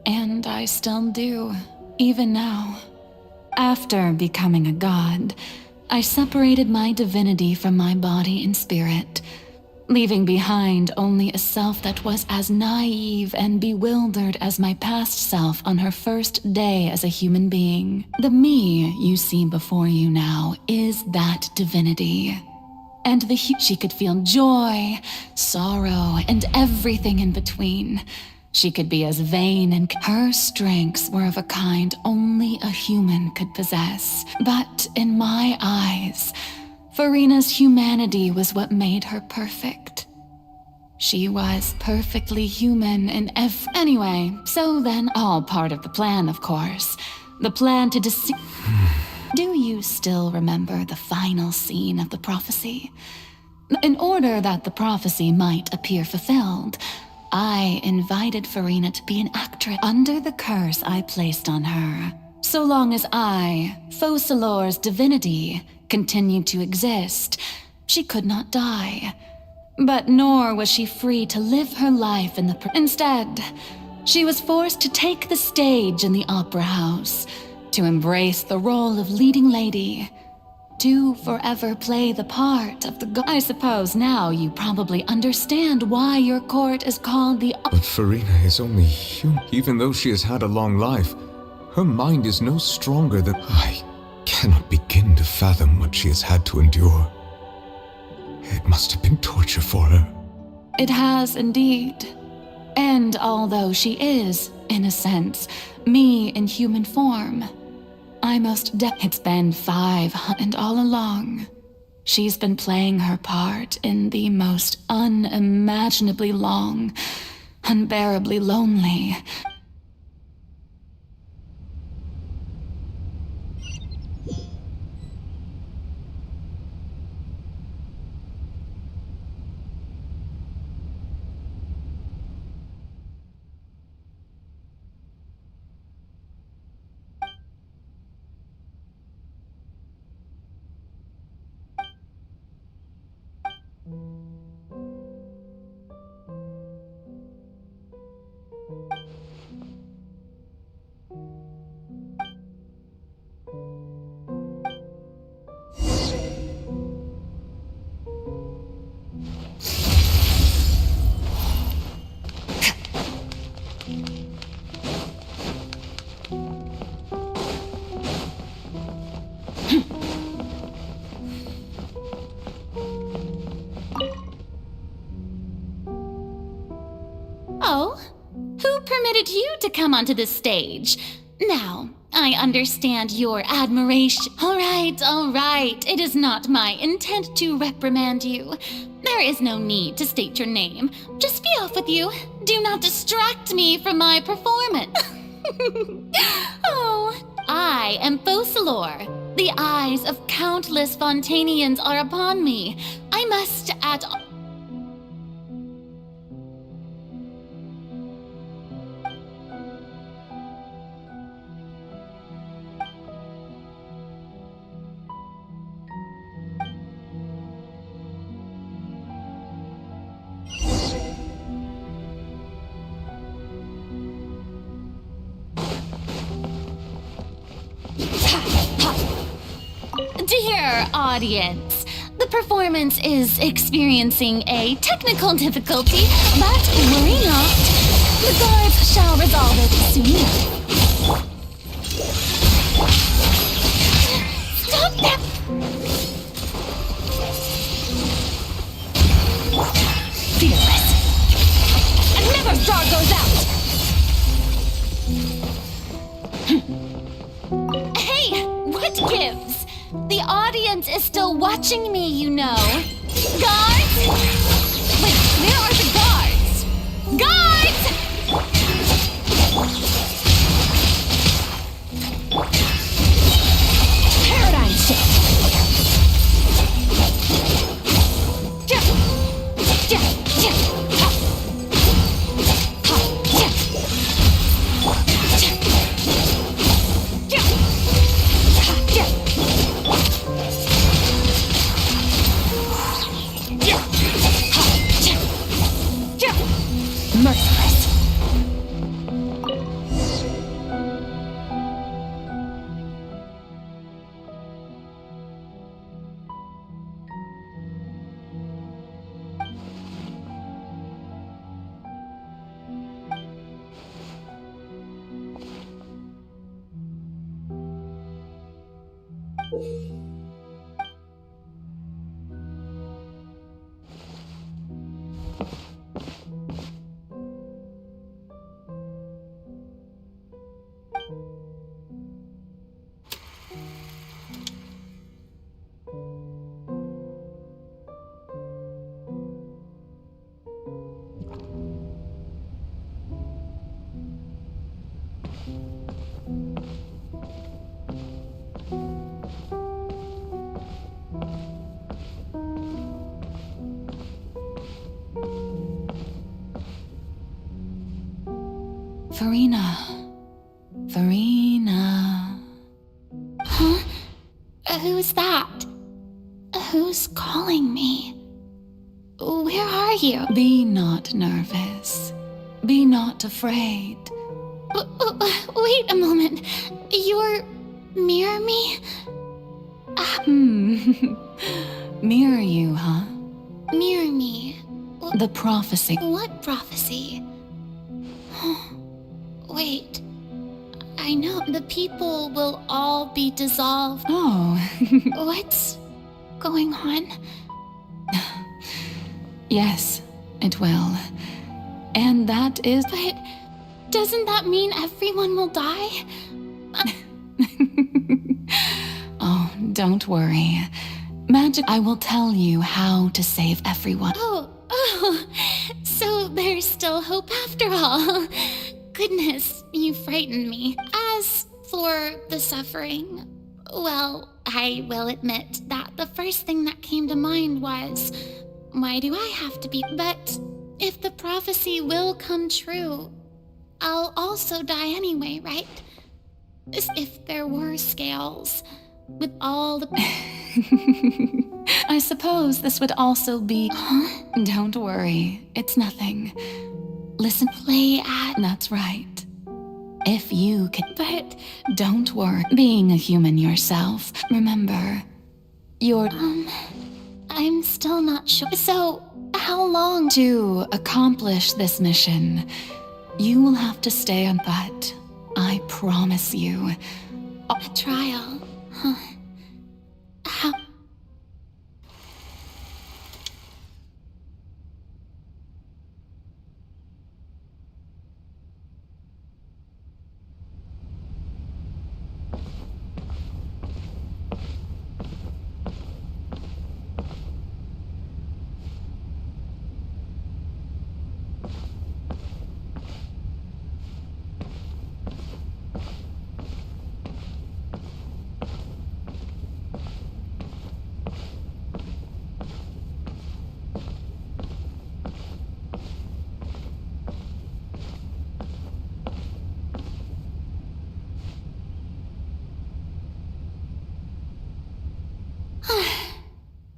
And I still do, even now. After becoming a god, I separated my divinity from my body and spirit, leaving behind only a self that was as naive and bewildered as my past self on her first day as a human being. The me you see before you now is that divinity. And she could feel joy, sorrow, and everything in between. She could be as vain, and her strengths were of a kind only a human could possess. But in my eyes, Farina's humanity was what made her perfect. She was perfectly human in Anyway, so then, all part of the plan, of course. The plan to deceive... Do you still remember the final scene of the prophecy? In order that the prophecy might appear fulfilled, I invited Farina to be an actress under the curse I placed on her. So long as I, Focalor's divinity, continued to exist, she could not die. But nor was she free to live her life in the... Instead, she was forced to take the stage in the opera house, to embrace the role of leading lady, to forever play the part of the I suppose now you probably understand why your court is called the... But Farina is only human. Even though she has had a long life, her mind is no stronger than... I cannot begin to fathom what she has had to endure. It must have been torture for her. It has indeed. And although she is, in a sense, me in human form, it's been 500, and all along, she's been playing her part in the most unimaginably long, unbearably lonely. Oh, who permitted you to come onto the stage? Now, I understand your admiration. All right. It is not my intent to reprimand you. There is no need to state your name. Just be off with you. Do not distract me from my performance. Oh, I am Focalor. The eyes of countless Fontanians are upon me. I must at all. Dear audience, the performance is experiencing a technical difficulty, but worry not. The guards shall resolve it soon. Stop that! Fearless. And never star goes out! Hey, what gives? The audience is still watching me, you know. Guards? Wait, where are the guards? Guards! Paradigm shift. Merciless. Farina. Huh? Who's that? Who's calling me? Where are you? Be not nervous. Be not afraid. Wait a moment. You're mirror me? Mirror you, huh? Mirror me. The prophecy. What prophecy? Wait. I know the people will all be dissolved. Oh. What's going on? Yes, it will. And that is... But doesn't that mean everyone will die? Oh, don't worry. Magic, I will tell you how to save everyone. Oh, so there's still hope after all. Goodness, you frightened me. As for the suffering, well, I will admit that the first thing that came to mind was, why do I have to be? But if the prophecy will come true, I'll also die anyway, right? As if there were scales with all the... I suppose this would also be... Huh? Don't worry, it's nothing. Listen, play at... That's right. If you can... But... Don't worry, being a human yourself, remember, you're... I'm still not sure. So, how long... To accomplish this mission, you will have to stay on, but I promise you... A trial? Huh. How...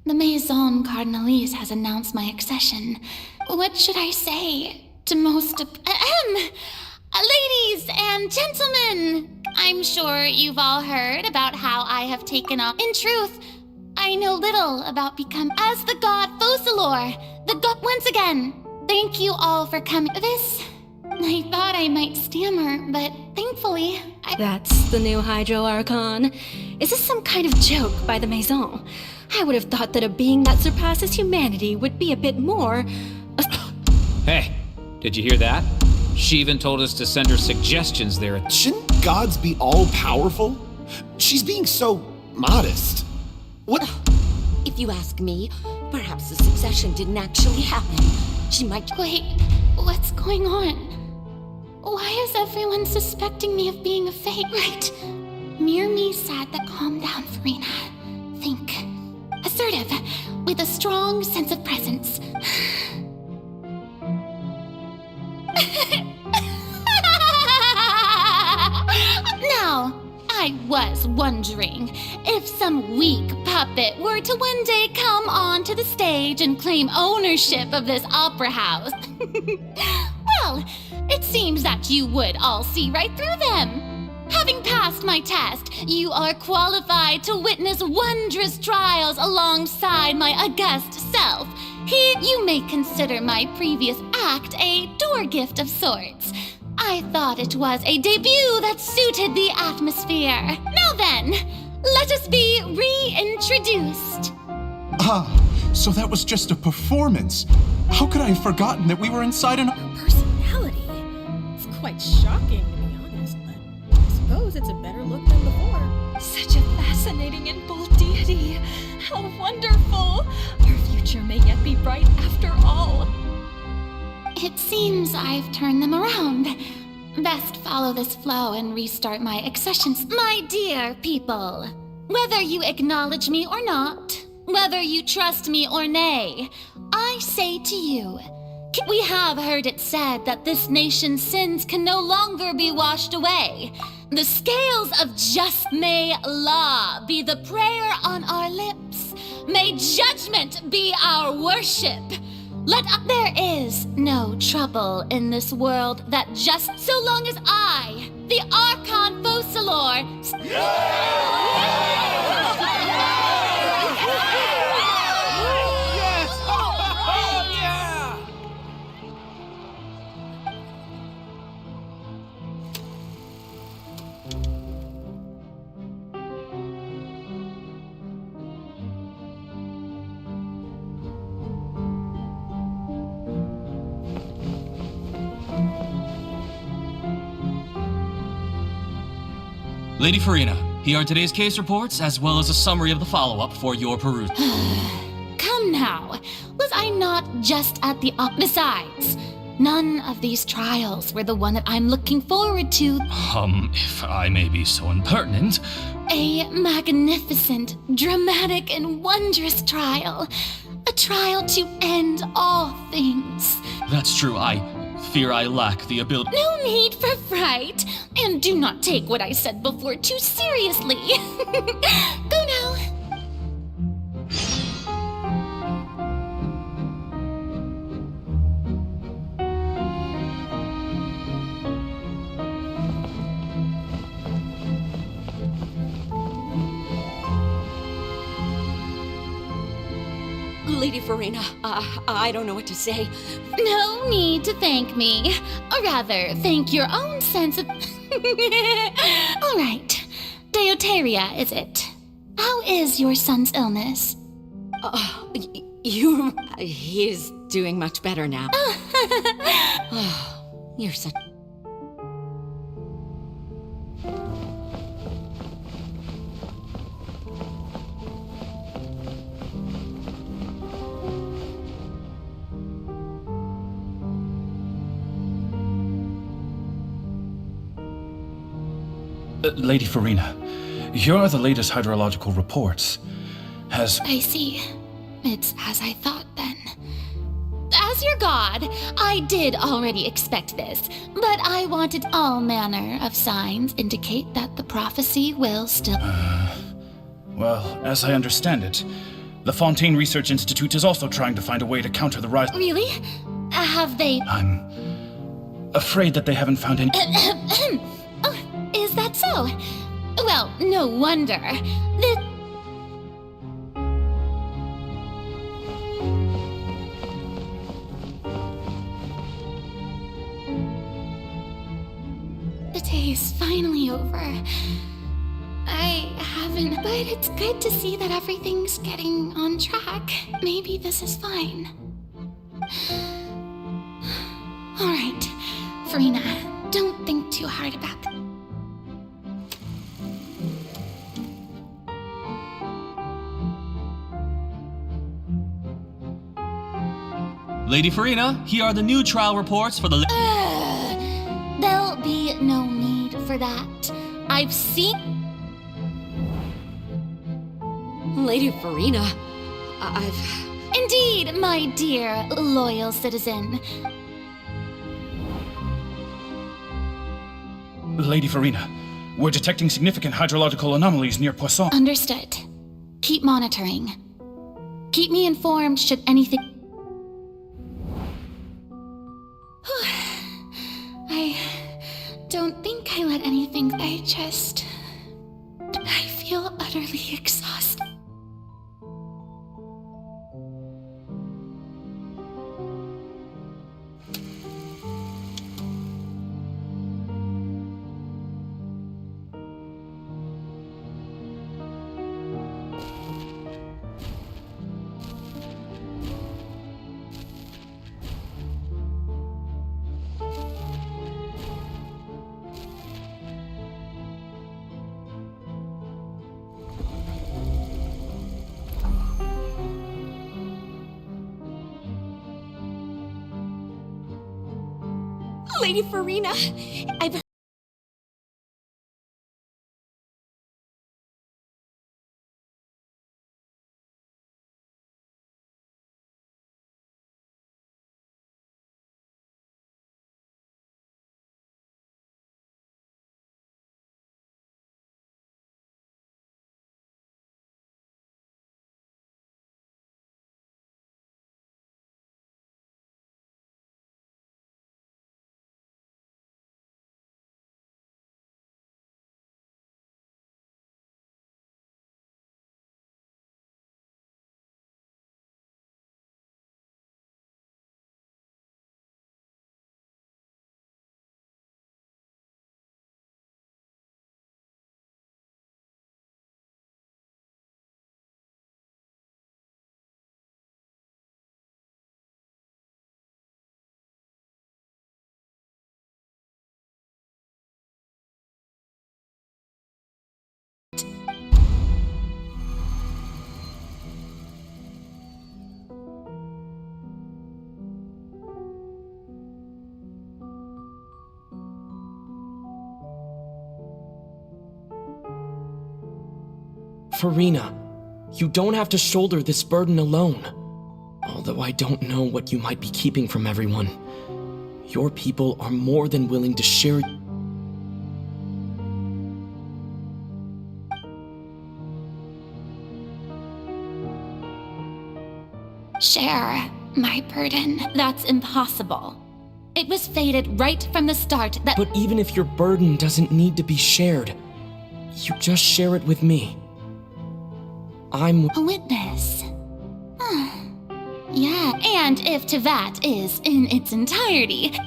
The Maison Cardinalise has announced my accession. What should I say to most of... ladies and gentlemen! I'm sure you've all heard about how I have taken up... In truth, I know little about becoming... As the god Focalor, the god... Once again, thank you all for coming. This... I thought I might stammer, but thankfully, That's the new Hydro Archon. Is this some kind of joke by the Maison? I would have thought that a being that surpasses humanity would be a bit more... Hey, did you hear that? She even told us to send her suggestions there. Shouldn't gods be all-powerful? She's being so modest. What? If you ask me, perhaps the succession didn't actually happen. She might... Wait, what's going on? Why is everyone suspecting me of being a fake? Right. Mirmi said that calm down, Farina. Think. Assertive, with a strong sense of presence. Now, I was wondering if some weak puppet were to one day come onto the stage and claim ownership of this opera house. Well, it seems that you would all see right through them. Having passed my test, you are qualified to witness wondrous trials alongside my august self. Here, you may consider my previous act a door gift of sorts. I thought it was a debut that suited the atmosphere. Now then, let us be reintroduced. Ah, so that was just a performance. How could I have forgotten that we were inside an... personality? It's quite shocking, to be honest, but I suppose it's a better look than before. Such a fascinating and bold deity. How wonderful! Our future may yet be bright after all. It seems I've turned them around. Best follow this flow and restart my accessions. My dear people, whether you acknowledge me or not, whether you trust me or nay, I say to you, we have heard it said that this nation's sins can no longer be washed away. The scales of just may law be the prayer on our lips. May judgment be our worship. There is no trouble in this world that just so long as I, the Archon Focalor, Lady Farina, here are today's case reports, as well as a summary of the follow-up for your perusal. Come now. Was I not just at the Besides, none of these trials were the one that I'm looking forward to. If I may be so impertinent. A magnificent, dramatic, and wondrous trial. A trial to end all things. That's true, I fear I lack the ability. No need for fright. And do not take what I said before too seriously. Go now. Lady Farina, I don't know what to say. No need to thank me. Or rather, thank your own sense of... All right. Deuteria, is it? How is your son's illness? He is doing much better now. You're such... Lady Farina, here are the latest hydrological reports. I see. It's as I thought then. As your god, I did already expect this, but I wanted all manner of signs indicate that the prophecy will still... Well, as I understand it, the Fontaine Research Institute is also trying to find a way to counter the rise... Really? Have they... I'm afraid that they haven't found any... Oh, is that so? Well, no wonder. The day is finally over. I haven't, but it's good to see that everything's getting on track. Maybe this is fine. All right, Farina, don't think too hard about it. Lady Farina, here are the new trial reports for the... There'll be no need for that. I've seen... Lady Farina, I've... Indeed, my dear, loyal citizen. Lady Farina, we're detecting significant hydrological anomalies near Poisson. Understood. Keep monitoring. Keep me informed should anything... I don't think I let anything... I feel utterly exhausted. Lady Farina, I've Farina, you don't have to shoulder this burden alone. Although I don't know what you might be keeping from everyone. Your people are more than willing to share. Share my burden. That's impossible. It was fated right from the start that— But even if your burden doesn't need to be shared, you just share it with me. I'm a witness. Yeah, and if Tevat is in its entirety,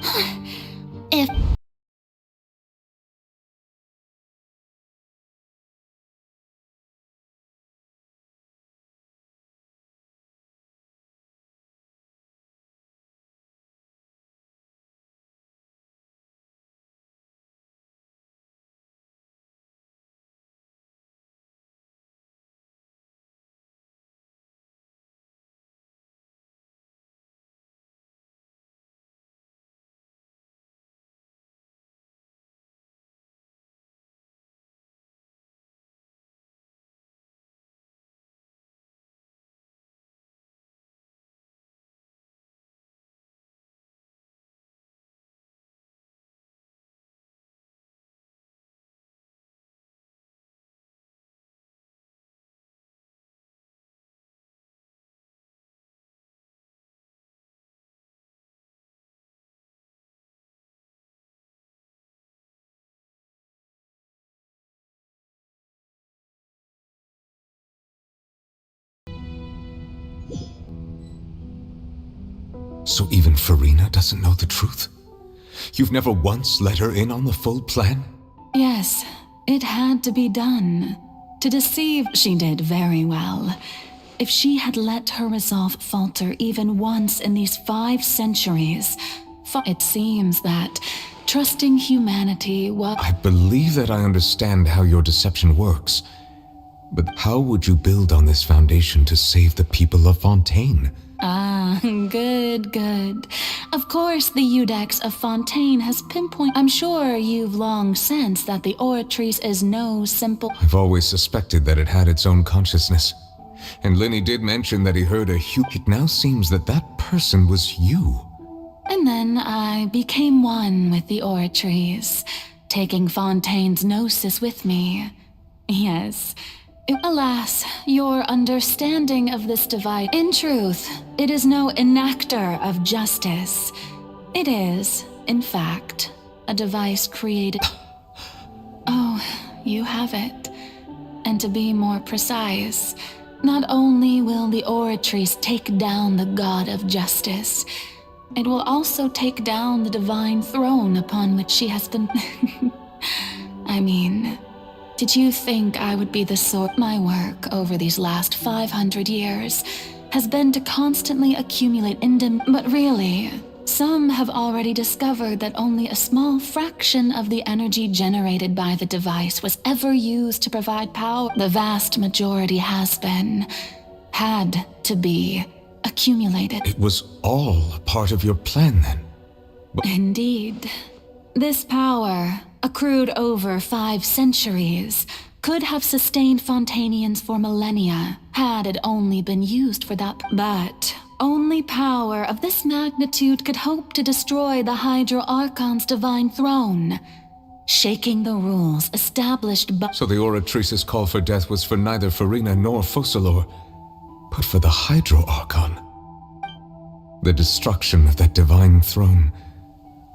if— So even Farina doesn't know the truth? You've never once let her in on the full plan? Yes, it had to be done. To deceive, she did very well. If she had let her resolve falter even once in these 5 centuries, it seems that trusting humanity was— I believe that I understand how your deception works. But how would you build on this foundation to save the people of Fontaine? Ah, good. Of course, the Eudex of Fontaine has pinpointed— I'm sure you've long sensed that the Oratrice is no simple— I've always suspected that it had its own consciousness. And Lenny did mention that he heard a It now seems that that person was you. And then I became one with the Oratrice, taking Fontaine's gnosis with me. Yes. Alas, your understanding of this device— In truth, it is no enactor of justice. It is, in fact, a device created— Oh, you have it. And to be more precise, not only will the Oratrice take down the god of justice, it will also take down the divine throne upon which she has been— I mean— Did you think I would be the sort— My work over these last 500 years has been to constantly accumulate but really, some have already discovered that only a small fraction of the energy generated by the device was ever used to provide power. The vast majority had to be accumulated. It was all a part of your plan then? Indeed. This power, accrued over 5 centuries, could have sustained Fontainians for millennia, had it only been used for that. But only power of this magnitude could hope to destroy the Hydro Archon's divine throne, shaking the rules established by— So the Oratrice's call for death was for neither Farina nor Focalor, but for the Hydro Archon. The destruction of that divine throne.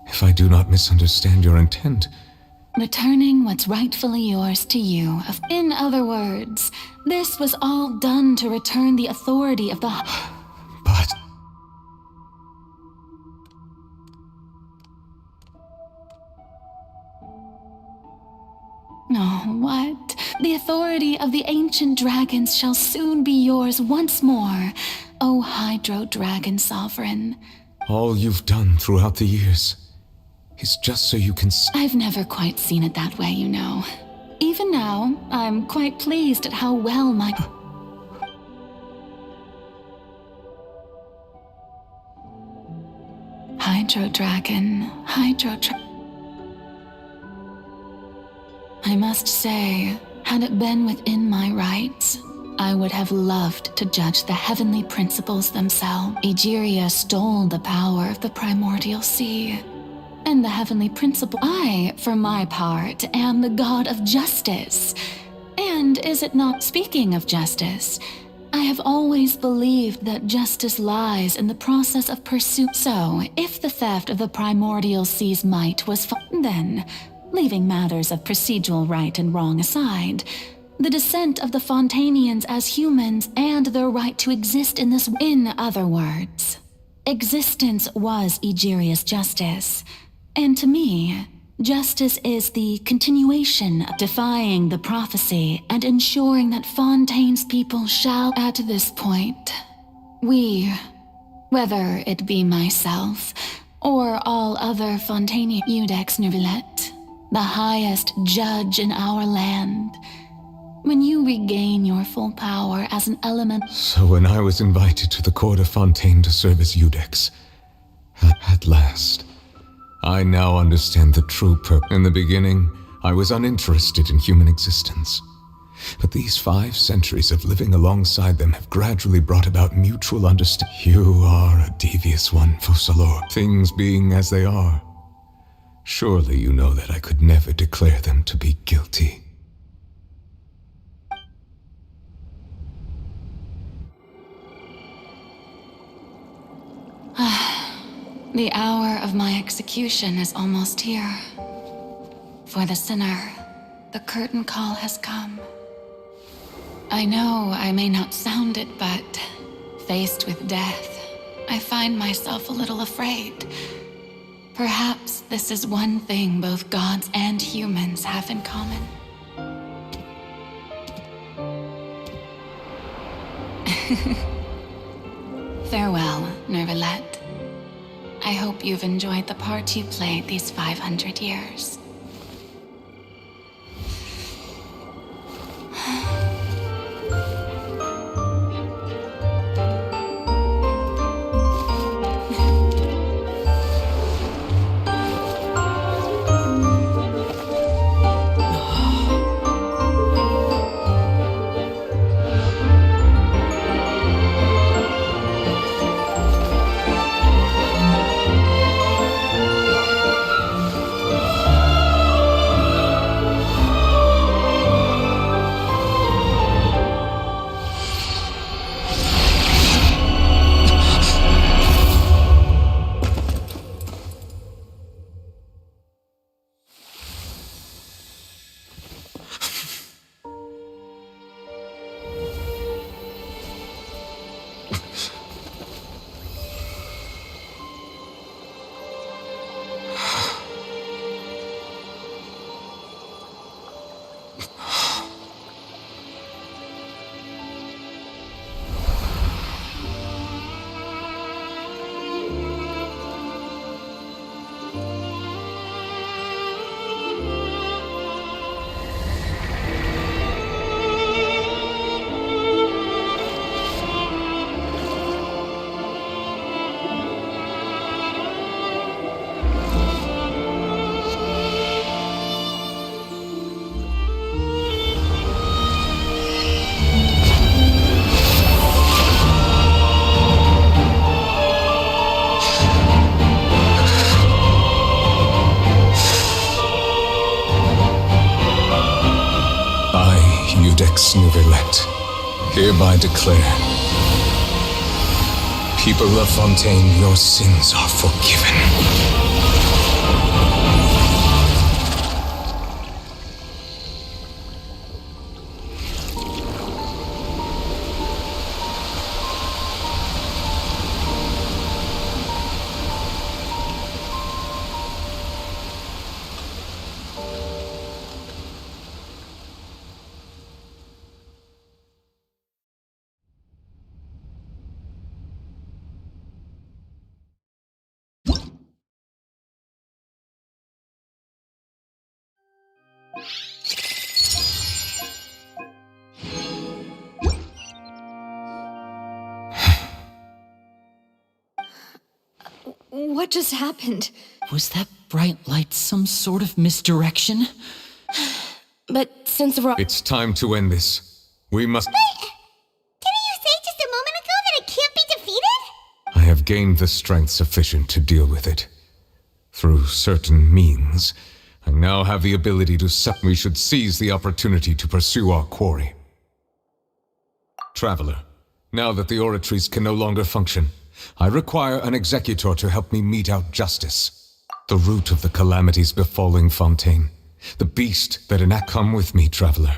If I do not misunderstand your intent— Returning what's rightfully yours to you. In other words, this was all done to return the authority of the— But— Oh, what? The authority of the ancient dragons shall soon be yours once more, O Hydro Dragon Sovereign. All you've done throughout the years is just so you can— I've never quite seen it that way, you know. Even now, I'm quite pleased at how well my— Hydro Dragon, I must say, Had it been within my rights, I would have loved to judge the heavenly principles themselves. Egeria stole the power of the primordial sea and the heavenly principle. I, for my part, am the god of justice. And is it not? Speaking of justice, I have always believed that justice lies in the process of pursuit. So, if the theft of the primordial sea's might was then, leaving matters of procedural right and wrong aside, the descent of the Fontanians as humans and their right to exist in this. In other words, existence was Egeria's justice. And to me, justice is the continuation of defying the prophecy and ensuring that Fontaine's people shall. At this point, we, whether it be myself or all other Fontanian, Iudex Neuvillette, the highest judge in our land, when you regain your full power as an element. So when I was invited to the court of Fontaine to serve as Iudex, at last, I now understand the true purpose. In the beginning, I was uninterested in human existence. But these 5 centuries of living alongside them have gradually brought about mutual understanding. You are a devious one, Fussalor. Things being as they are, surely you know that I could never declare them to be guilty. The hour of my execution is almost here. For the sinner, the curtain call has come. I know I may not sound it, but faced with death, I find myself a little afraid. Perhaps this is one thing both gods and humans have in common. Farewell, Neuvillette. I hope you've enjoyed the part you played these 500 years. Iudex Neuvillette, hereby declare, people of Fontaine, your sins are forgiven. What just happened? Was that bright light some sort of misdirection? But since we're... It's time to end this. We must... Didn't you say just a moment ago that it can't be defeated? I have gained the strength sufficient to deal with it. Through certain means, I now have the ability to we should seize the opportunity to pursue our quarry. Traveler, now that the oratories can no longer function, I require an executor to help me mete out justice. The root of the calamities befalling Fontaine. The beast that come with me, traveler.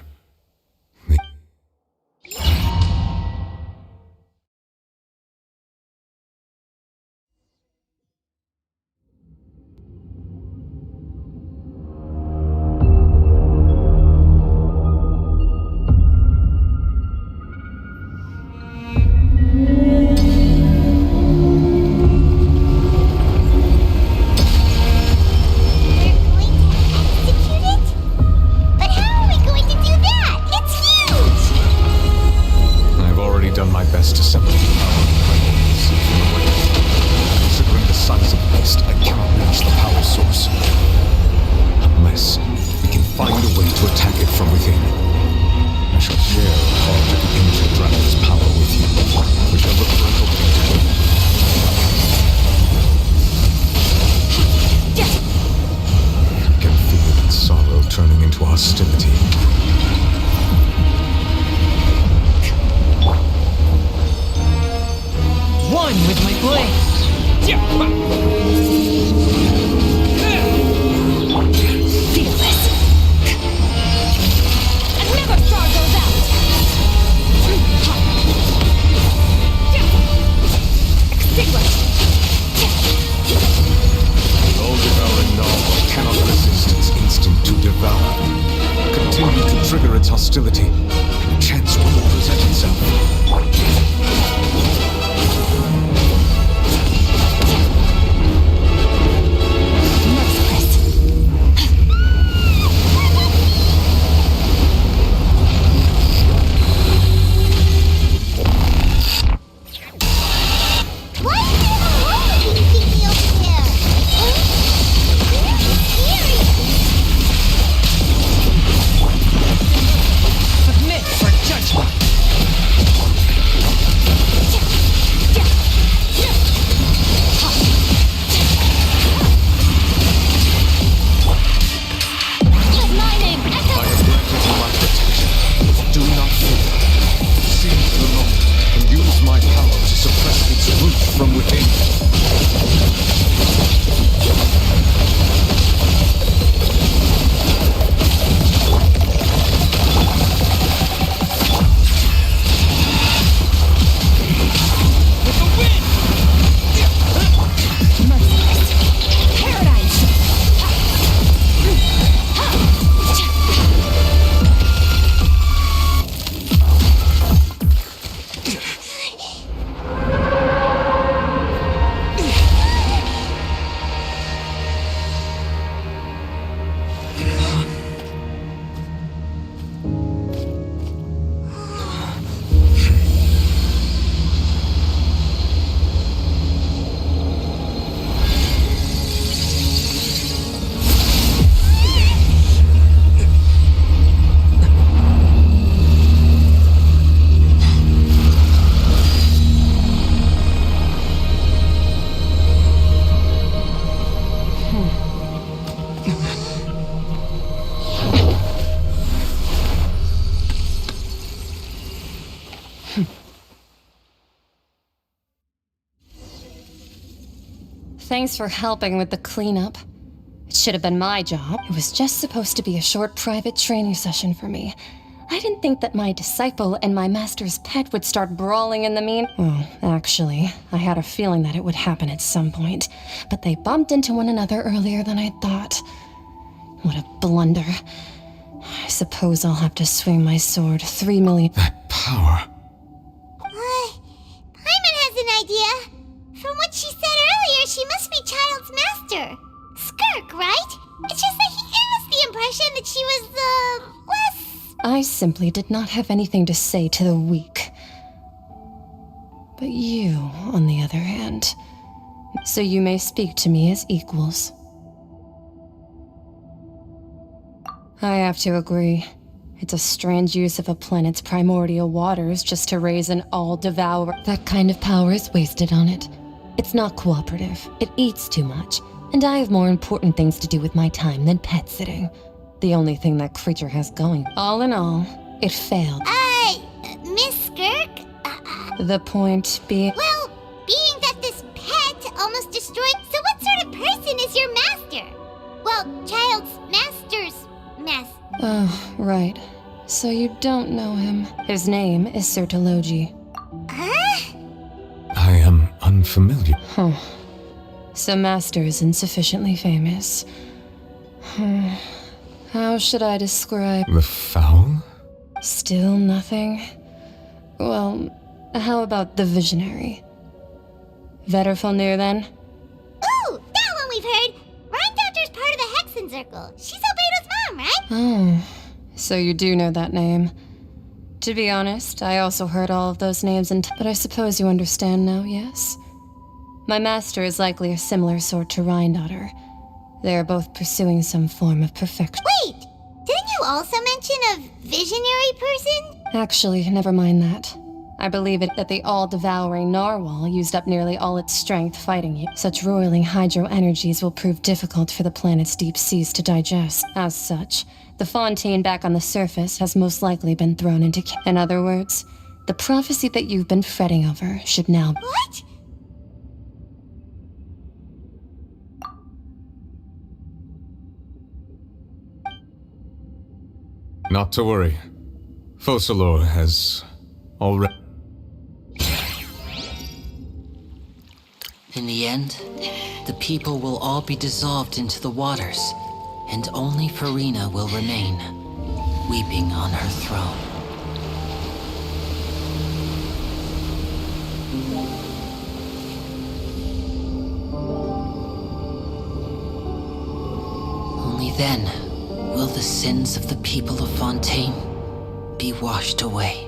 Thanks for helping with the cleanup. It should have been my job. It was just supposed to be a short private training session for me. I didn't think that my disciple and my master's pet would start brawling in the mean. Well, actually, I had a feeling that it would happen at some point, but they bumped into one another earlier than I thought. What a blunder. I suppose I'll have to swing my sword 3 million. That power. Paimon has an idea. From what she said earlier, she must be Child's master. Skirk, right? It's just that he gave us the impression that she was, less... I simply did not have anything to say to the weak. But you, on the other hand, so you may speak to me as equals. I have to agree. It's a strange use of a planet's primordial waters just to raise an all-devourer. That kind of power is wasted on it. It's not cooperative. It eats too much. And I have more important things to do with my time than pet sitting. The only thing that creature has going. All in all, it failed. Miss Skirk? The point being... Well, being that this pet almost destroyed... So what sort of person is your master? Well, child's master's master. Oh, right. So you don't know him. His name is Sertologi. Huh? I am unfamiliar. Huh. So Master is insufficiently famous. How should I describe... The foul? Still nothing? Well, how about the visionary? Vetterfalnir, then? Ooh, that one we've heard! Rhindotter's part of the Hexen Circle. She's Albedo's mom, right? Oh, so you do know that name. To be honest, I also heard all of those names, but I suppose you understand now, yes? My master is likely a similar sort to Rhyndotter. They are both pursuing some form of perfection. Wait! Didn't you also mention a visionary person? Actually, never mind that. I believe it that the all-devouring narwhal used up nearly all its strength fighting you. Such roiling hydro energies will prove difficult for the planet's deep seas to digest. As such, the fontaine back on the surface has most likely been thrown into... In other words, the prophecy that you've been fretting over should now... What? Not to worry. Focalor has already... In the end, the people will all be dissolved into the waters, and only Farina will remain, weeping on her throne. Only then will the sins of the people of Fontaine be washed away.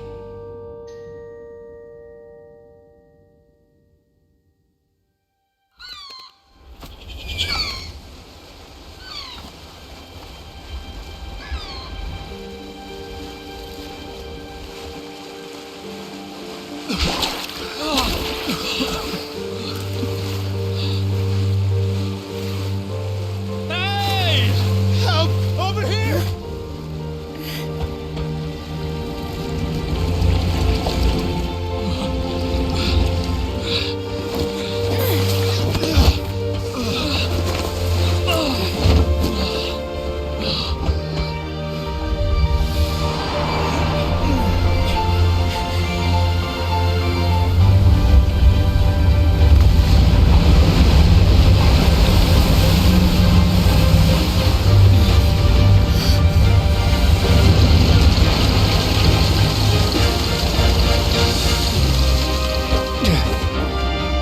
Hey! Help! Over here!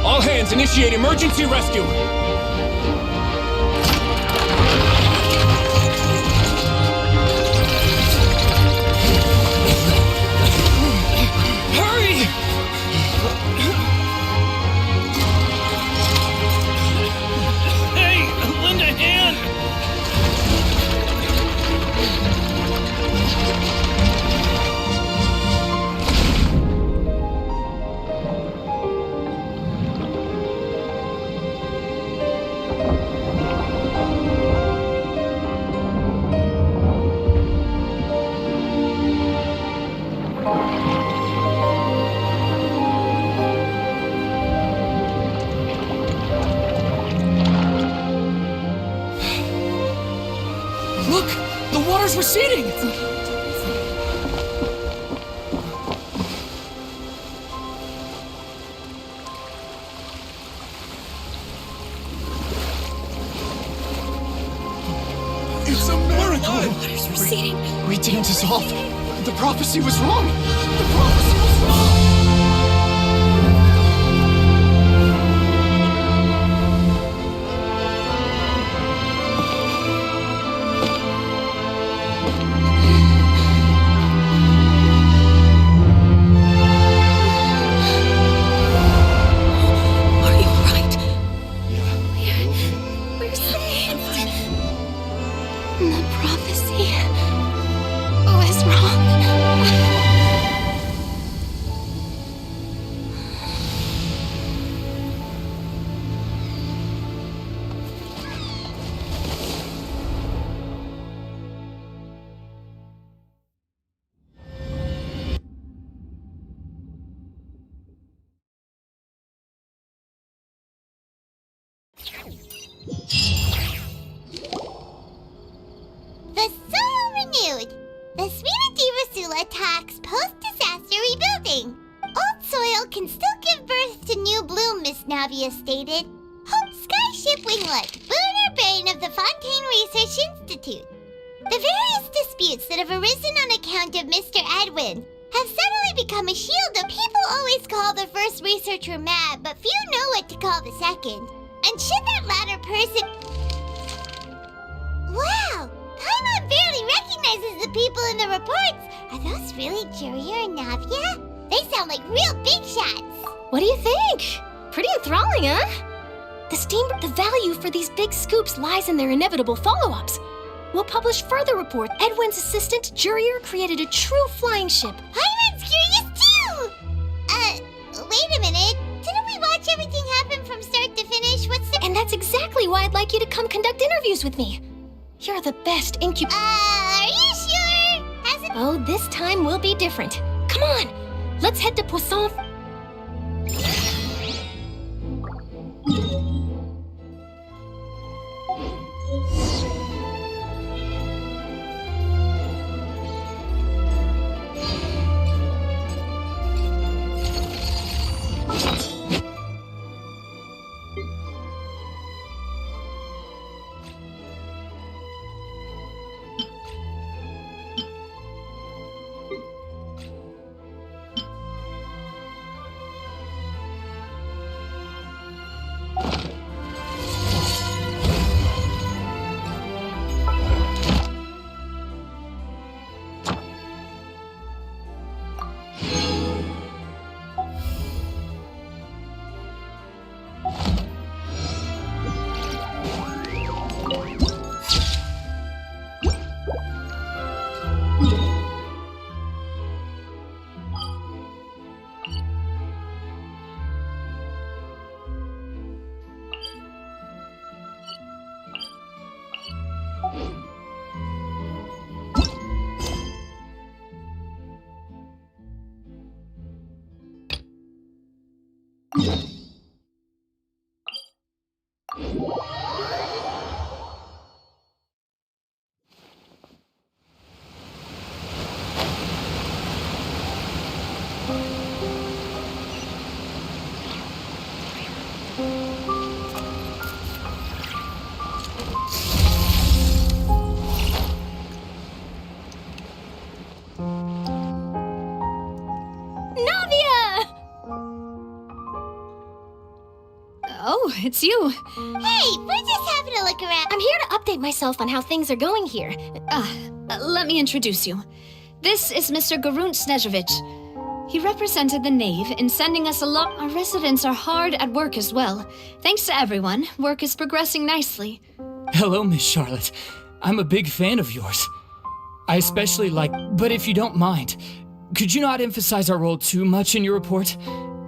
All hands, initiate emergency rescue! Hurry! Hey, lend a hand! Look! The water's receding! It's a miracle! Water's receding. We didn't dissolve. The prophecy was wrong. The prophecy was wrong. Are you alright? We're safe. The prophecy The soil renewed. The Spina di Rasula talks post-disaster rebuilding. Old soil can still give birth to new bloom, Miss Navia stated. Hope Skyship Winglet, boon or bane of the Fontaine Research Institute. The various disputes that have arisen on account of Mr. Edwin have suddenly become a shield of people always call the first researcher mad, but few know what to call the second. And should that latter person... Wow! Paimon barely recognizes the people in the reports. Are those really Jurier and Navia? They sound like real big shots. What do you think? Pretty enthralling, huh? The value for these big scoops lies in their inevitable follow-ups. We'll publish further report. Edwin's assistant, Jurier, created a true flying ship. Paimon's curious too! Wait a minute. Didn't we watch everything happen from start to finish? And that's exactly why I'd like you to come conduct interviews with me. You're the best incubator. Are you sure? Oh, this time will be different. Come on, let's head to Poisson. Oh, it's you. Hey, we're just having a look around. I'm here to update myself on how things are going here. Let me introduce you. This is Mr. Garunt Snežević. He represented the Knave in sending us a lot. Our residents are hard at work as well. Thanks to everyone, work is progressing nicely. Hello, Miss Charlotte. I'm a big fan of yours. I especially like... But if you don't mind, could you not emphasize our role too much in your report?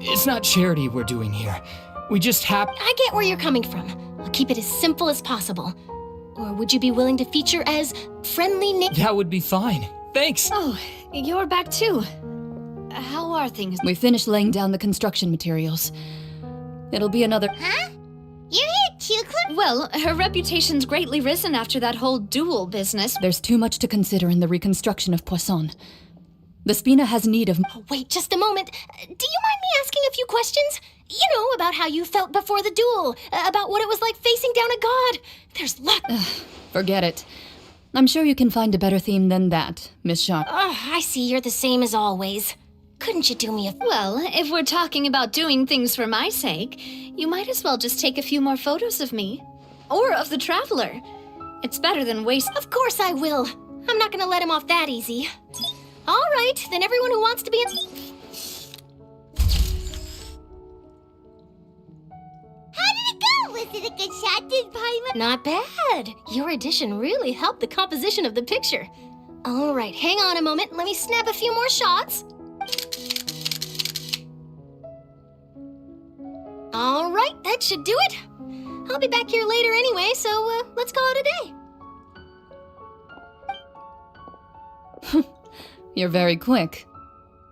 It's not charity we're doing here. We just I get where you're coming from. I'll keep it as simple as possible. Or would you be willing to feature as friendly Nick? That would be fine. Thanks. Oh, you're back too. How are things? We finished laying down the construction materials. It'll be another... Huh? You're here too, Claire? Well, her reputation's greatly risen after that whole duel business. There's too much to consider in the reconstruction of Poisson. The Spina has need of... Oh, wait, just a moment. Do you mind me asking a few questions? You know, about how you felt before the duel. About what it was like facing down a god. There's lots... Forget it. I'm sure you can find a better theme than that, Miss Shaw. I see you're the same as always. Couldn't you do me a... Well, if we're talking about doing things for my sake, you might as well just take a few more photos of me. Or of the Traveler. It's better than waste... Of course I will. I'm not gonna let him off that easy. All right, then everyone who wants to be in... How did it go? Was it a good shot, did Paimon? Not bad. Your addition really helped the composition of the picture. All right, hang on a moment. Let me snap a few more shots. All right, that should do it. I'll be back here later anyway, so let's call it a day. You're very quick.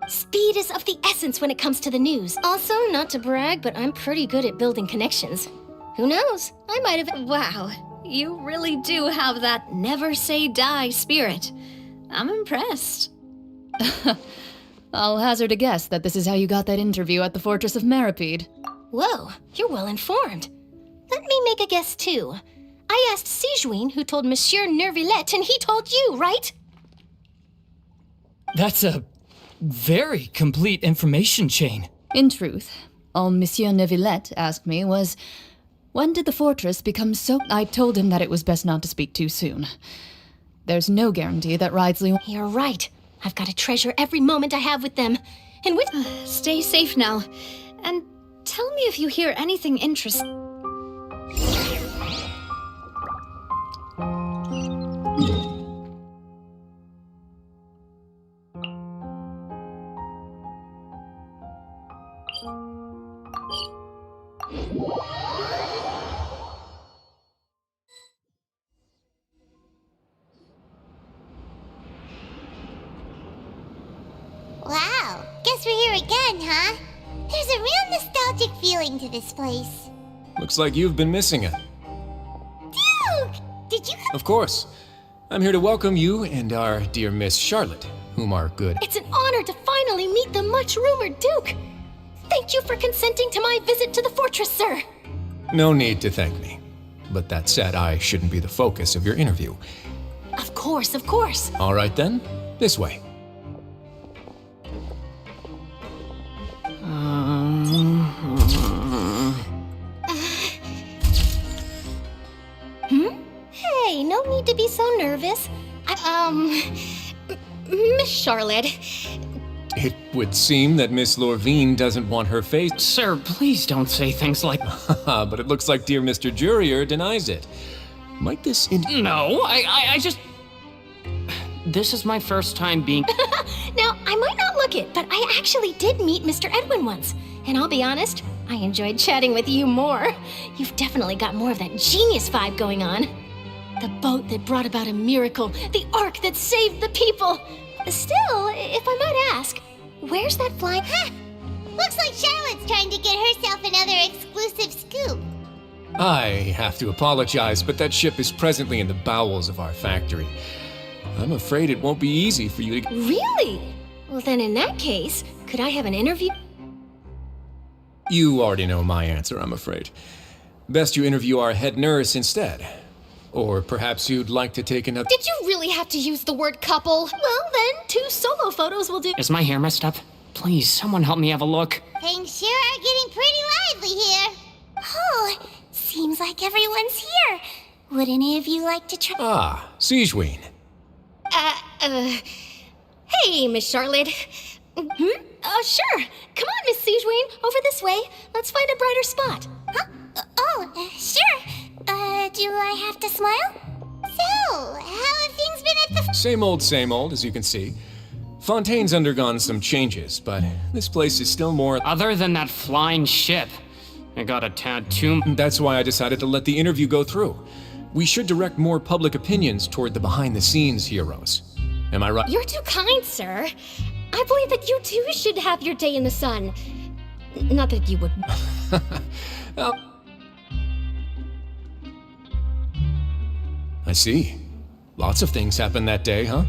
Speed is of the essence when it comes to the news. Also, not to brag, but I'm pretty good at building connections. Who knows? I might have. Wow, you really do have that never say die spirit. I'm impressed. I'll hazard a guess that this is how you got that interview at the Fortress of Meripede. Whoa, you're well informed. Let me make a guess too. I asked Sijuin, who told Monsieur Nervillette, and he told you, right? That's a very complete information chain. In truth, all Monsieur Neuvillette asked me was, when did the fortress become so... I told him that it was best not to speak too soon. There's no guarantee that Ridesley... You're right. I've got to treasure every moment I have with them. And with... Stay safe now. And tell me if you hear anything interesting. Wow, guess we're here again, huh? There's a real nostalgic feeling to this place. Looks like you've been missing it. Duke! Did you... Of course. I'm here to welcome you and our dear Miss Charlotte, whom are good. It's an honor to finally meet the much-rumored Duke. Thank you for consenting to my visit to the fortress, sir. No need to thank me. But that said, I shouldn't be the focus of your interview. Of course, of course. All right then, this way. Hey, no need to be so nervous. Miss Charlotte. It would seem that Miss Lorvine doesn't want her face. Sir, please don't say things like... But it looks like dear Mr. Jurier denies it. Might this... No, I just... This is my first time being... Now, I might not look it, but I actually did meet Mr. Edwin once. And I'll be honest, I enjoyed chatting with you more. You've definitely got more of that genius vibe going on. The boat that brought about a miracle, the ark that saved the people. Still, if I might ask, where's that flying... Huh! Looks like Charlotte's trying to get herself another exclusive scoop. I have to apologize, but that ship is presently in the bowels of our factory. I'm afraid it won't be easy for you to... Really? Well, then in that case, could I have an interview? You already know my answer, I'm afraid. Best you interview our head nurse instead. Or perhaps you'd like to take another... Did you really have to use the word couple? Well, then, 2 solo photos will do. Is my hair messed up? Please, someone help me have a look. Things sure are getting pretty lively here. Oh, seems like everyone's here. Would any of you like to try... Ah, Sijuin. Hey, Miss Charlotte. Sure. Come on, Miss Sijuin. Over this way. Let's find a brighter spot. Huh? Sure. Do I have to smile? So, how have things been at the... Same old, as you can see. Fontaine's undergone some changes, but this place is still more... Other than that flying ship, I got a tattoo... That's why I decided to let the interview go through. We should direct more public opinions toward the behind-the-scenes heroes. Am I right? You're too kind, sir. I believe that you too should have your day in the sun. Not that you would... I see. Lots of things happened that day, huh?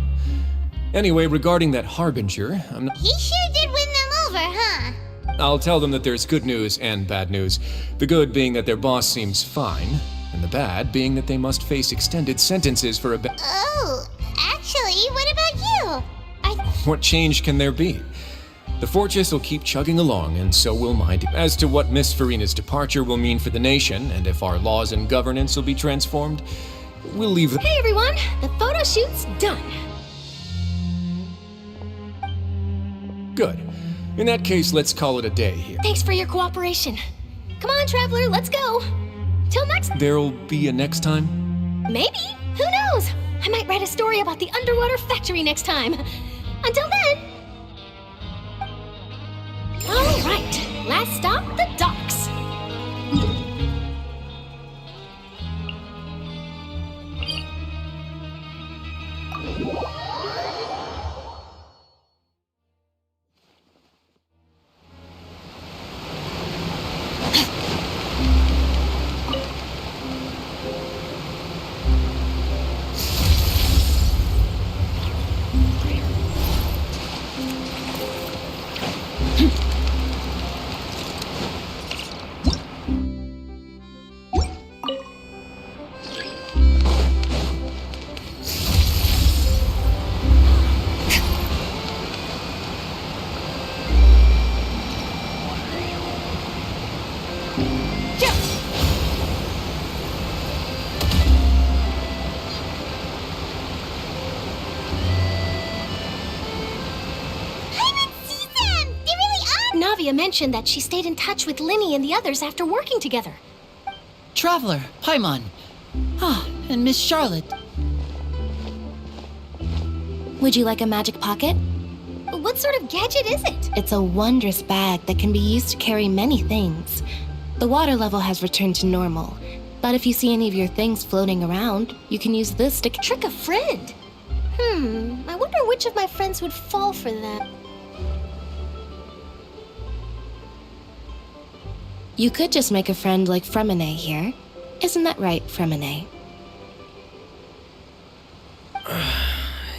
Anyway, regarding that Harbinger, I'm not... He sure did win them over, huh? I'll tell them that there's good news and bad news. The good being that their boss seems fine, and the bad being that they must face extended sentences for a Oh, actually, what about you? What change can there be? The fortress will keep chugging along, and so will mine. As to what Miss Farina's departure will mean for the nation, and if our laws and governance will be transformed, we'll leave the... Hey everyone, the photo shoot's done. Good. In that case, let's call it a day here. Thanks for your cooperation. Come on, traveler, let's go. Till next... There'll be a next time? Maybe. Who knows? I might write a story about the underwater factory next time. Until then... All right, last stop, the docks. Navia mentioned that she stayed in touch with Linny and the others after working together. Traveler, Paimon. Ah, and Miss Charlotte. Would you like a magic pocket? What sort of gadget is it? It's a wondrous bag that can be used to carry many things. The water level has returned to normal, but if you see any of your things floating around, you can use this to trick a friend. I wonder which of my friends would fall for that. You could just make a friend like Fremine here. Isn't that right, Fremine?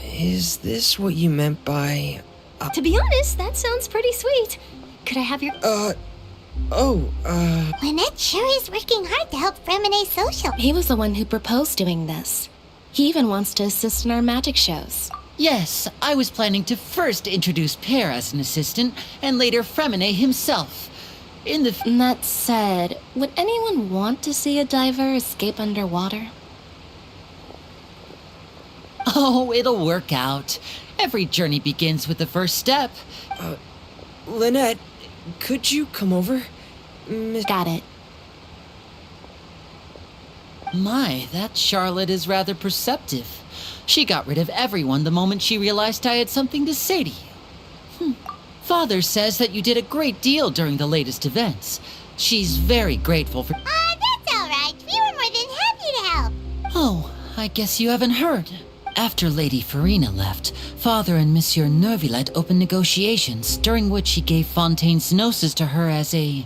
Is this what you meant by... To be honest, that sounds pretty sweet. Could I have your... Lynette sure is working hard to help Fremine social. He was the one who proposed doing this. He even wants to assist in our magic shows. Yes, I was planning to first introduce Pear as an assistant, and later Fremine himself. That said, would anyone want to see a diver escape underwater? Oh, it'll work out. Every journey begins with the first step. Lynette, could you come over? Got it. My, that Charlotte is rather perceptive. She got rid of everyone the moment she realized I had something to say to you. Father says that you did a great deal during the latest events. She's very grateful for... That's all right. We were more than happy to help. Oh, I guess you haven't heard. After Lady Farina left, Father and Monsieur Nervilette opened negotiations, during which he gave Fontaine's gnosis to her as a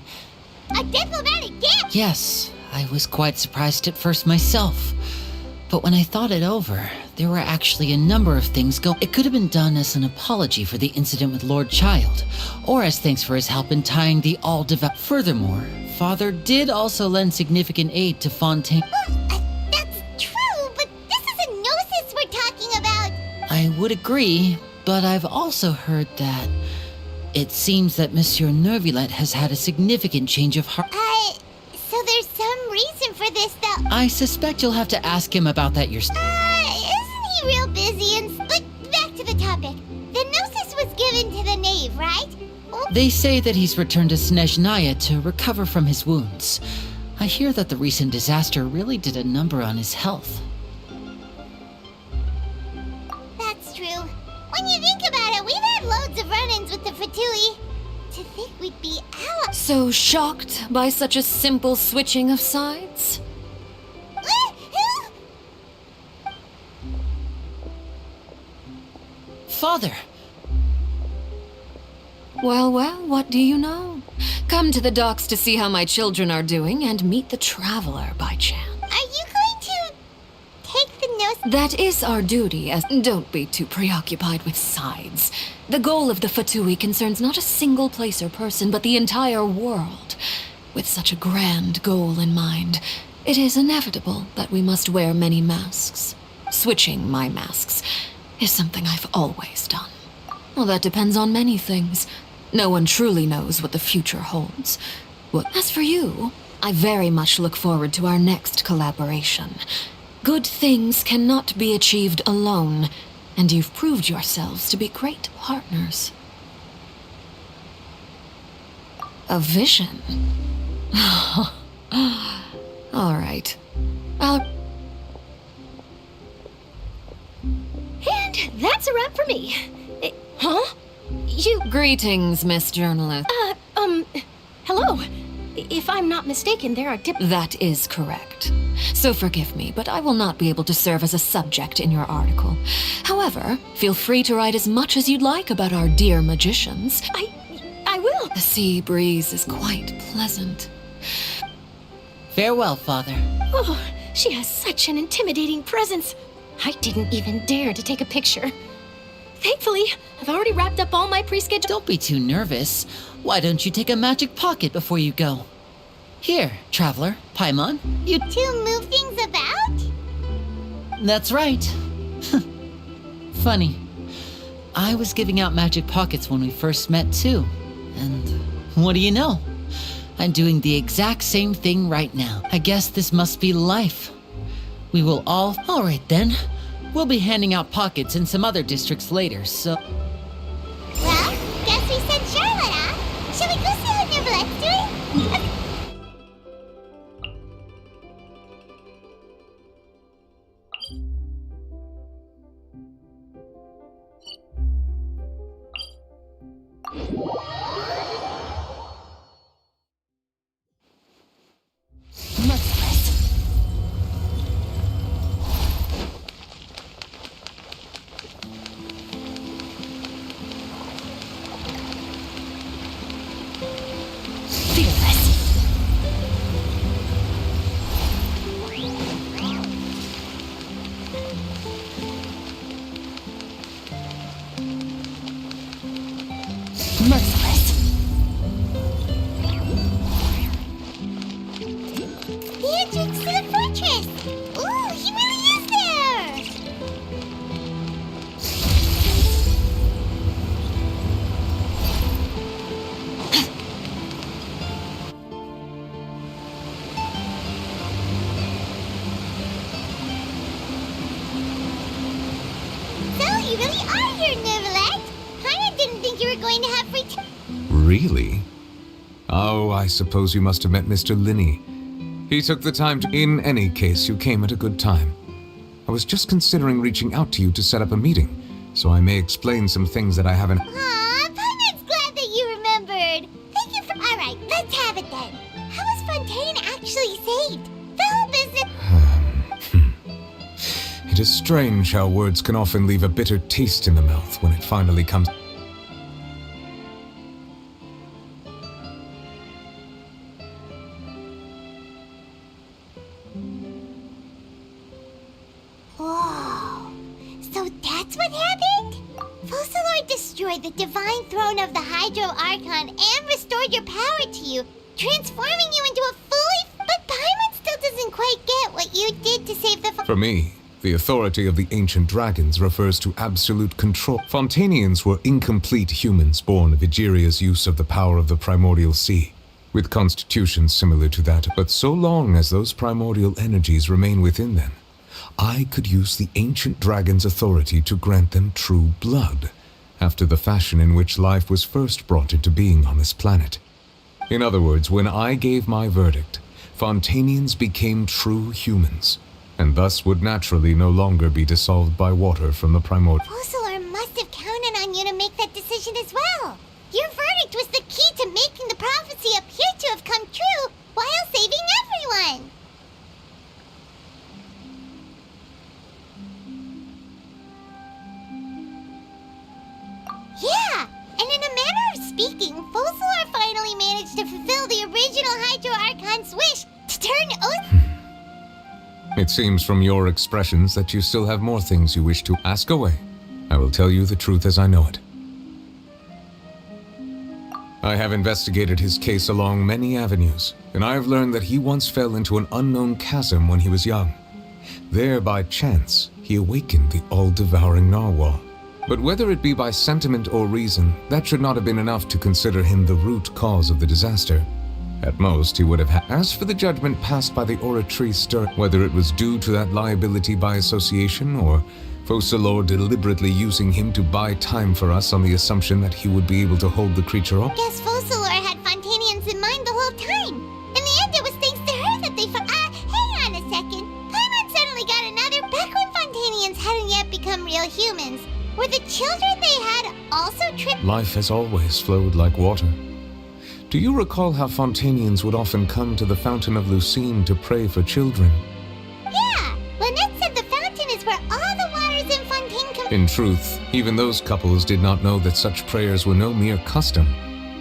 diplomatic gift? Yes, I was quite surprised at first myself. But when I thought it over, there were actually a number of things going. It could have been done as an apology for the incident with Lord Child, or as thanks for his help in tying the all-devout. Furthermore, Father did also lend significant aid to Fontaine. That's true, but this is a gnosis we're talking about. I would agree, but I've also heard that it seems that Monsieur Nervilette has had a significant change of heart. So there's some reason for this, though. I suspect you'll have to ask him about that yourself. Isn't he real busy but back to the topic. The gnosis was given to the knave, right? They say that he's returned to Snezhnaya to recover from his wounds. I hear that the recent disaster really did a number on his health. That's true. When you think about it, we've had loads of run-ins with the Fatui. To think we'd be allies. So shocked by such a simple switching of sides? Father! Well, what do you know? Come to the docks to see how my children are doing and meet the traveler by chance. Are you going to take the gnosis? That is our duty, as don't be too preoccupied with sides. The goal of the Fatui concerns not a single place or person, but the entire world. With such a grand goal in mind, it is inevitable that we must wear many masks. Switching my masks is something I've always done. Well, that depends on many things. No one truly knows what the future holds. As for you, I very much look forward to our next collaboration. Good things cannot be achieved alone, and you've proved yourselves to be great partners. A vision? All right. And that's a wrap for me. Huh? Greetings, Miss Journalist. Hello. If I'm not mistaken, there are That is correct. So forgive me, but I will not be able to serve as a subject in your article. However, feel free to write as much as you'd like about our dear magicians. I will. The sea breeze is quite pleasant. Farewell, Father. Oh, she has such an intimidating presence. I didn't even dare to take a picture. Thankfully, I've already wrapped up all my pre-scheduled... Don't be too nervous. Why don't you take a magic pocket before you go? Here, Traveler, Paimon, you... To move things about? That's right. Funny. I was giving out magic pockets when we first met, too. And what do you know? I'm doing the exact same thing right now. I guess this must be life. We will all... All right then. We'll be handing out pockets in some other districts later, so... Well, guess we sent Charlotte, huh? Shall we go see how Neverlette's doing? You really are here, Neverlette. Paimon didn't think you were going to have free time. Really? Oh, I suppose you must have met Mr. Linney. He took the time to... In any case, you came at a good time. I was just considering reaching out to you to set up a meeting, so I may explain some things that I haven't... Aw, Paimon's glad that you remembered. Thank you for... Alright, let's have it then. How was Fontaine actually saved? The whole business... It is strange how words can often leave a bitter taste in the mouth when it finally comes... Whoa. So that's what happened? Focalor destroyed the divine throne of the Hydro Archon and restored your power to you, transforming you into a fully... But Paimon still doesn't quite get what you did to save the... For me, the authority of the ancient dragons refers to absolute control. Fontainians were incomplete humans born of Egeria's use of the power of the primordial sea, with constitutions similar to that. But so long as those primordial energies remain within them, I could use the ancient dragon's authority to grant them true blood, after the fashion in which life was first brought into being on this planet. In other words, when I gave my verdict, Fontainians became true humans, and thus would naturally no longer be dissolved by water from the primordial. Focalor must have counted on you to make that decision as well. Your verdict was the key to making the prophecy appear to have come true while saving everyone. Yeah, and in a manner of speaking, Focalor finally managed to fulfill the original Hydro Archon's wish to turn It seems from your expressions that you still have more things you wish to ask away. I will tell you the truth as I know it. I have investigated his case along many avenues, and I have learned that he once fell into an unknown chasm when he was young. There, by chance, he awakened the all-devouring narwhal. But whether it be by sentiment or reason, that should not have been enough to consider him the root cause of the disaster. At most, he would have had. As for the judgment passed by the Oratree Stir, whether it was due to that liability by association, or Focalor deliberately using him to buy time for us on the assumption that he would be able to hold the creature off. Guess Focalor had Fontainians in mind the whole time. In the end, it was thanks to her that they hang on a second. Paimon suddenly got another back when Fontainians hadn't yet become real humans. Were the children they had also tripped? Life has always flowed like water. Do you recall how Fontainians would often come to the Fountain of Lucine to pray for children? Yeah, Lynette said the fountain is where all the waters in Fontaine come. In truth, even those couples did not know that such prayers were no mere custom,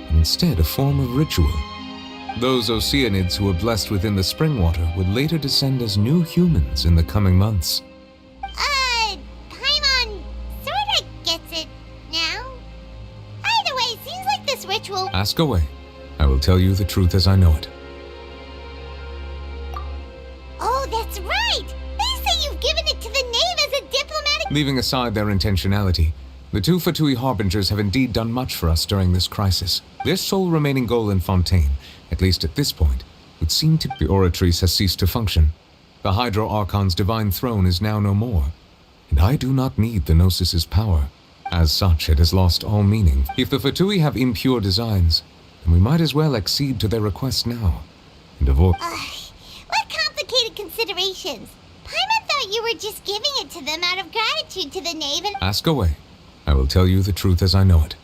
but instead a form of ritual. Those Oceanids who were blessed within the spring water would later descend as new humans in the coming months. Paimon sorta gets it now. Either way, it seems like this ritual... Ask away. I will tell you the truth as I know it. Oh, that's right! They say you've given it to the knave as a diplomatic... Leaving aside their intentionality, the two Fatui Harbingers have indeed done much for us during this crisis. Their sole remaining goal in Fontaine at least at this point, would seem to the Oratrice has ceased to function. The Hydro Archon's divine throne is now no more, and I do not need the Gnosis's power. As such, it has lost all meaning. If the Fatui have impure designs, then we might as well accede to their request now, and avoid— What complicated considerations? Paimon thought you were just giving it to them out of gratitude to the knave and— Ask away. I will tell you the truth as I know it.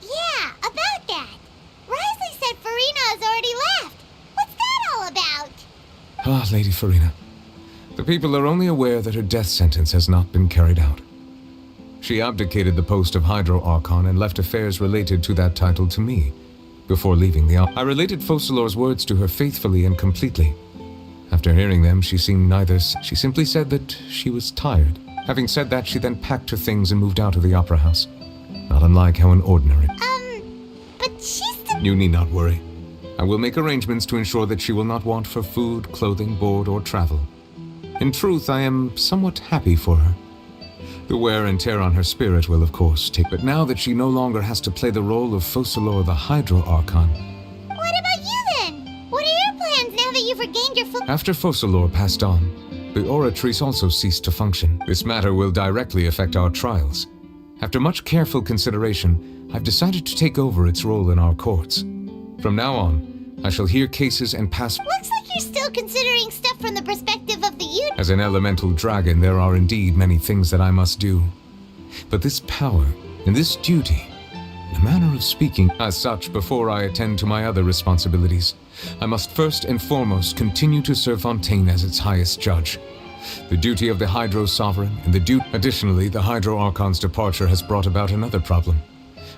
Yeah, about that. Risley said Farina has already left. What's that all about? Ah, Lady Farina. The people are only aware that her death sentence has not been carried out. She abdicated the post of Hydro Archon and left affairs related to that title to me. Before leaving the I related Focalor's words to her faithfully and completely. After hearing them, she seemed neither. She simply said that she was tired. Having said that, she then packed her things and moved out of the opera house. Not unlike how an ordinary— But she's still— You need not worry. I will make arrangements to ensure that she will not want for food, clothing, board, or travel. In truth, I am somewhat happy for her. The wear and tear on her spirit will, of course, take— But now that she no longer has to play the role of Focalor the Hydro Archon— What about you then? What are your plans now that you've regained your full— After Focalor passed on, the Oratrice also ceased to function. This matter will directly affect our trials. After much careful consideration, I've decided to take over its role in our courts. From now on, I shall hear cases and pass— Looks like you're still considering stuff from the perspective of the youth. As an elemental dragon, there are indeed many things that I must do. But this power and this duty, in a manner of speaking, as such, before I attend to my other responsibilities, I must first and foremost continue to serve Fontaine as its highest judge. The duty of the Hydro Sovereign and the duty— Additionally, the Hydro Archon's departure has brought about another problem,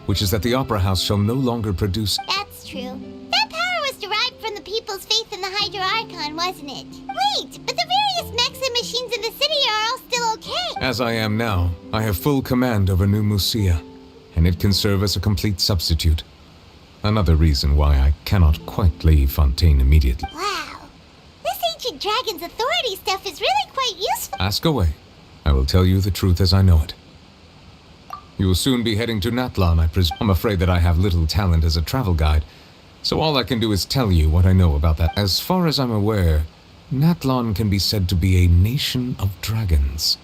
which is that the Opera House shall no longer produce— That's true. That power was derived from the people's faith in the Hydro Archon, wasn't it? Wait, but the various mechs and machines in the city are all still okay. As I am now, I have full command over New Musia, and it can serve as a complete substitute. Another reason why I cannot quite leave Fontaine immediately. Wow. This ancient dragon's authority stuff is really quite useful. Ask away. I will tell you the truth as I know it. You will soon be heading to Natlan, I presume. I'm afraid that I have little talent as a travel guide, so all I can do is tell you what I know about that. As far as I'm aware, Natlan can be said to be a nation of dragons.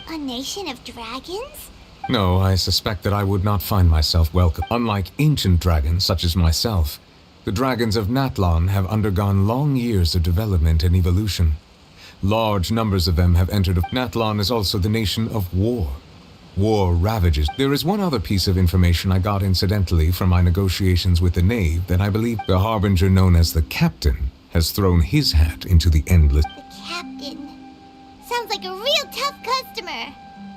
A nation of dragons? No, I suspect that I would not find myself welcome. Unlike ancient dragons such as myself, the dragons of Natlan have undergone long years of development and evolution. Large numbers of them have entered. Natlan is also the nation of war. War ravages. There is one other piece of information I got incidentally from my negotiations with the knave that I believe the harbinger known as the Captain has thrown his hat into the endless— The Captain. Sounds like a real tough customer.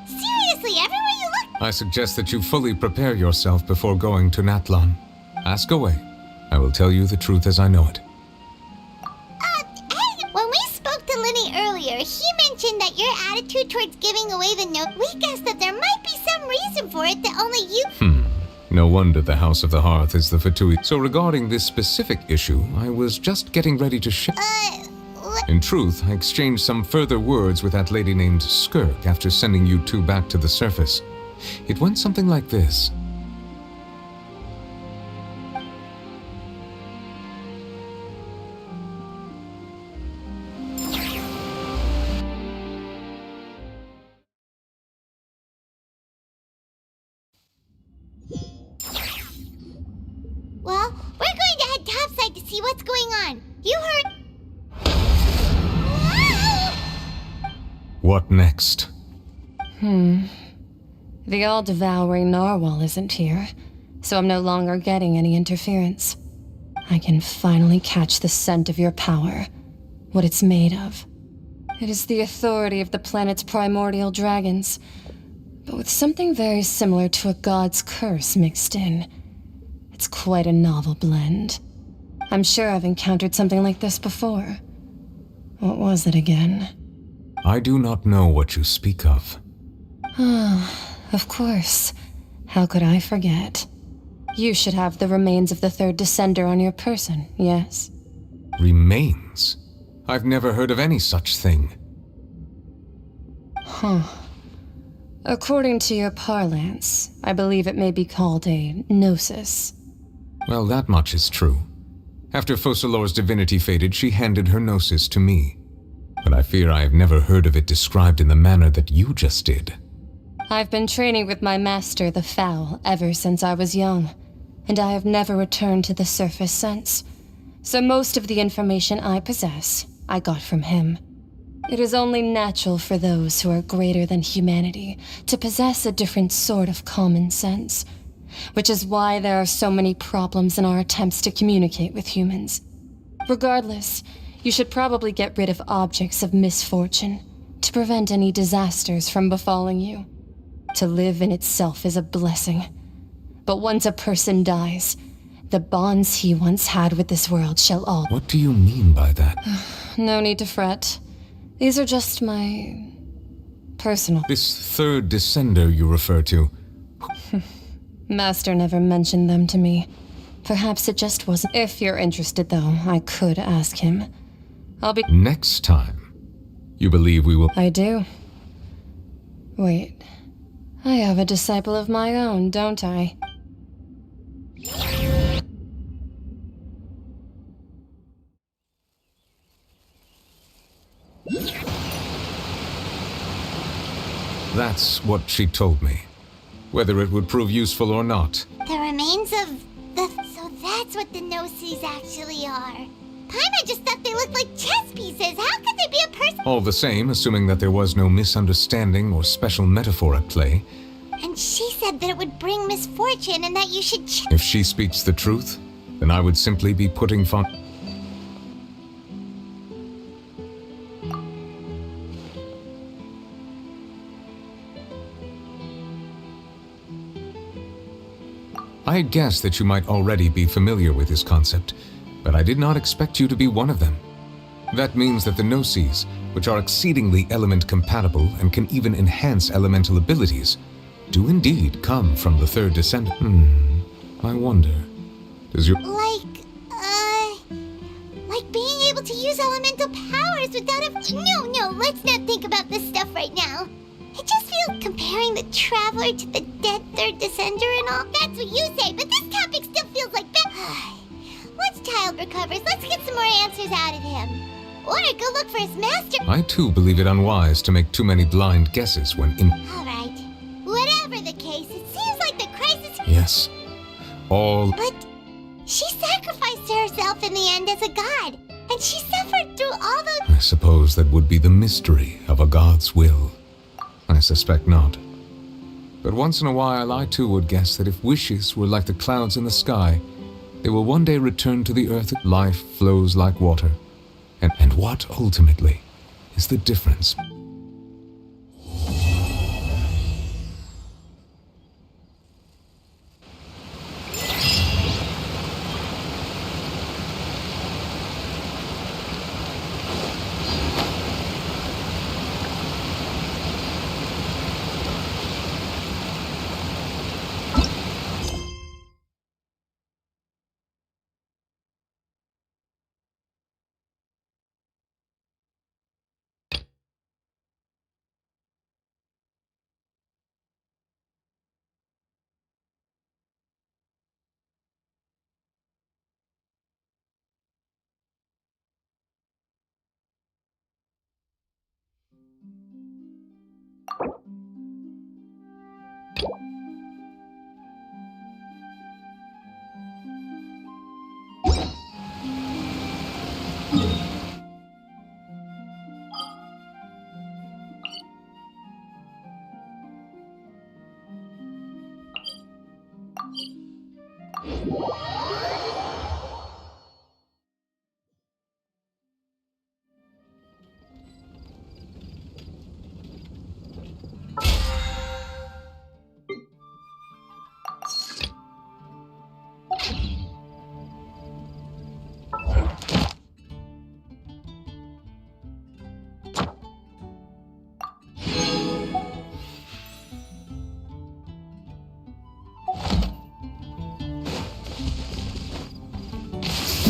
Seriously, everywhere you look— I suggest that you fully prepare yourself before going to Natlan. Ask away. I will tell you the truth as I know it. Hey, when we spoke to Linny earlier, he mentioned that your attitude towards giving away the note— We guessed that there might be some reason for it that only you— No wonder the House of the Hearth is the Fatui. So regarding this specific issue, I was just getting ready to ship— In truth, I exchanged some further words with that lady named Skirk after sending you two back to the surface. It went something like this. Well, we're going to head topside to see what's going on. You heard— What next? The all-devouring narwhal isn't here, so I'm no longer getting any interference. I can finally catch the scent of your power, what it's made of. It is the authority of the planet's primordial dragons, but with something very similar to a god's curse mixed in. It's quite a novel blend. I'm sure I've encountered something like this before. What was it again? I do not know what you speak of. Of course. How could I forget? You should have the remains of the third descender on your person, yes? Remains? I've never heard of any such thing. According to your parlance, I believe it may be called a gnosis. Well, that much is true. After Focalor's divinity faded, she handed her gnosis to me. But I fear I have never heard of it described in the manner that you just did. I've been training with my master, the Foul, ever since I was young, and I have never returned to the surface since. So most of the information I possess, I got from him. It is only natural for those who are greater than humanity to possess a different sort of common sense, which is why there are so many problems in our attempts to communicate with humans. Regardless, you should probably get rid of objects of misfortune to prevent any disasters from befalling you. To live in itself is a blessing, but once a person dies, the bonds he once had with this world shall all— What do you mean by that? No need to fret. These are just my personal— This third descender you refer to. Master never mentioned them to me. Perhaps it just wasn't— If you're interested, though, I could ask him. I'll be— Next time, you believe we will— I do. Wait. I have a disciple of my own, don't I? That's what she told me. Whether it would prove useful or not. The remains of the... So that's what the Gnosis actually are. Paimon just thought they looked like chess pieces. How could they be a person? All the same, assuming that there was no misunderstanding or special metaphor at play. And she said that it would bring misfortune and that you should... If she speaks the truth, then I would simply be putting I had guessed that you might already be familiar with this concept, but I did not expect you to be one of them. That means that the Gnosis, which are exceedingly element compatible and can even enhance elemental abilities, do indeed come from the third descendant. I wonder, does your— Like being able to use elemental powers without a... No, let's not think about this stuff right now. I just feel comparing the Traveler to the dead third descender and all. That's what you say, but this topic still feels like... Once Child recovers, let's get some more answers out of him. Or go look for his master. I too believe it unwise to make too many blind guesses when in— Alright. Whatever the case, it seems like the crisis... Yes. All— But she sacrificed herself in the end as a god, and she suffered through all those... I suppose that would be the mystery of a god's will. I suspect not. But once in a while, I too would guess that if wishes were like the clouds in the sky, they will one day return to the earth. Life flows like water. And what, ultimately, is the difference?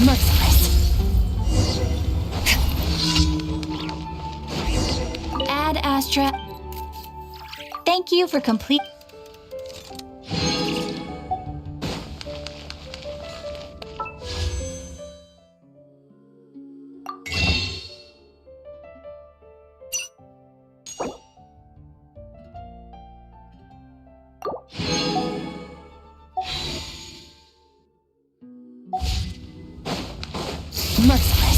Merciless. Ad Astra. Thank you for complete. Merciless.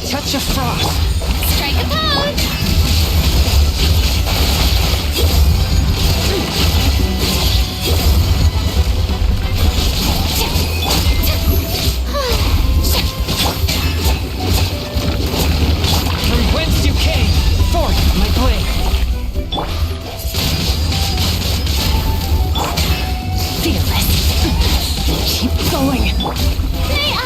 Touch of frost. Strike a pose! From whence you came, forth my blade. Fearless. Keep going. May I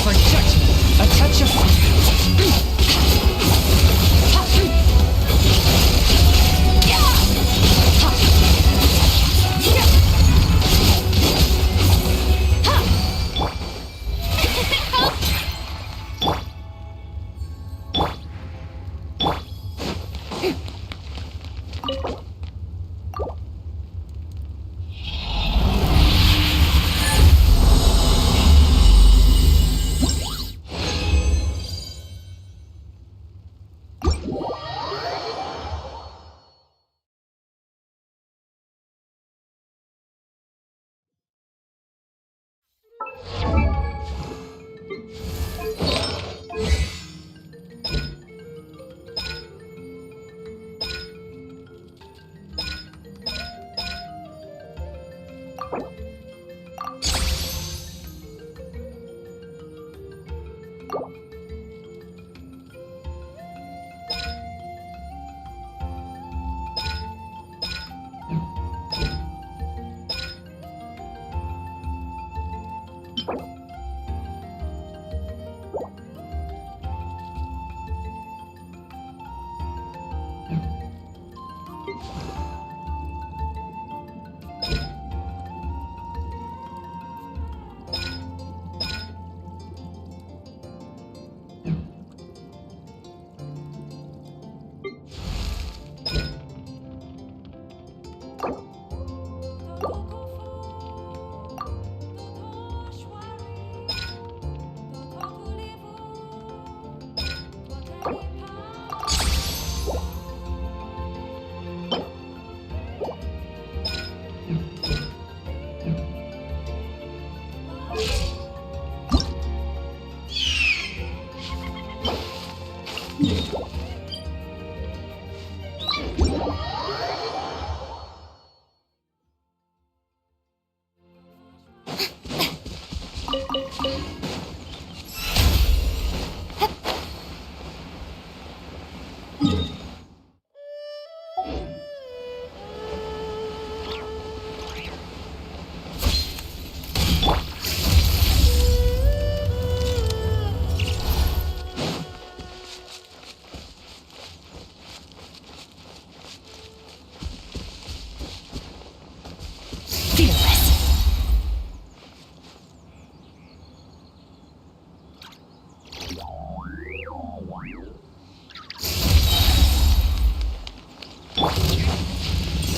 for judgment. A touch of...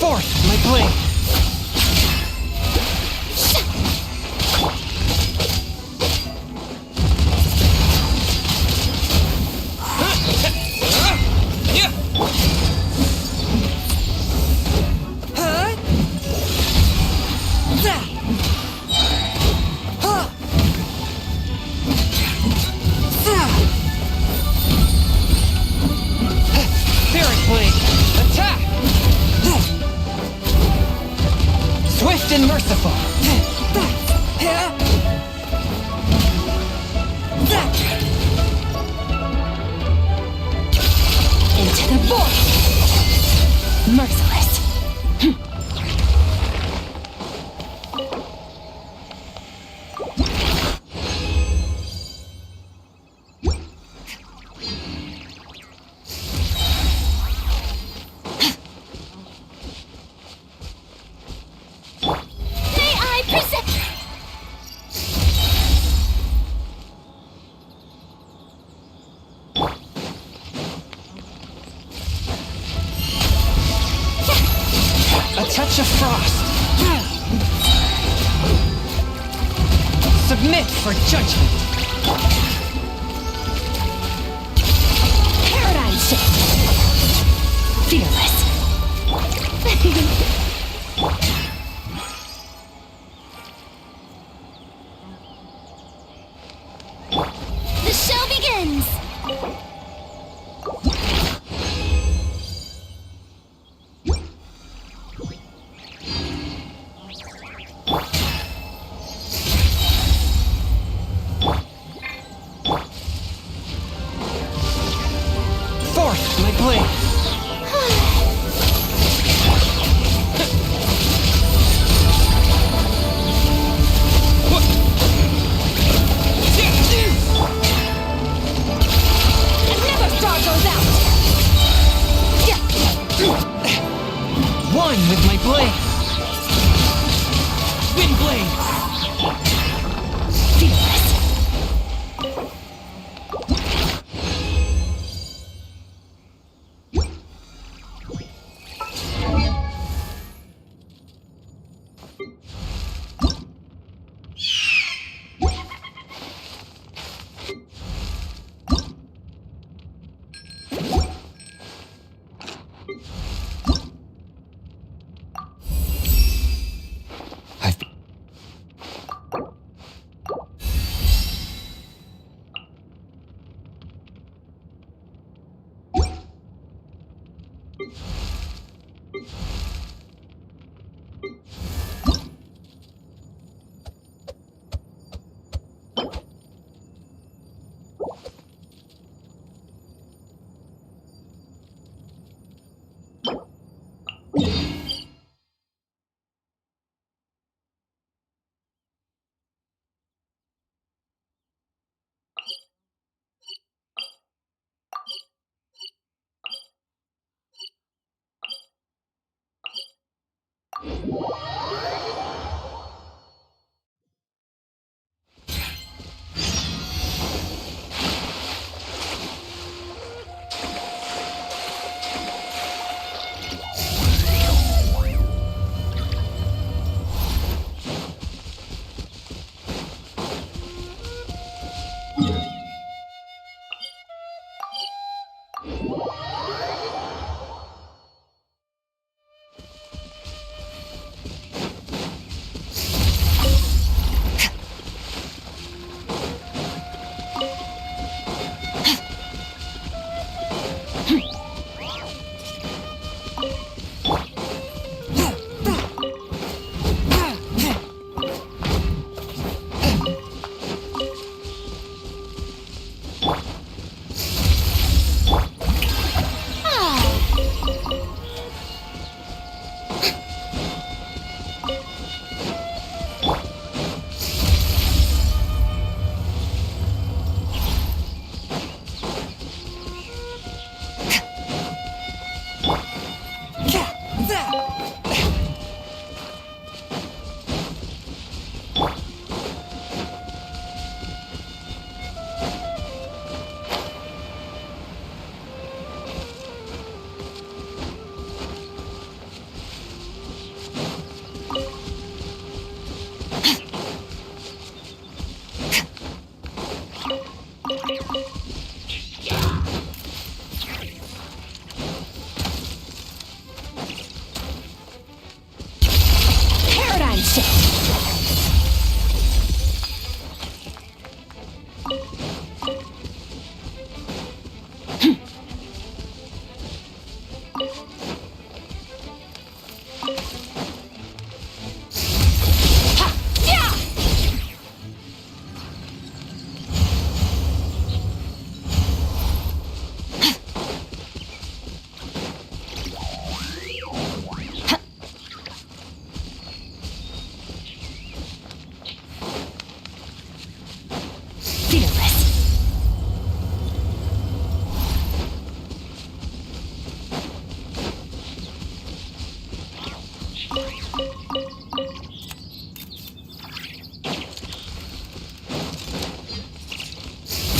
Forth, my blade! Spirit blade! Attack! Swift and merciful! Into the void! Merciless! A touch of frost. Submit for judgment. Paradigm shift. Fearless. The show begins!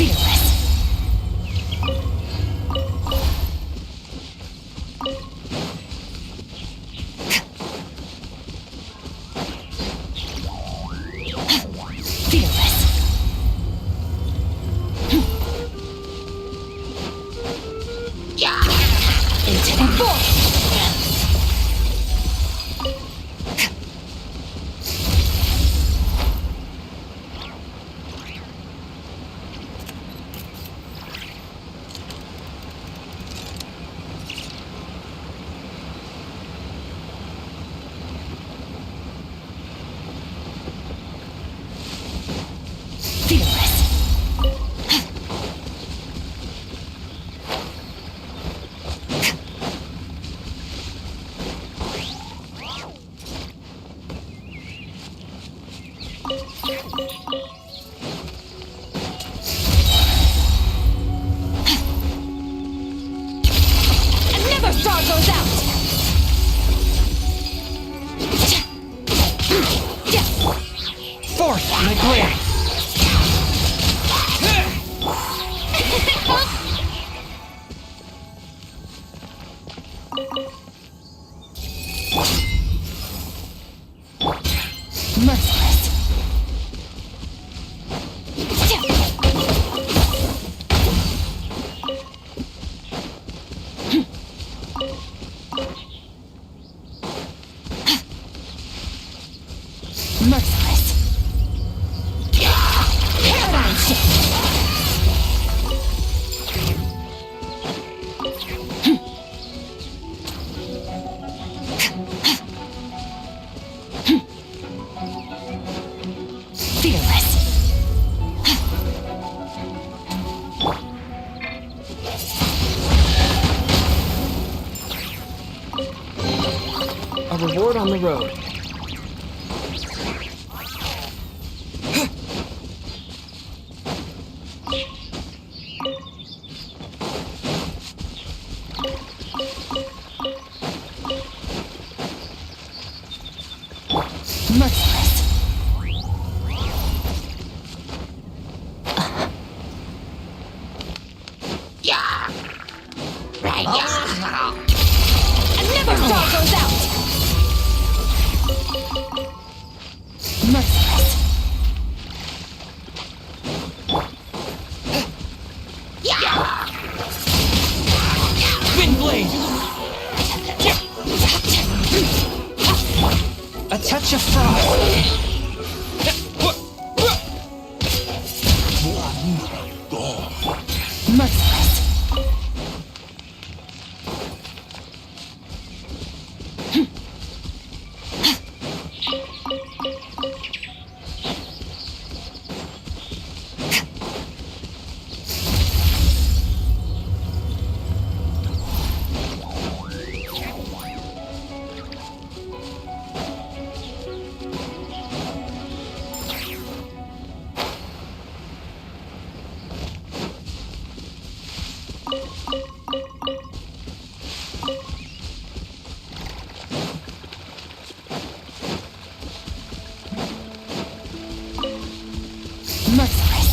Fearless. Another star goes out! Force my grave! Merciless. Merciless. Paradigm shift. Fearless. A reward on the road. Merciless. Right. Another star goes out. Merciless. Windblade! A touch of frost! Merciless. Merciless.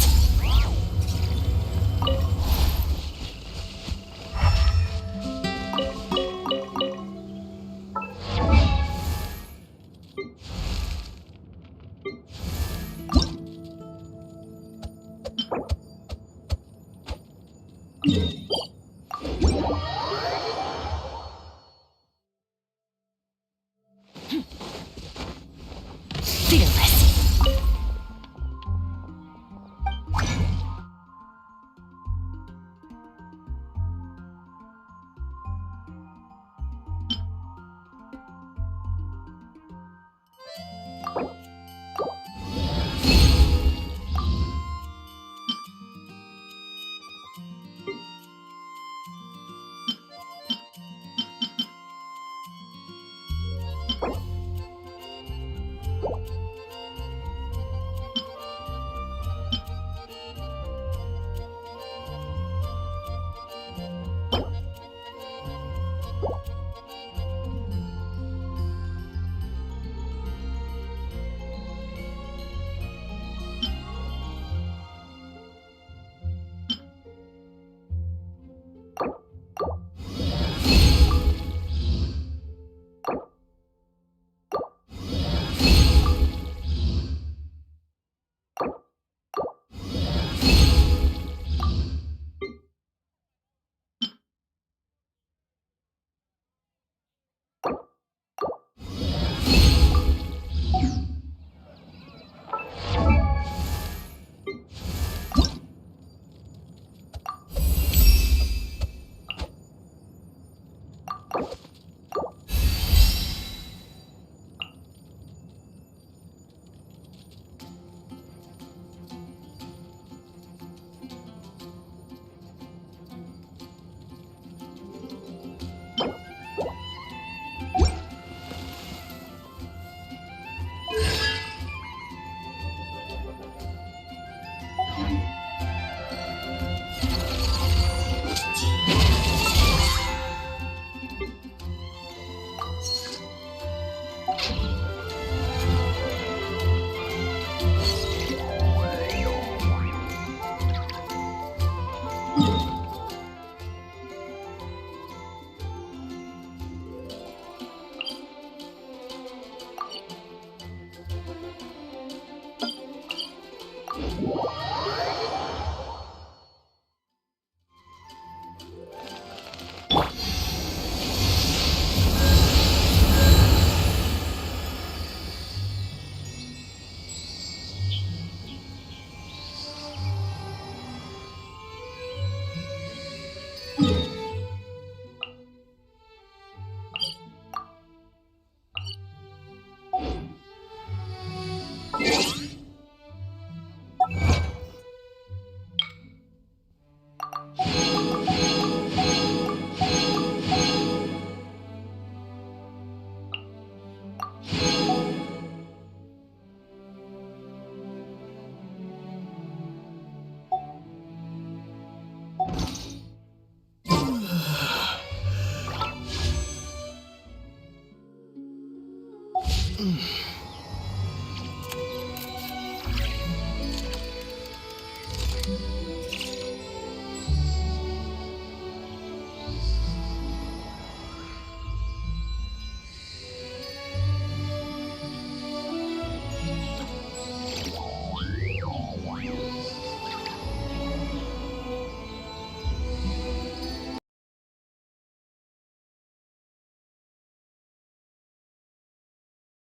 Bye.